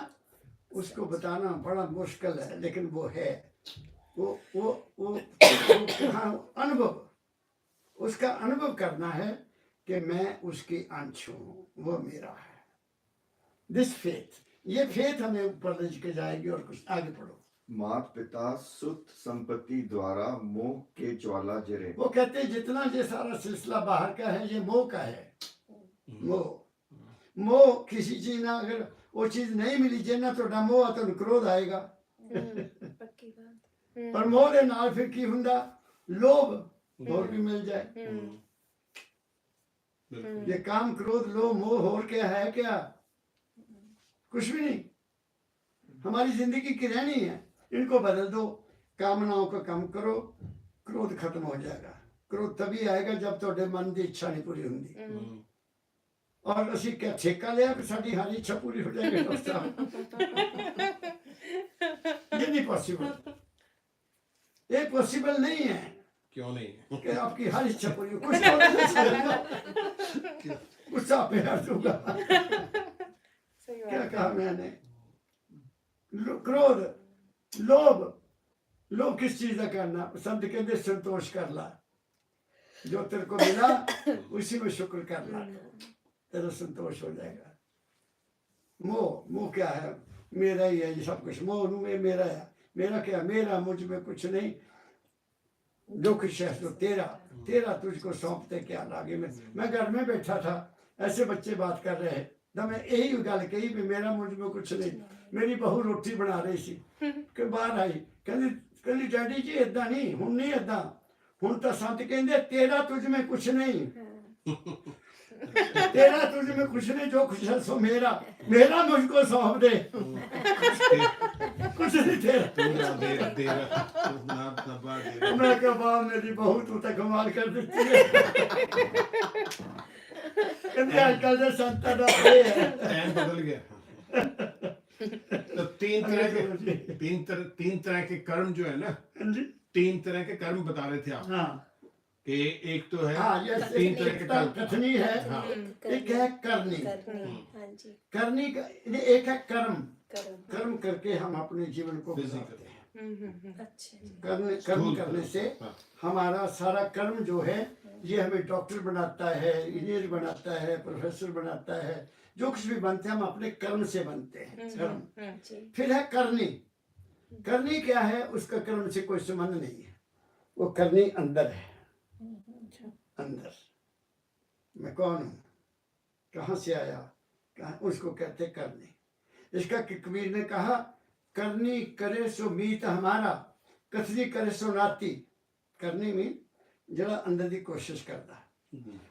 S1: उसको बताना बड़ा मुश्किल है, लेकिन वो है। वो कहाँ अनुभव, उसका अनुभव करना है कि मैं उसकी अंश हूँ, वो मेरा है। दिस फेथ, ये फेथ हमें ऊपर ले के जाएगी। और कुछ आगे पढ़ो।
S3: मात पिता सुत संपत्ति द्वारा मोह के ज्वाला जरे।
S1: वो कहते हैं जितना ये सारा सिलसिला बाहर का है ये मोह का है। मोह किसी चीज ना, अगर वो चीज नहीं मिली जिन्ना तो मोह तो क्रोध आएगा।
S4: पक्की बात
S1: पर मोह दे नाल फिर की हुंदा? लोभ, और भी मिल जाए। ये काम क्रोध लोभ मोह और क्या है? क्या कुछ भी नहीं, हमारी जिंदगी की रहनी है। इनको बदल दो, कामनाओं को कम करो, क्रोध खत्म हो जाएगा। क्रोध तभी आएगा जब ਤੁਹਾਡੇ मन की इच्छा नहीं पूरी होंगी। और ਅਸੀਂ क्या ठेका लिया कि साड़ी हर इच्छा पूरी हो जाएगी? डॉक्टर साहब, ये नहीं पॉसिबल, ये पॉसिबल नहीं है
S2: क्यों नहीं?
S1: कि आपकी हर इच्छा पूरी हो। कुछ तो गुस्सा पे हर दूंगा। क्या कहा मैंने? क्रोध, लोभ, लोभ किस चीज का करना? संत कहते संतोष कर ला, जो तेरे को मिला उसी में शुक्र कर ला, तेरा संतोष हो जाएगा। मोह, मोह क्या है? मेरा ही है ये सब कुछ। मोह नू मेरा है, मेरा क्या? मेरा मुझ में कुछ नहीं, जो कुछ है तो तेरा, तेरा तुझको सौंपते क्या लागे। मैं घर में बैठा था, ऐसे बच्चे बात कर रहे हैं, तो मैं यही गल कही भी मेरा मुझ में कुछ नहीं। मेरी बहू रोटी बना रही सी कि बाहर आई, कहती डैडी जी इदा नहीं, हुण नहीं इदा, हुण तो संत कहंदे तेरा तुझ में कुछ नहीं, तेरा तुझ में कुछ नहीं, जो कुछ है सो मेरा, मेरा मुझको सौंप दे। कुछ नहीं तेरा।
S2: पूरा तेरा ना तबा दे।
S1: मैं कहा बाप मेरी बहू तू तो कमाल कर देती है। कहते आजकल के संतां दा ये है।
S2: टाइम बदल गया। तो तीन तरह के कर्म जो है ना, तीन तरह के कर्म बता रहे थे आप।
S1: हाँ
S2: कि एक तो है
S1: हाँ, ये
S2: तीन तरह के कर्म।
S1: कथनी है,
S2: हाँ।
S1: एक है करनी।
S4: हाँ जी
S1: करनी का एक है कर्म,
S4: कर्म
S1: कर्म करके हम अपने जीवन को
S2: Physical।
S1: गुजारते हैं।
S4: अच्छा जी
S1: कर्म करने से
S2: हाँ।
S1: हमारा सारा कर्म जो है ये हमें डॉक्टर बनाता है, इंजीनियर बनाता है, प्रोफेसर बनाता है, जो कुछ भी बनते हैं हम अपने कर्म से बनते हैं। कर्म।
S4: जी
S1: फिर है करनी। करनी क्या है? उसका कर्म से कोई संबंध नहीं है, वो करनी अंदर है। अंदर मैं कौन हूँ, कहाँ से आया, कहाँ, उसको कहते करनी। इसका कबीर ने कहा करनी करे सो मीत हमारा, कथनी करे सो नाती। करनी मीन जरा अंदर की कोशिश करता,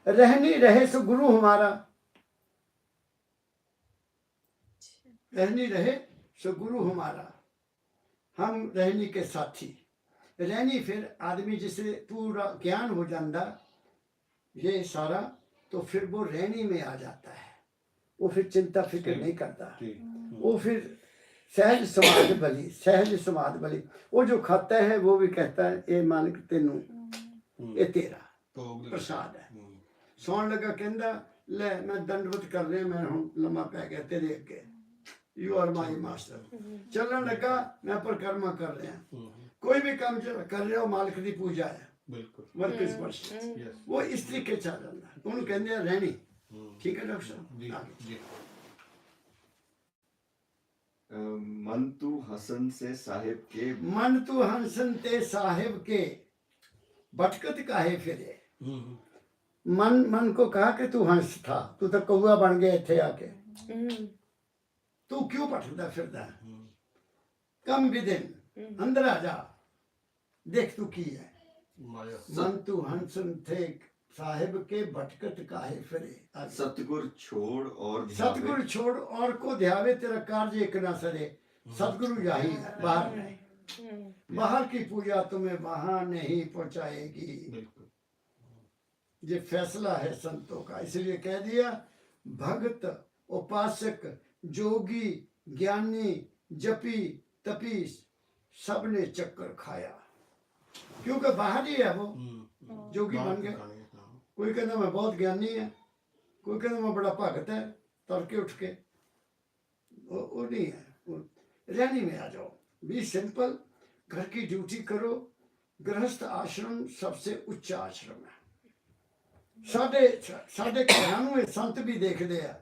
S1: रहनी रहे सो गुरु हमारा, रहनी रहे सो गुरु हमारा, हम रहनी के साथी। रहनी फिर आदमी जिसे पूरा ज्ञान हो जाता ये सारा, तो फिर वो रहनी में आ जाता है, वो फिर चिंता फिक्र नहीं करता, वो फिर सहज समाध बली, सहज समाध बली। वो जो खाता है वो भी कहता है ये मालिक तेनू, ये तेरा प्रसाद है। सौन लगा कहंदा ले मैं दंडवत कर रहा, मैं हुण लम्मा पै गया तेरे अगे, यू आर माई मास्टर। चलन लगा मैं परिक्रमा कर रहा, कोई भी काम कर रहे हो मालिक की पूजा है।
S2: ਬਿਲਕੁਲ
S1: वर्क इज वर्शिप
S2: ਯੈਸ
S1: वो इस तरीके से आ जाता है ਉਹਨੂੰ ਕਹਿੰਦੇ ਆ ਰਹਿਣੀ ठीक है डॉक्टर
S2: ਜੀ
S1: साहब आगे।
S2: ਜੀ
S3: मंतु हसन से साहिब के
S1: मन तू हंसन ते साहिब के भटकत काहे फिरे मन मन को कहा कि तू हंस था तू तो कौआ बन गया इथे आके तू क्यों भटकता फिरदा है कम विदिन अंदर आ जा देख तू की है
S2: ਮਾਇਆ
S1: मन तू हंसन थे साहिब के भटकत काहे फिरे आगे।
S3: सतगुर छोड़ और ध्यावे।
S1: सतगुरु छोड़ और को ध्यावे तेरा कार्य एक ना सरे सतगुरु यही है बाहर नहीं बाहर की पूजा तुम्हें वहां नहीं पहुंचाएगी
S2: ਬਿਲकुल
S1: ये फैसला है संतों का इसलिए कह दिया भक्त उपासक जोगी ज्ञानी जपी तपी सबने चक्कर खाया क्योंकि बाहर ही है वो जोगी बन गए कोई कहता मैं बहुत ज्ञानी है कोई कहता मैं बड़ा भगत है तड़के उठ के वो नहीं है वो रहनी में आ जाओ बी सिंपल घर की ड्यूटी करो गृहस्थ आश्रम सबसे उच्च आश्रम है साढ़े घरां नूं ਇਹ ਸੰਤ भी देखते हैं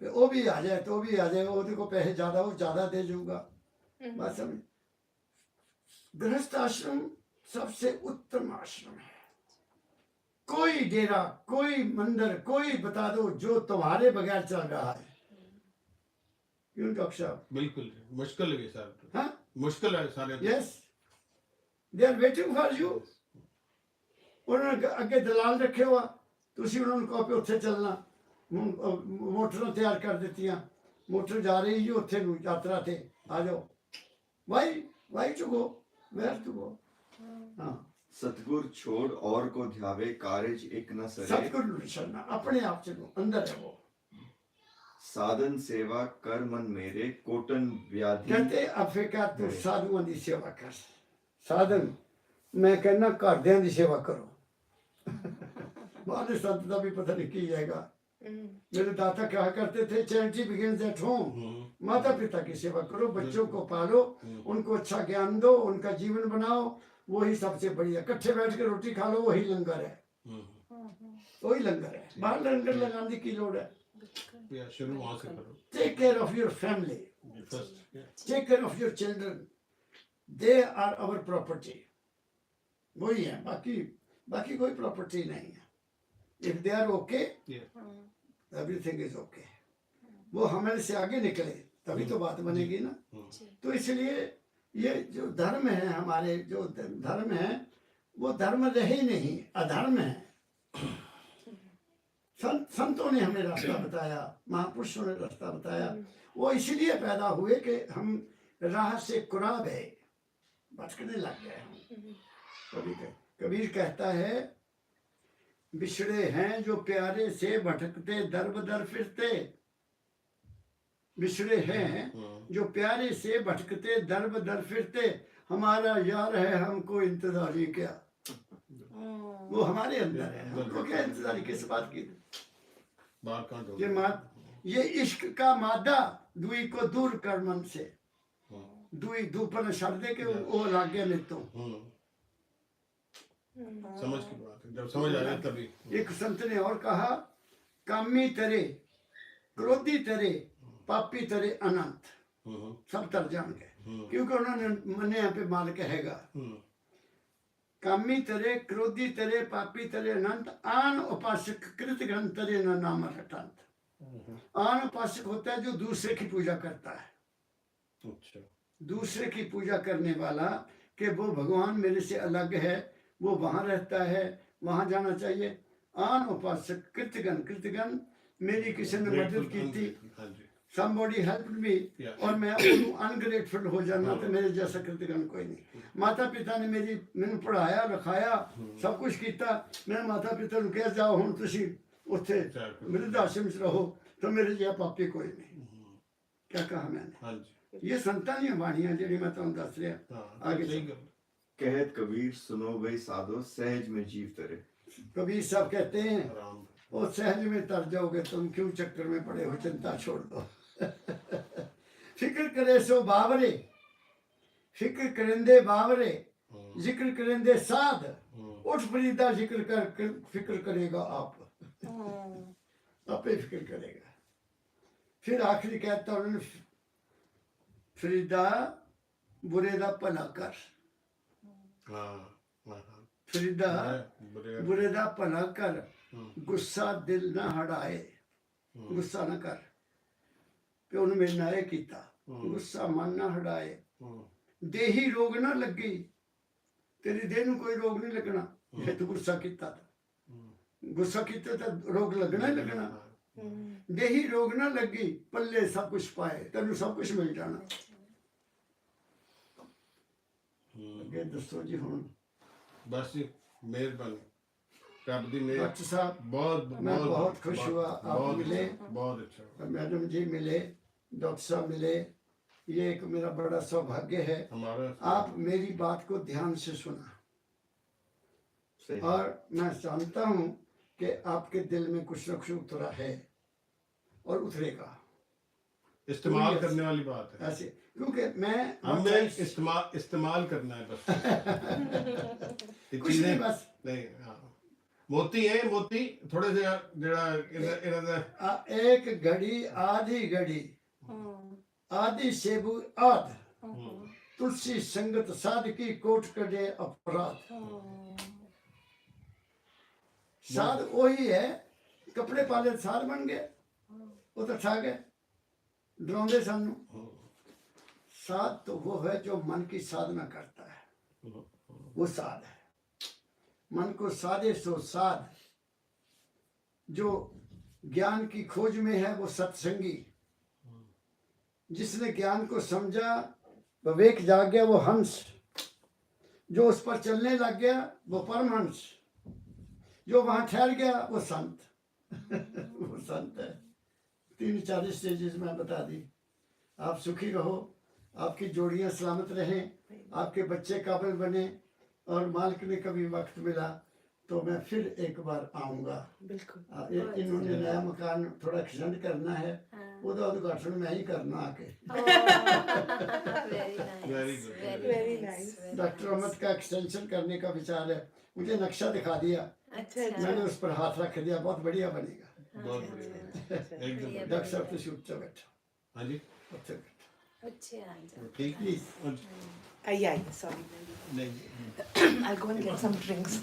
S1: कि वो भी आ जाए तो भी आ जाए वो को पैसे ज्यादा वो ज्यादा दे जाऊगा बात समझ गृहस्थ आश्रम सबसे उत्तम आश्रम है कोई डेरा कोई मंदिर कोई बता दो जो तुम्हारे बगैर चल रहा है क्यों डॉक्टर साहब
S2: बिल्कुल मुश्किल है सर
S1: हाँ
S2: मुश्किल है सारे
S1: yes they are waiting for you उन्होंने अगे दलाल रखे हुआ तुसी उन्होंने कहो कि उत्थे चलना मोटर तैयार कर दित्तियां मोटर जा रही जी उत्थे नूं यात्रा ते आ जाओ why to go where to go हाँ
S3: सतगुर छोड़ और को ध्यावे कार्य एक न सरे।
S1: सतगुरु नूं छड़ना अपने आप चलो अंदर है वो
S3: साधन सेवा कर मन मेरे कोटन व्याधि।
S1: कहते अफ्रीका तू साधुओं की सेवा कर साधन मैं कहना घरदियां की सेवा करो बाद संत का भी पता नहीं की जाएगा मेरे दादा कहा करते थे चैरिटी बिगिंस एट होम माता पिता की सेवा करो बच्चों को पालो उनको अच्छा ज्ञान दो उनका जीवन बनाओ वही सबसे बढ़िया इकट्ठे बैठ के रोटी खा लो वही लंगर है वही लंगर है बाहर लंगर लगाने की लोड़ है
S2: या शुरू वहां से करो
S1: take care of your family
S2: first
S1: take care of your children they are our property वही है बाकी कोई प्रॉपर्टी नहीं है if they are okay everything is okay वो हमारे से आगे निकले तभी तो बात बनेगी ना तो इसलिए ये जो धर्म है हमारे जो धर्म है वो धर्म रहे नहीं अधर्म है संतों ने हमें रास्ता बताया महापुरुषों ने रास्ता बताया वो इसलिए पैदा हुए कि हम राह से कुरा गए भटकने लग गए हम कबीर कहता है बिछड़े हैं जो प्यारे से भटकते दर बदर फिरते बिछड़े हैं जो प्यारे से भटकते दर बदर फिरते हमारा यार है हमको इंतजारी क्या वो हमारे अंदर है हमको क्या इंतजारी किस बात की
S2: बाहर कहाँ ढूंढ
S1: ये इश्क का मादा दुई को दूर कर मन से दुई दूपर छड़ दे के वो लागे ले तो
S2: समझ की बात है जब समझ आ जाए तभी
S1: एक संत ने और कहा कामी तेरे क्रोधी तेरे पापी तेरे अनंत सब तर जान गए क्योंकि उन्होंने मने यहाँ पे माल कहेगा कामी तेरे क्रोधी तेरे पापी तेरे अनंत आन उपासक कृत ग्रंथ तेरे न नाम रटंत आन उपासक होता है जो दूसरे की पूजा करता है
S2: अच्छा
S1: दूसरे की पूजा करने वाला कि वो भगवान मेरे से अलग है वो वहां रहता है वहां जाना चाहिए आन उपासक कृतगन मेरी किसी ने मदद की थी somebody helped me और मैं अनग्रेटफुल हो जाना तो मेरे जैसा कृतगन कोई नहीं माता पिता ने मैंने पढ़ाया लिखाया सब कुछ किया मैं माता पिता ने कह जाओ हुण तुसी उत्थे वृद्ध आश्रम च रहो तो मेरे जिहा पापी कोई नहीं क्या कहा मैंने ये संतां दी बाणियां जेहड़ी मैं तुहानू दस रहा आगे
S3: कहत कबीर सुनो भाई साधो सहज में जीव तरे
S1: कबीर साहब कहते हैं और सहज में तर जाओगे तुम क्यों चक्कर में पड़े हो चिंता छोड़ दो फिक्र करे सो बावरे फिक्र करेंदे बावरे जिक्र करेंदे साध उठ फरीदा फिक्र करेगा आप, आपे फिक्र करेगा। फिर आखिरी कहता उन्होंने, फरीदा बुरे दा भला कर, फरीदा बुरे दा भला कर, गुस्सा दिल ना हटाए, गुस्सा ना कर। प्यो ने मेरे नाल कीता, गुस्सा मन ना हटाए, देही रोग ना लगी, तेरी देह नूं कोई रोग नहीं लगना जे तू गुस्सा कीता तो, गुस्सा कीते तो रोग लगना ही लगना। देही रोग ना लगी, पल्ले सब कुछ पाए, तेनू सब कुछ मिल जाना। अगे दसो जी हुण।
S2: बस जी मेहरबानी रब दी मेहर।
S1: डॉक्टर साहब
S2: बहुत
S1: मैं बहुत खुश हुआ आप मिले,
S2: बहुत अच्छा।
S1: मैडम जी मिले, डॉक्टर साहब मिले, ये एक मेरा बड़ा सौभाग्य है।
S2: हमारा
S1: आप मेरी बात को ध्यान से सुना,
S3: सही
S1: और मैं जानता हूँ कि आपके दिल में कुछ न कुछ उतरा है और उतरेगा
S2: इस्तेमाल करने वाली बात है,
S1: ऐसे, क्योंकि मैं
S2: हमें इस्तेमाल करना है बस। ये
S1: कुछ नहीं
S2: चीजें
S1: बस
S2: नहीं, हाँ मोती है, मोती थोड़े से जरा
S1: एक घड़ी आधी घड़ी, आधी सेबू आध, तुलसी संगत साध की कोट कटे अपराध। साध वही है, कपड़े पाले साध बन गए, वो तो ठा गए, डराते सानू। साध तो वो है जो मन की साधना करता है, वो साध है। मन को साधे सो साध, जो ज्ञान की खोज में है वो सत्संगी, जिसने ज्ञान को समझा विवेक जाग गया वो हंस, जो उस पर चलने लग गया वो परमहंस, जो वहां ठहर गया वो संत। वो संत है। 3-4 स्टेजेस में बता दी। आप सुखी रहो, आपकी जोड़ियां सलामत रहें, आपके बच्चे काबिल बने, और मालिक ने कभी वक्त मिला तो मैं फिर एक बार आऊँगा।
S5: बिल्कुल।
S1: इन्होंने नया मकान थोड़ा एक्सटेंड करना है, ਉਹਦਾ उद्घाटन मैं ही करना आके।
S2: Very good.
S5: Very nice.
S1: Doctor Ahmed का एक्सटेंशन करने का विचार है, मुझे नक्शा दिखा दिया,
S5: अच्छा
S1: मैंने उस पर हाथ रख दिया, बहुत बढ़िया बनेगा।
S2: बहुत बढ़िया एकदम
S1: डॉक्टर साहब तो शूट से बैठो,
S2: हाँ जी
S1: उत्थे बैठो
S4: अच्छे आ जाओ।
S2: ठीक
S1: प्लीज।
S5: yeah, sorry.
S2: नहीं
S5: I'll go and get some drinks.